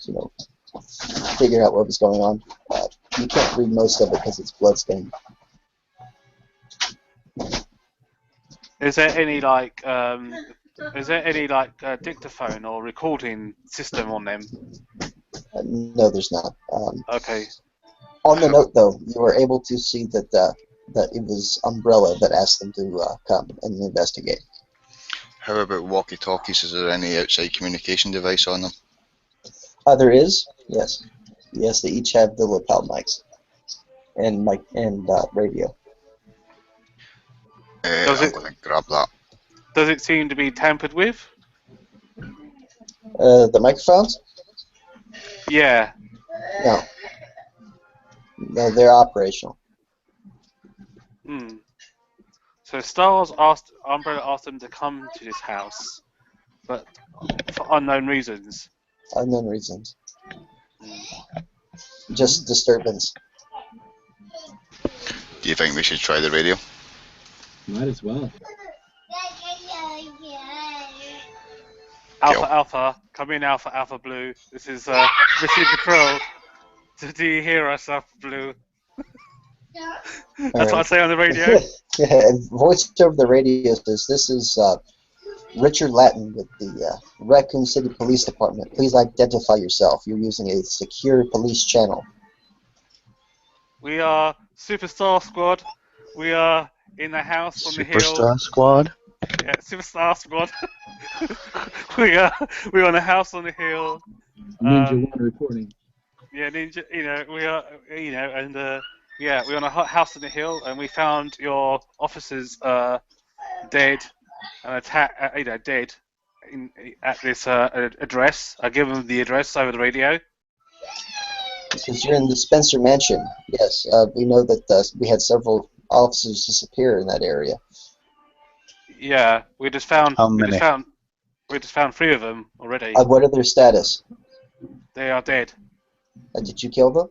figure out what was going on. You can't read most of it because it's bloodstained. Is there any dictaphone or recording system on them? No, there's not. Okay. On the note, though, you were able to see that it was Umbrella that asked them to come and investigate. How about walkie-talkies? Is there any outside communication device on them? There is, yes. Yes, they each have the lapel mics and radio. I'm going to grab that. Does it seem to be tampered with? The microphones? Yeah. No, they're operational. So Umbrella asked them to come to this house, but for unknown reasons. Unknown reasons. Just disturbance. Do you think we should try the radio? Might as well. Alpha Alpha, come in Alpha Alpha Blue. This is Mission Control. Do you hear us, Alpha Blue? That's what I say on the radio. Yeah, and voice over the radio says, "This is Richard Latin with the Raccoon City Police Department. Please identify yourself. You're using a secure police channel." We are Superstar Squad. We are in the house on the hill. Superstar Squad? Yeah, Superstar Squad. we're on a house on the hill. Ninja One reporting. Yeah, Ninja. We are. And yeah, we're on a house on the hill, and we found your officers dead and dead at this address. I give them the address over the radio. Because you're in the Spencer Mansion. Yes, we know that we had several officers disappear in that area. Yeah, we just found. How many? We just found 3 of them already. What are their status? They are dead. Did you kill them?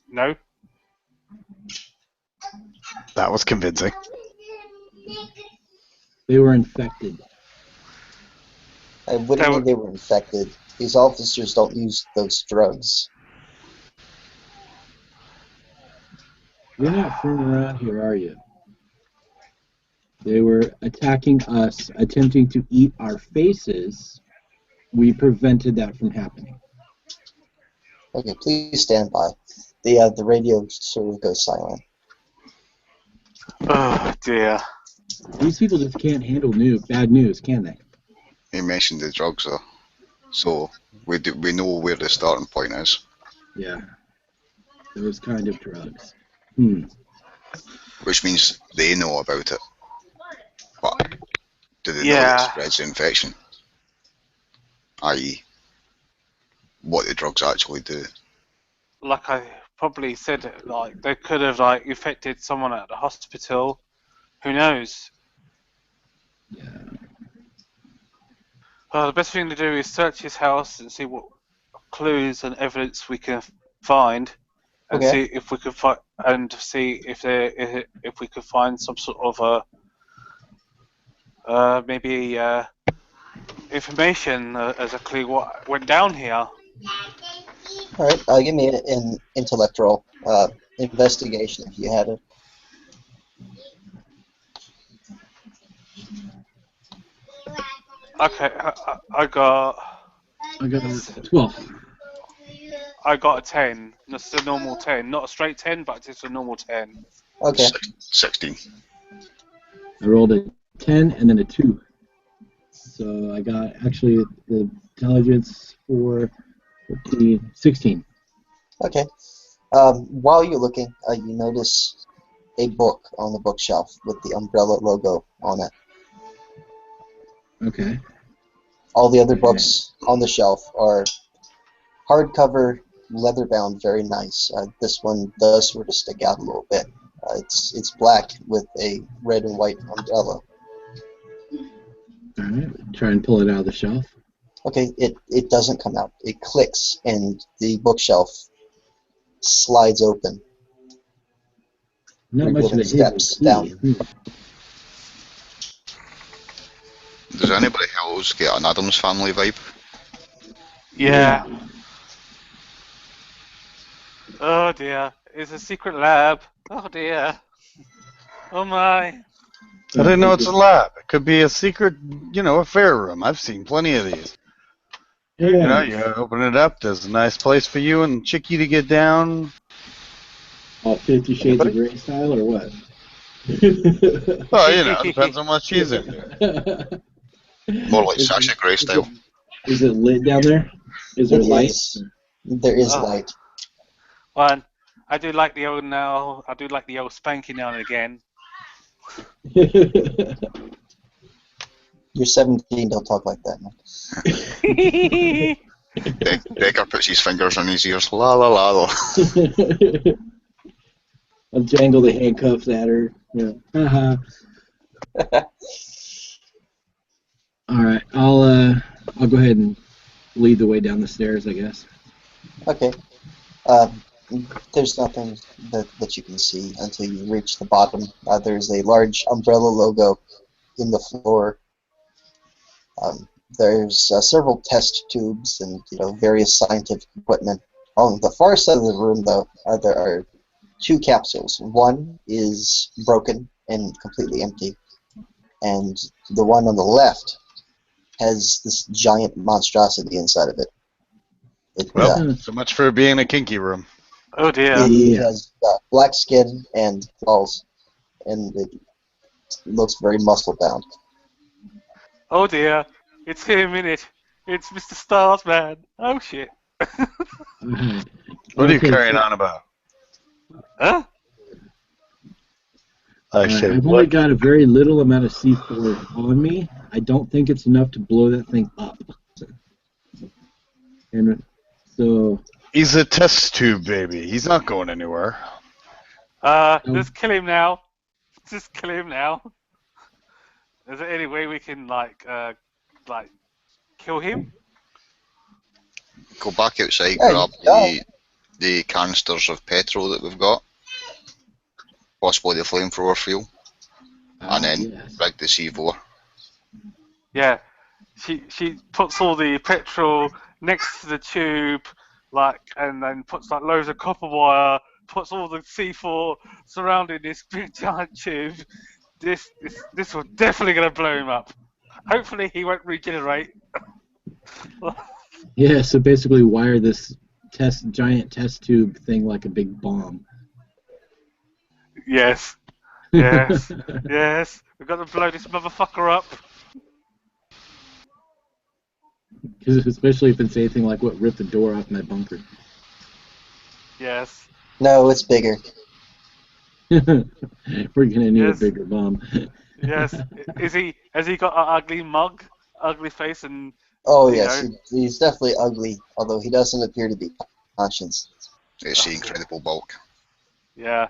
No. That was convincing. They were infected. What do you mean they were infected? These officers don't use those drugs. You're not from around here, are you? They were attacking us, attempting to eat our faces. We prevented that from happening. Okay, please stand by. The radio sort of goes silent. Oh dear. These people just can't handle bad news, can they? He mentioned the drugs though, so we know where the starting point is. Yeah. Those kind of drugs. Which means they know about it. But do they know Yeah. it spreads the infection? I.e., what the drugs actually do. Like I probably said, like they could have infected someone at the hospital. Who knows? Yeah. Well, the best thing to do is search his house and see what clues and evidence we can find, and Okay. see if we could find if we could find some sort of maybe information as a clue what went down here. All right, give me an intellectual investigation if you had it. Okay, I got I got a 12. I got a 10. Just a normal 10, not a straight 10, but just a normal 10. Okay. 16. I rolled a 10 and then a 2. So I got actually the intelligence for 14, 16. Okay. While you're looking, you notice a book on the bookshelf with the umbrella logo on it. Okay. All the other books on the shelf are hardcover, leather-bound, very nice. This one does sort of stick out a little bit. It's black with a red and white umbrella. All right. Try and pull it out of the shelf. Okay, it doesn't come out. It clicks, and the bookshelf slides open. Not much of a hidden steps key. down. Does anybody else get an Addams Family vibe? Yeah. Oh dear, it's a secret lab. Oh dear. Oh my. I didn't know it's a lab. It could be a secret, affair room. I've seen plenty of these. Yeah. You open it up. There's a nice place for you and Chicky to get down. All 50 Shades of Grey style or what? Well, depends on what she's into. More like Sasha Grey style. Is it lit down there? Is there light? There is light. Well, I do like the old spanking now and again. You're 17, don't talk like that, man. Decker puts his fingers on his ears. La la la la. I'll jangle the handcuffs at her. Yeah. All right, I'll go ahead and lead the way down the stairs, I guess. Okay. There's nothing that you can see until you reach the bottom. There's a large umbrella logo in the floor. There's several test tubes and various scientific equipment. On the far side of the room, though, there are two capsules. One is broken and completely empty, and the one on the left has this giant monstrosity inside of it. Well, so much for being a kinky room. Oh dear. It has black skin and claws, and it looks very muscle bound. Oh dear. It's him, innit? It's Mr. Stars, man. Oh shit. Alright. What are you Okay, carrying so- on about? Huh? I said, I've only got a very little amount of C4 on me. I don't think it's enough to blow that thing up. And so, he's a test tube baby. He's not going anywhere. Just kill him now. Just kill him now. Is there any way we can kill him? Go back outside, Yeah, grab yeah. the canisters of petrol that we've got, possibly the flamethrower fuel, and then yes. rig the C4. Yeah. She puts all the petrol next to the tube, and then puts loads of copper wire, puts all the C4 surrounding this big giant tube. This was definitely gonna blow him up. Hopefully he won't regenerate. Yeah, so basically wire this giant test tube thing like a big bomb. Yes. Yes. Yes. We've got to blow this motherfucker up. Especially if it's anything like what ripped the door off my bunker. Yes. No, it's bigger. We're gonna need Yes. a bigger bomb. Yes. Has he got an ugly mug, ugly face, and Oh You yes, know. he's definitely ugly, although he doesn't appear to be conscious. It's the incredible bulk. yeah,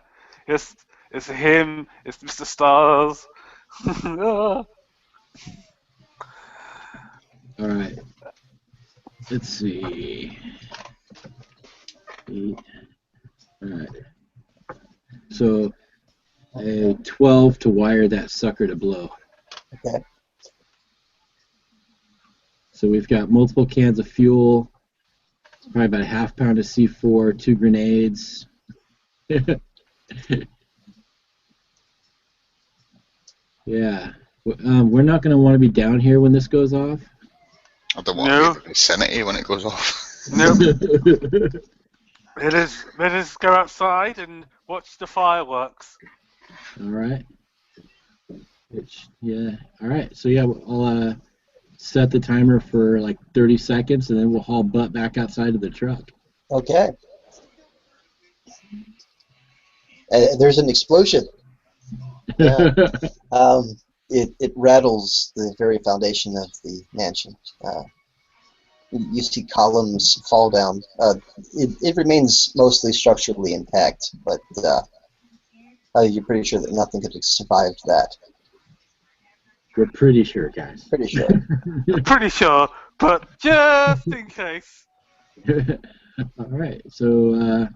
it's him. It's Mr. Stars. Ah. Alright. Let's see. Alright. So, a 12 to wire that sucker to blow. Okay. So we've got multiple cans of fuel, probably about a half pound of C4, 2 grenades. Yeah. We're not going to want to be down here when this goes off. I don't want No. to be in the vicinity when it goes off. Nope. Let us go outside and watch the fireworks. All right. All right. So yeah, I'll set the timer for like 30 seconds, and then we'll haul butt back outside of the truck. Okay. There's an explosion. Yeah. It rattles the very foundation of the mansion. You see columns fall down. It remains mostly structurally intact, but you're pretty sure that nothing could have survived that. We're pretty sure, guys. Pretty sure. Pretty sure, but just in case. All right. So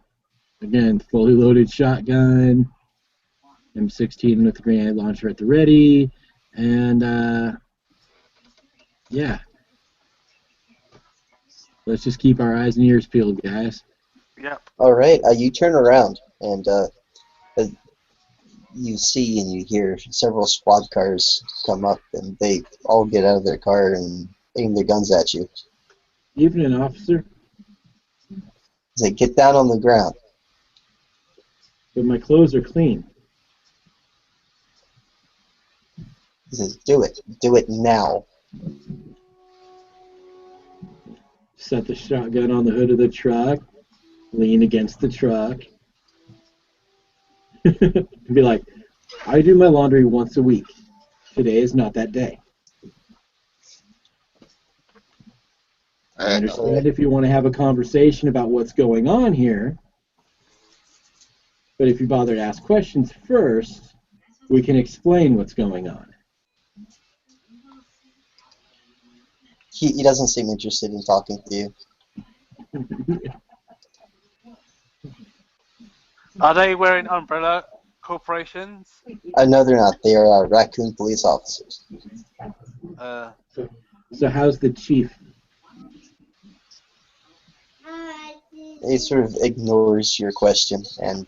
again, fully loaded shotgun, M16 with the grenade launcher at the ready, and yeah. Let's just keep our eyes and ears peeled, guys. Yep. All right. You turn around and you see and you hear several squad cars come up, and they all get out of their car and aim their guns at you. Even an officer, They get down on the ground. but my clothes are clean. He says, "Do it. Do it now." Set the shotgun on the hood of the truck, lean against the truck. Be like, I do my laundry once a week. Today is not that day. I understand if you want to have a conversation about what's going on here, but if you bother to ask questions first, we can explain what's going on. He doesn't seem interested in talking to you. Are they wearing umbrella corporations? No, they're not. They are raccoon police officers. So how's the chief? He sort of ignores your question, and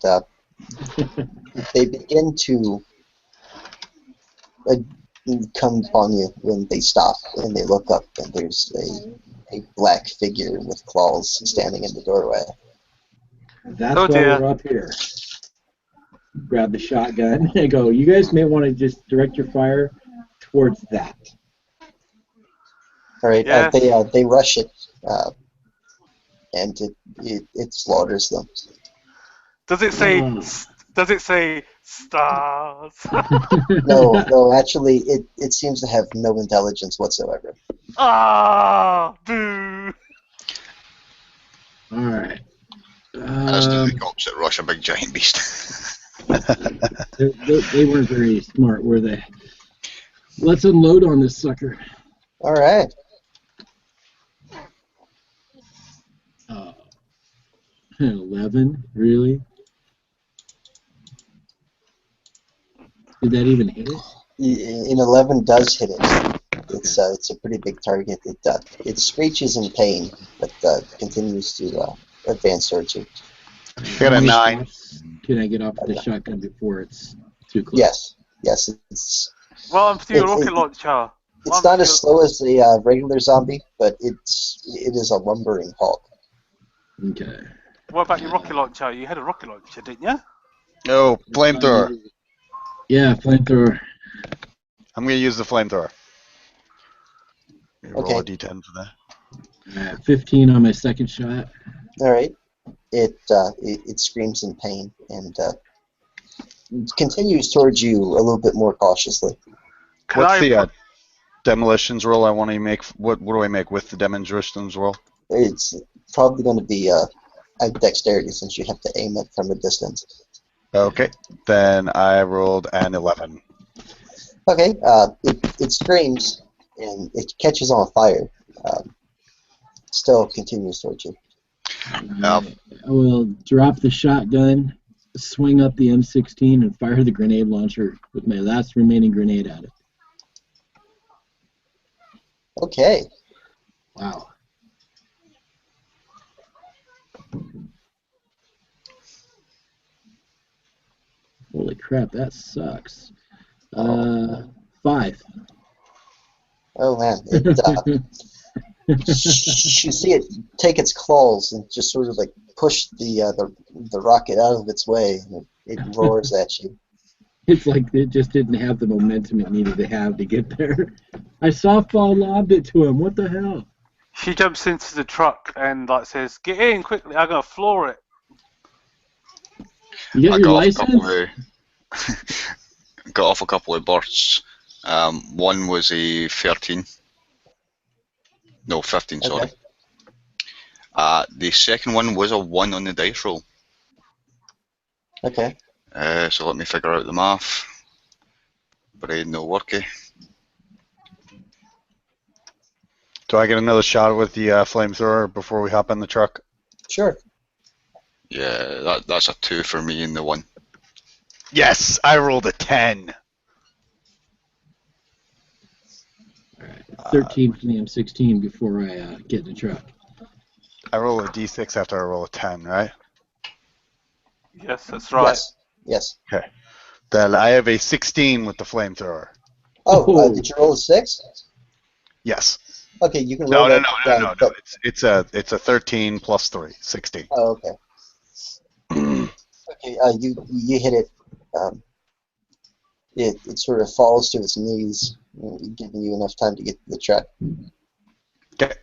they begin to uh, come upon you when they stop and they look up, and there's a black figure with claws standing in the doorway. That's Oh, why dear. we're up here. Grab the shotgun and go, you guys may want to just direct your fire towards that. All right, Yes. they rush it, and it slaughters them. Does it say? Oh. Does it say stars? No, actually, it seems to have no intelligence whatsoever. Ah, boo! All right. As do the cops that rush a big giant beast. They weren't very smart, were they? Let's unload on this sucker. All right. 11, really? Did that even hit it? In 11 does hit it. It's a pretty big target. It screeches in pain, but continues to advance towards you. Got a How many 9. shots can I get off the shotgun before it's too close? Yes, it's Well, I'm still It- rocket it- launcher. it's not as slow as the regular zombie, but it is a lumbering hulk. Okay. What about your rocket launcher? You had a rocket launcher, didn't you? Oh, flamethrower. Yeah, flamethrower. I'm going to use the flamethrower. Roll a Okay. d10 for that. Alright, 15 on my second shot. All right. It screams in pain and continues towards you a little bit more cautiously. What's the demolitions roll I want to make? What do I make with the demonstrations roll? It's probably going to be a dexterity since you have to aim it from a distance. Okay, then I rolled an 11. Okay. It screams and it catches on fire. Still continues towards you. I will drop the shotgun, swing up the M16, and fire the grenade launcher with my last remaining grenade at it. Okay. Wow. Holy crap, that sucks. 5. Oh man. You see it take its claws and just sort of like push the rocket out of its way, and it roars at you. It's like it just didn't have the momentum it needed to have to get there. I softball lobbed it to him. What the hell? She jumps into the truck and says, "Get in quickly! I'm gonna floor it." You got I your got license? got off a couple of bursts. One was a 13. No, 15, sorry. Okay. The second one was a 1 on the dice roll. Okay. So let me figure out the math. Brain no worky. Do I get another shot with the flamethrower before we hop in the truck? Sure. Yeah, that's a 2 for me in the 1. Yes, I rolled a 10. 13 for the M16 before I get in the truck. I roll a d6 after I roll a 10, right? Yes, that's right. Yes. Okay. Then I have a 16 with the flamethrower. Oh, did you roll a 6? Yes. Okay, you can roll No. that. It's a 13 plus 3, 16. Oh, okay. Okay, you hit it. It sort of falls to its knees, giving you enough time to get to the truck. Okay.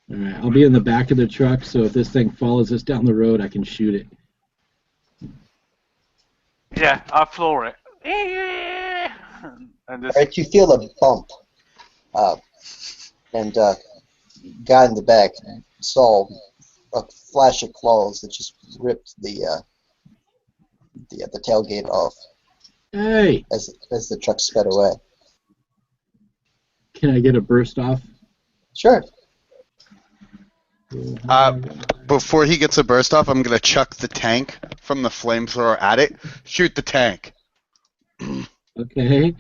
All right, I'll be in the back of the truck, so if this thing follows us down the road, I can shoot it. Yeah, I floor it. And All right, you feel a bump, and guy in the back saw a flash of claws that just ripped the tailgate off Hey, as the truck sped away. can I get a burst off? Sure. Before he gets a burst off, I'm going to chuck the tank from the flamethrower at it. Shoot the tank. Okay.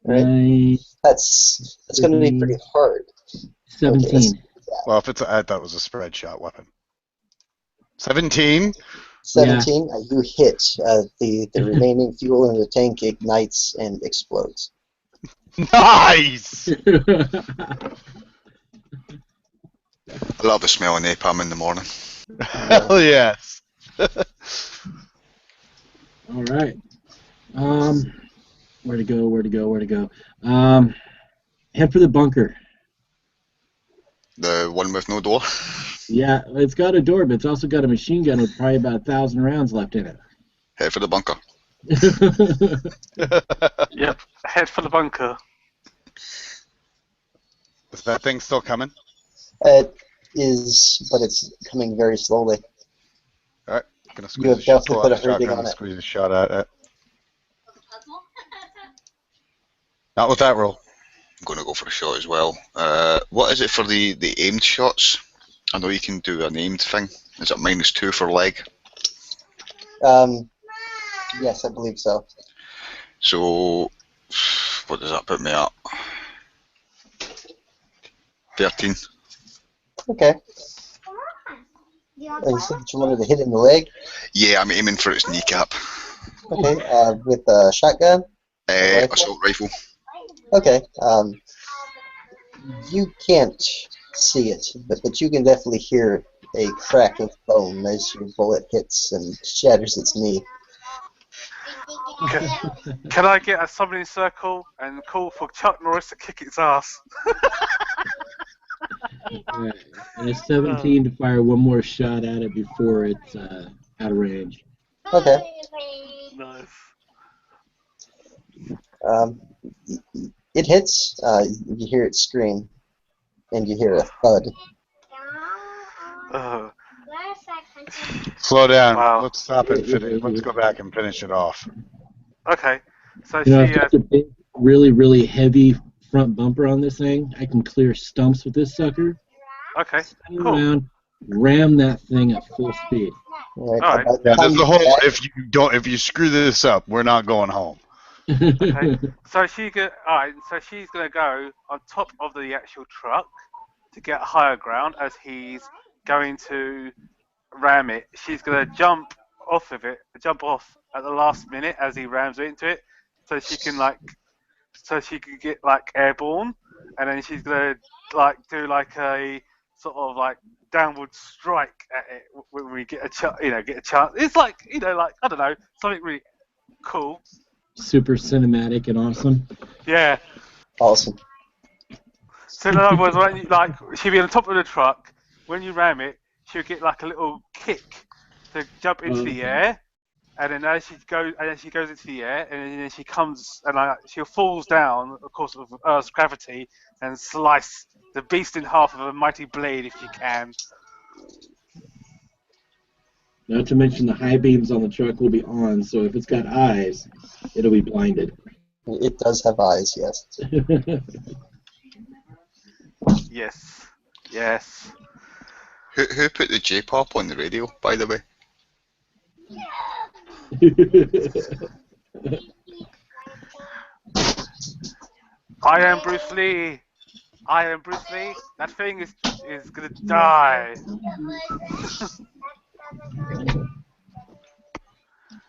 Right. That's going to be pretty hard. 17. Okay, Well, if it's, I thought it was a spread shot weapon. 17. 17. You hit. The remaining fuel in the tank ignites and explodes. Nice. I love the smell of napalm in the morning. Hell yes. All right. Where to go? Head for the bunker. The one with no door. Yeah, it's got a door, but it's also got a machine gun with probably about 1,000 rounds left in it. Head for the bunker. Yep, head for the bunker. Is that thing still coming? It is, but it's coming very slowly. All right. Gonna You have definitely put a hurting on it. Squeeze a shot at it. Not with that roll. I'm going to go for a shot as well. What is it for the aimed shots? I know you can do an aimed thing. Is it -2 for leg? Yes, I believe so. So, what does that put me at? 13. Okay. You said that you wanted to hit in the leg? Yeah, I'm aiming for its kneecap. Okay, with a shotgun? Assault rifle. Okay, you can't see it, but you can definitely hear a crack of bone as your bullet hits and shatters its knee. Can I get a summoning circle and call for Chuck Norris to kick its ass? Right. And a 17 to fire one more shot at it before it's out of range. Okay. Nice. It hits, you hear it scream, and you hear a thud. Slow down. Wow. Let's stop and finish. Let's go back and finish it off. Okay, so You know, I've she. got the big, really heavy front bumper on this thing. I can clear stumps with this sucker. Okay, Spin cool. around, ram that thing at full speed. Right, Alright. about the Yeah, time there's you a whole. get If you screw this up, we're not going home. Okay. So she's gonna go on top of the actual truck to get higher ground as he's going to ram it. She's gonna jump off at the last minute as he rams into it, so she can get airborne, and then she's gonna do a sort of downward strike at it when we get a chance. It's I don't know, something really cool. Super cinematic and awesome. Yeah. awesome. So in other words, when she'll be on the top of the truck. When you ram it, she'll get a little kick to jump into the air, and then as she goes into the air, and then she comes and she falls down, of course, of Earth's gravity, and slice the beast in half with a mighty blade if she can. Not to mention the high beams on the truck will be on, so if it's got eyes, it'll be blinded. It does have eyes, yes. Yes. Who put the J-pop on the radio, by the way? I am Bruce Lee. That thing is gonna die.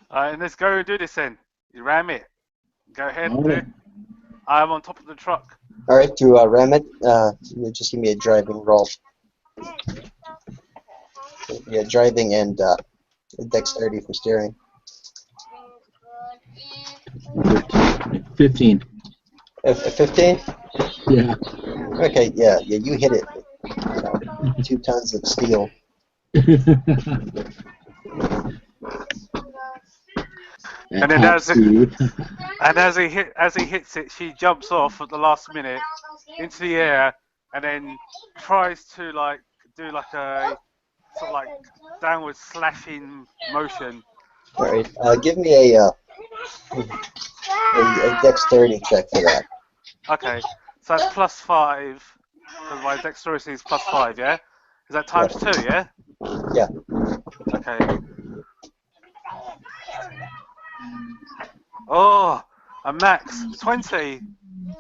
And let's go and do this then. You ram it. Go ahead and do it. I'm on top of the truck. Alright, to ram it, just give me a driving roll. Yeah, driving and dexterity for steering. 15. 15? Yeah. Okay, yeah, you hit it. 2 tons of steel. And then as he hits it, she jumps off at the last minute into the air, and then tries to do a sort of downward slashing motion. Alright, give me a dexterity check for that. Okay, so that's +5. Because my dexterity is +5, yeah? Is that times 2, yeah? Yeah. Okay. Oh, a max 20.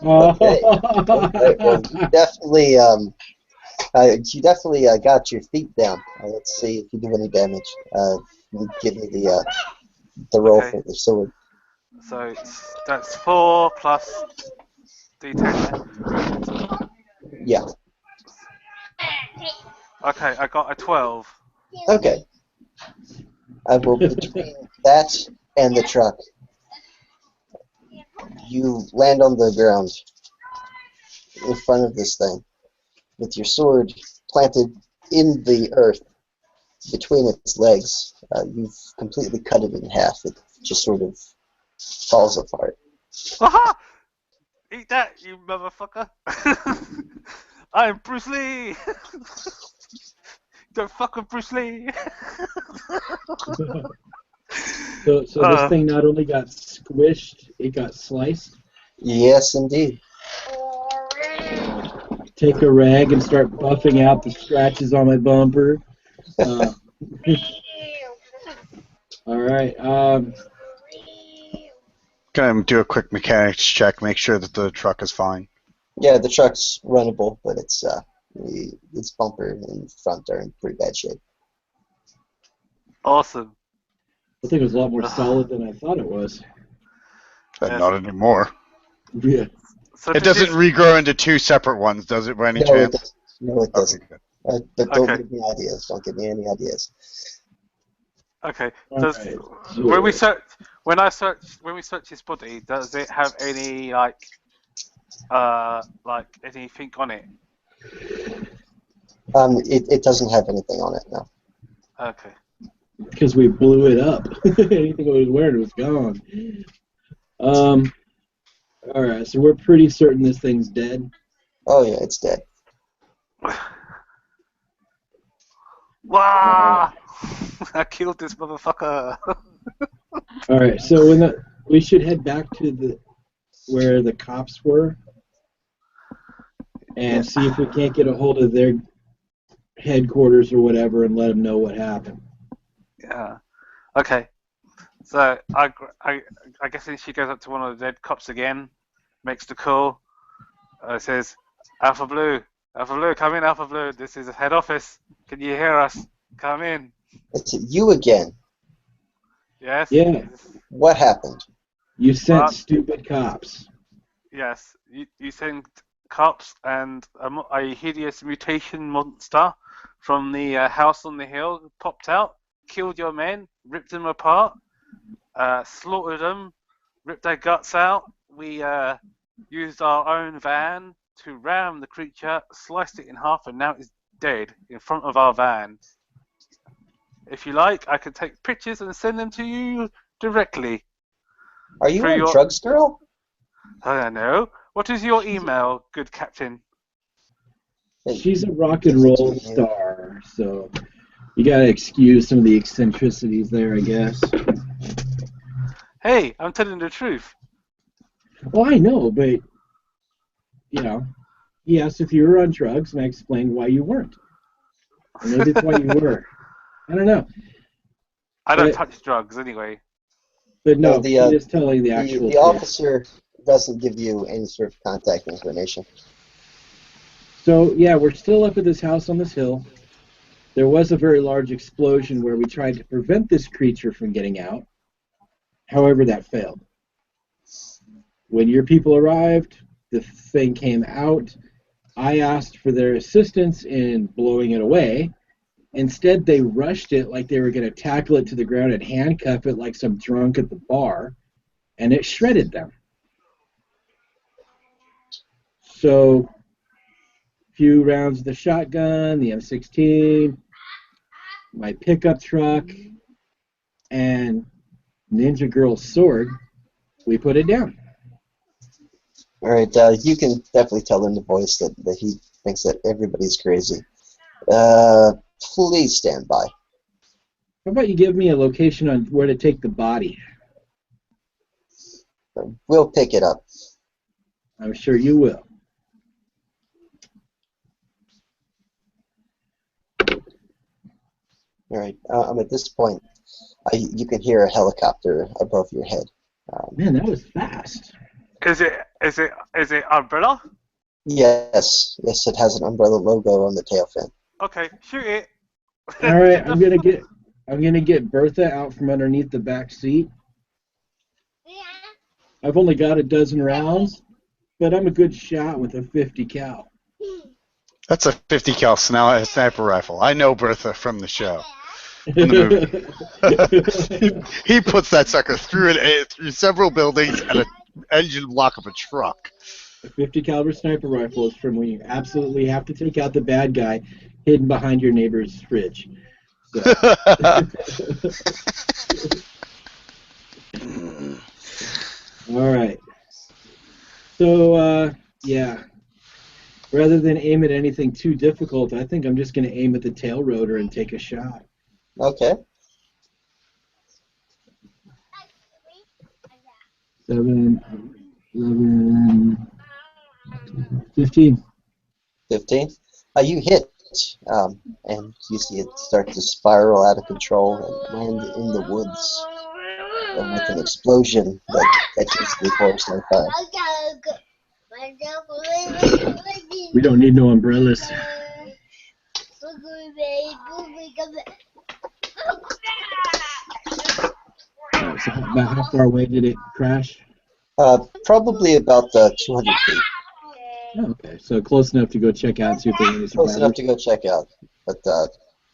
Okay. All right. Well, you definitely got your feet down. Let's see if you do any damage. You give me the roll Okay. for the sword. So that's 4 plus D10, yeah? Yeah. Okay, I got a 12. Okay. I will between that and the truck. You land on the ground in front of this thing with your sword planted in the earth between its legs. You've completely cut it in half. It just sort of falls apart. Aha! Eat that, you motherfucker! I'm Bruce Lee! Don't fuck with Bruce Lee! So this thing not only got squished, it got sliced. Yes, indeed. Take a rag and start buffing out the scratches on my bumper. All right. Gonna do a quick mechanics check, make sure that the truck is fine. Yeah, the truck's runnable, but its bumper and front are in pretty bad shape. Awesome. I think it was a lot more solid than I thought it was. Yes. Not anymore. Yeah. So It doesn't regrow into two separate ones, does it, by any No, it chance? doesn't. No, it doesn't. Okay, good. But don't Okay. give me ideas. Don't give me any ideas. Okay. All right. When we search his body, does it have any like anything on it? It doesn't have anything on it now. Okay. Because we blew it up. Anything I was wearing was gone. All right, so we're pretty certain this thing's dead. Oh yeah, it's dead. Wow! I killed this motherfucker. All right, so we should head back to where the cops were and see if we can't get a hold of their headquarters or whatever and let them know what happened. Yeah. Okay. So I guess then she goes up to one of the dead cops again, makes the call, says, Alpha Blue, come in, Alpha Blue. This is the head office. Can you hear us? Come in. It's you again. Yes. Yeah. What happened? You sent stupid cops. Yes. You sent cops and a hideous mutation monster from the house on the hill popped out, killed your men, ripped them apart, slaughtered them, ripped their guts out. We used our own van to ram the creature, sliced it in half, and now it's dead in front of our van. If you like, I can take pictures and send them to you directly. Are you on drugs, girl? I don't know. What is your email, good captain? She's a rock and roll star, so you gotta excuse some of the eccentricities there, I guess. Hey, I'm telling the truth. Well, I know, but he asked if you were on drugs, and I explained why you weren't. Or maybe it's why you were. I don't know. I don't touch drugs anyway. But no, he is telling the actual the officer doesn't give you any sort of contact information. So, yeah, we're still up at this house on this hill. There was a very large explosion where we tried to prevent this creature from getting out. However, that failed. When your people arrived, the thing came out. I asked for their assistance in blowing it away. Instead, they rushed it like they were going to tackle it to the ground and handcuff it like some drunk at the bar, and it shredded them. So, a few rounds of the shotgun, the M16, my pickup truck, and Ninja Girl's sword, we put it down. All right, you can definitely tell in the voice that he thinks that everybody's crazy. Please stand by. How about you give me a location on where to take the body? We'll pick it up. I'm sure you will. All right, at this point, you can hear a helicopter above your head. Man, that was fast. Because Is it umbrella? Yes, yes, it has an umbrella logo on the tail fin. Okay, shoot it. All right, I'm gonna get Bertha out from underneath the back seat. I've only got a dozen rounds, but I'm a good shot with a 50 cal. That's a 50 cal sniper rifle. I know Bertha from the show. In the movie. he puts that sucker through several buildings and an engine block of a truck. A 50 caliber sniper rifle is from when you absolutely have to take out the bad guy hidden behind your neighbor's fridge. So. All right. So, yeah. Rather than aim at anything too difficult, I think I'm just going to aim at the tail rotor and take a shot. Okay. 7, 11, 15. 15. You hit, and you see it start to spiral out of control and land in the woods with an explosion that catches the forest on fire. We don't need no umbrellas. So about how far away did it crash? Probably about 200 feet. Oh, okay, so close enough to go check out and see if there's any survivors. Close enough to go check out, but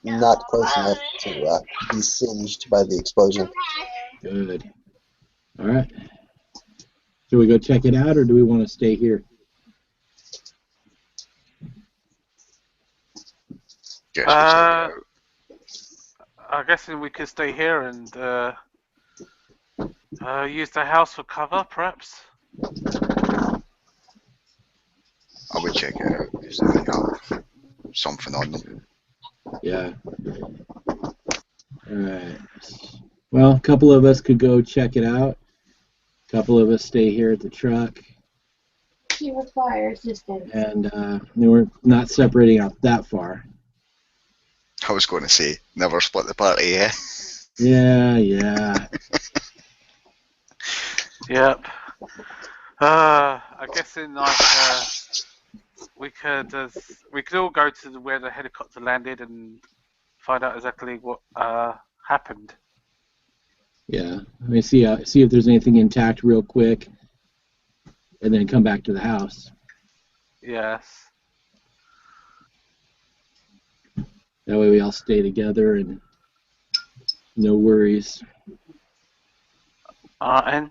not close enough to be singed by the explosion. Good. All right. Should we go check it out, or do we want to stay here? I guess we could stay here and use the house for cover, perhaps. I would check it out because they might have something on them. Yeah. All right. Well, a couple of us could go check it out. A couple of us stay here at the truck. He requires assistance. And we're not separating out that far. I was going to say, never split the party, yeah? Yeah. Yep. I guess in like we could all go to where the helicopter landed and find out exactly what happened. Yeah. Let me see if there's anything intact real quick, and then come back to the house. Yes. That way we all stay together and no worries. Alright.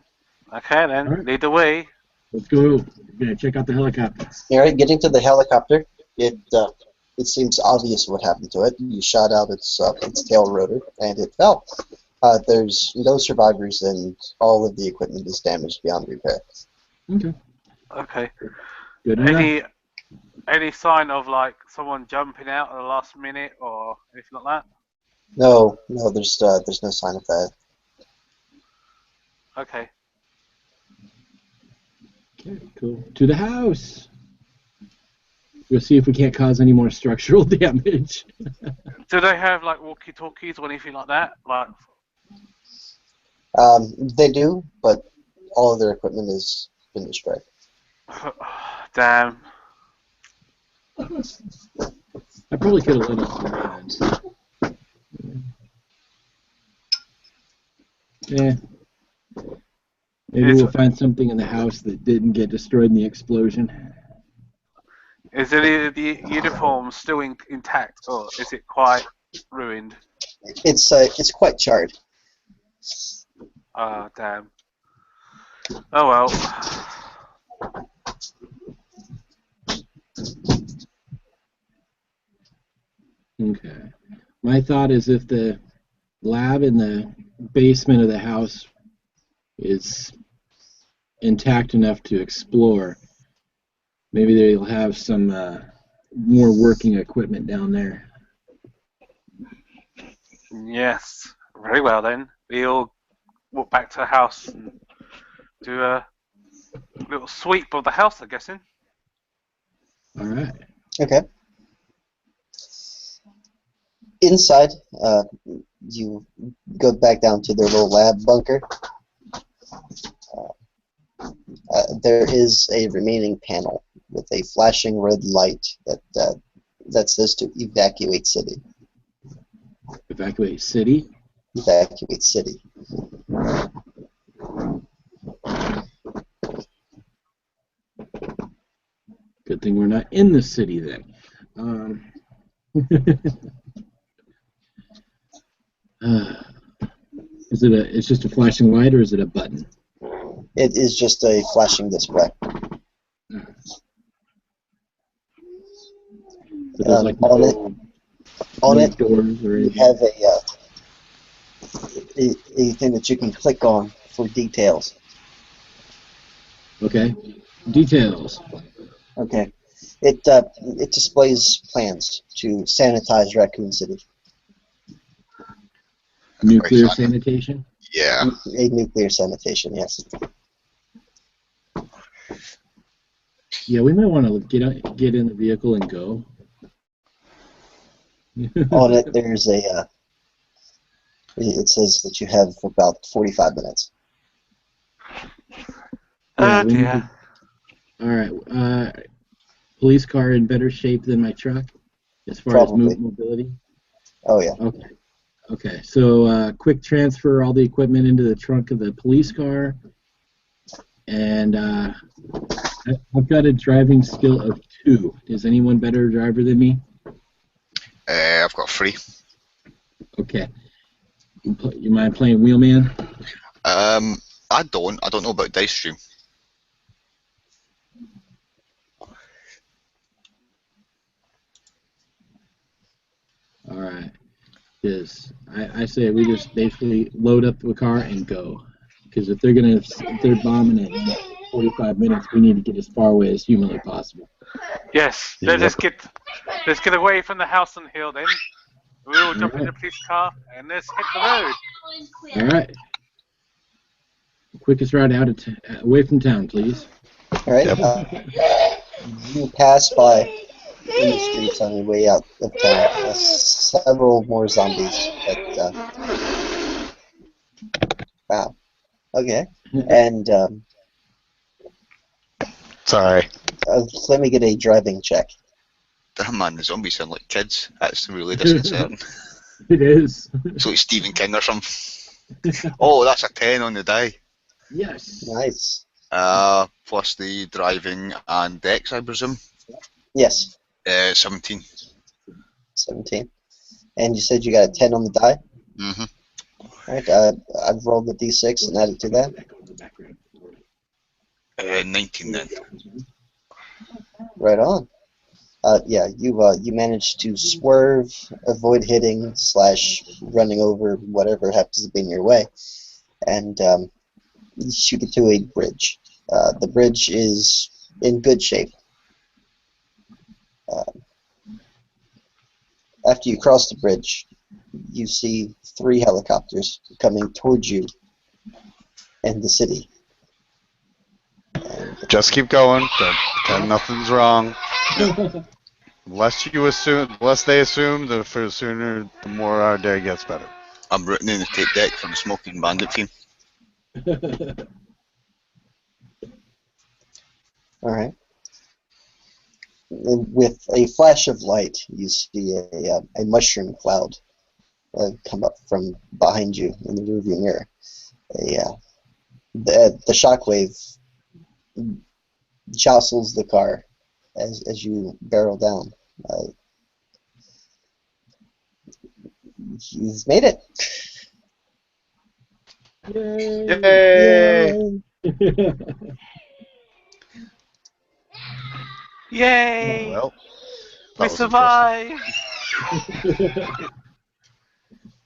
Okay then. All right. Lead the way. Let's go. We're gonna check out the helicopter. All right, getting to the helicopter, it seems obvious what happened to it. You shot out its tail rotor, and it fell. There's no survivors, and all of the equipment is damaged beyond repair. Okay. Good enough. Any sign of like someone jumping out at the last minute or anything like that? No, there's no sign of that. Okay. Okay, cool. To the house. We'll see if we can't cause any more structural damage. Do they have like walkie-talkies or anything like that? Like. They do, but all of their equipment has been destroyed. Damn. I probably could have let us know. Yeah. Maybe we'll find something in the house that didn't get destroyed in the explosion. Is any of the uniform still intact, or is it quite ruined? It's quite charred. Ah, damn. Oh well. Okay. My thought is if the lab in the basement of the house is intact enough to explore, maybe they'll have some more working equipment down there. Yes. Very well then. We'll walk back to the house and do a little sweep of the house, I'm guessing. All right. Okay. Inside, you go back down to their little lab bunker. there is a remaining panel with a flashing red light that says to evacuate city. Evacuate city? Evacuate city. Good thing we're not in the city then. It's just a flashing light, or is it a button? It is just a flashing display. So there's like on it, doors or you anything. have a thing that you can click on for details. Okay. Details. Okay. It displays plans to sanitize Raccoon City. Nuclear Right. sanitation. Yeah. A nuclear sanitation, yes. Yeah, we might want to get in the vehicle and go. On it, there's it says that you have about 45 minutes. Yeah, Oh we need dear. All right. Police car in better shape than my truck, as far Probably. as mobility. Oh, yeah. Okay. Okay. So quick transfer all the equipment into the trunk of the police car, and I've got a driving skill of 2. Is anyone better driver than me? I've got 3. Okay. You mind playing wheelman? I don't know about Dice Stream. All right. Because I say we just basically load up the car and go. Because if they're bombing it in 45 minutes, we need to get as far away as humanly possible. Yes. Yep. Let's get away from the house on the hill then. We all jump in Alright. the police car and let's hit the road. All right. Quickest route out away from town, please. All right. Yep. You pass by in the streets on your way out of town. Several more zombies. Wow. Okay. And Sorry. let me get a driving check. Damn man, the zombies sound like kids. That's really disconcerting. It is. So it's Stephen King or something. Oh, that's a 10 on the die. Yes. Nice. Plus the driving and dex, I presume. Yes. 17. 17. And you said you got a 10 on the die? Mm-hmm. All right. I've rolled the d6 and added to that. 19 then. Right on. Yeah, you managed to swerve, avoid hitting / running over whatever happens to be in your way, and you get to a bridge. The bridge is in good shape. After you cross the bridge, you see 3 helicopters coming towards you in the city. Just keep going. Don't pretend nothing's wrong. Less they assume, the sooner, the more our day gets better. I'm rooting in the tape deck for the Smoking Bandit team. All right. With a flash of light, you see a mushroom cloud come up from behind you in the rearview mirror. The shockwave jostles the car as you barrel down. You've made it. Yay! Yay! Well, that We was survived!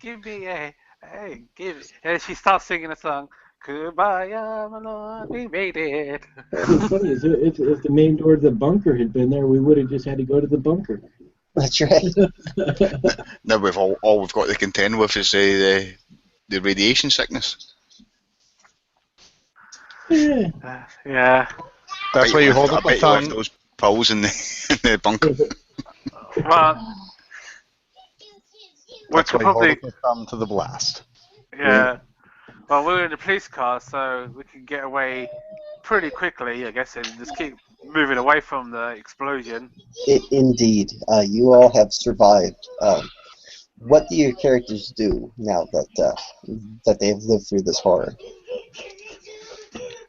Give me a... Hey, give it. And she starts singing a song. Goodbye, my lord, we made it. What's funny is if the main door to the bunker had been there, we would have just had to go to the bunker. That's right. Now all we've got to contend with is the radiation sickness. Yeah. Yeah. That's why you hold up I a bet you left tongue. those pills in the bunker. Well, we That's could why you hold probably... up a thumb to the blast. Yeah. Well, we were in the police car, so we could get away pretty quickly, I guess, and just keep moving away from the explosion. Indeed, you all have survived. What do your characters do now that they have lived through this horror?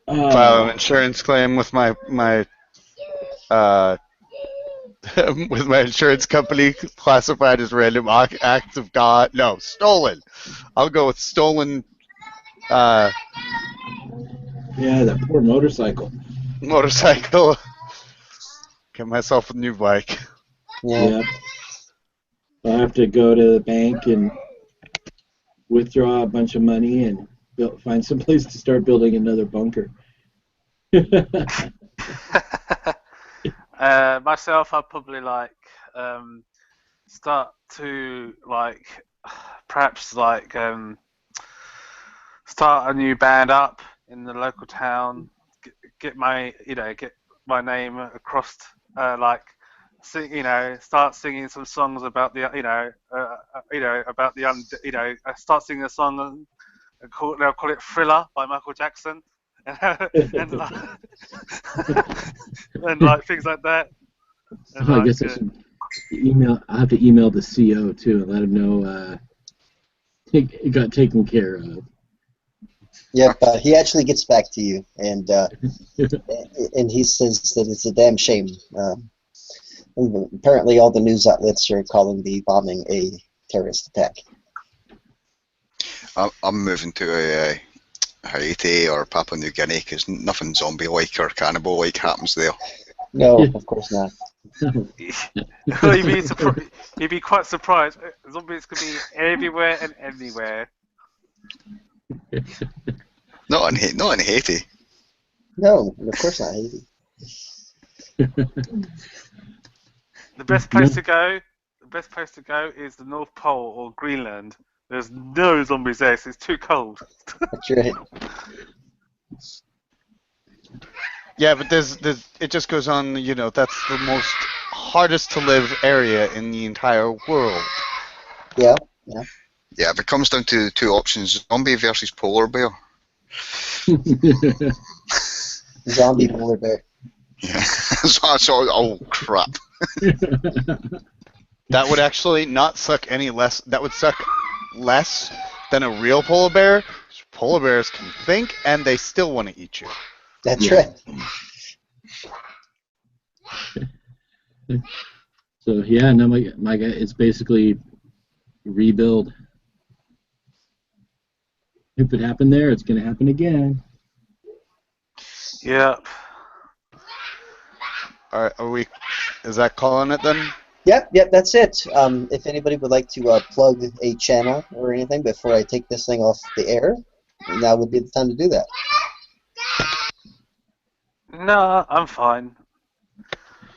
File an insurance claim with my with my insurance company, classified as random acts of God. No, stolen. I'll go with stolen. Yeah, that poor motorcycle. Motorcycle. Get myself a new bike. Yeah. Yep. I'll have to go to the bank and withdraw a bunch of money and find some place to start building another bunker. Myself, I'd probably start to perhaps start a new band up in the local town. Get my name across. Start singing some songs about the about the start singing a song and they'll call it Thriller by Michael Jackson. and things like that. And I guess I should email. I have to email the CO too and let him know it got taken care of. Yep. He actually gets back to you, and he says that it's a damn shame. Apparently, all the news outlets are calling the bombing a terrorist attack. I'm moving to Haiti or Papua New Guinea because nothing zombie-like or cannibal-like happens there. No, of course not. You'd be quite surprised. Zombies could be everywhere and anywhere. Not in Haiti. No, of course not Haiti. The best place to go is the North Pole or Greenland. There's no zombies there, so it's too cold. That's right. Yeah, but it just goes on, that's the most hardest to live area in the entire world. Yeah. Yeah, if it comes down to two options, zombie versus polar bear. Zombie polar bear. Yeah. Oh, crap. That would actually not suck any less. That would suck less than a real polar bear. Polar bears can think, and they still want to eat you. That's right. So yeah, no, my guy, it's basically rebuild. If it happened there, it's going to happen again. Yep. All right, is that calling it then? Yep, that's it. If anybody would like to plug a channel or anything before I take this thing off the air, now would be the time to do that. No, I'm fine.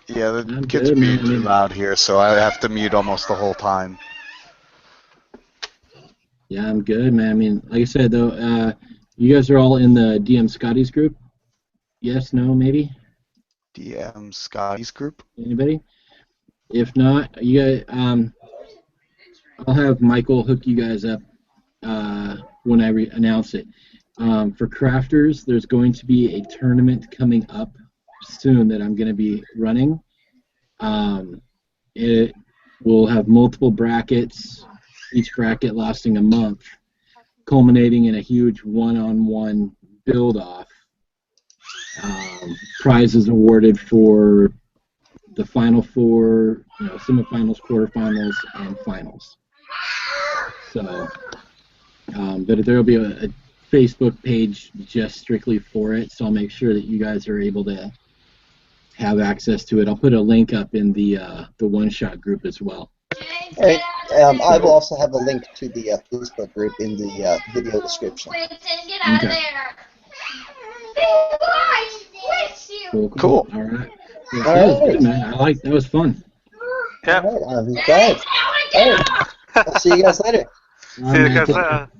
Yeah, the kids are being too loud here, so I have to mute almost the whole time. Yeah, I'm good, man. I mean, like I said, though, you guys are all in the DM Scotty's group? Yes, no, maybe? DM Scotty's group? Anybody? If not, you guys, I'll have Michael hook you guys up when I announce it. For crafters, there's going to be a tournament coming up soon that I'm going to be running. It will have multiple brackets, each bracket lasting a month, culminating in a huge one-on-one build-off. Prizes awarded for the Final Four, semifinals, quarterfinals, and finals. So, but there will be a Facebook page just strictly for it, so I'll make sure that you guys are able to have access to it. I'll put a link up in the one-shot group as well. All right. I will also have a link to the Facebook group in the video description. Okay. Cool. All right. Well, that was good, man. That was fun. Yep. All right, I'm glad. All right. I'll see you guys later. See you guys later.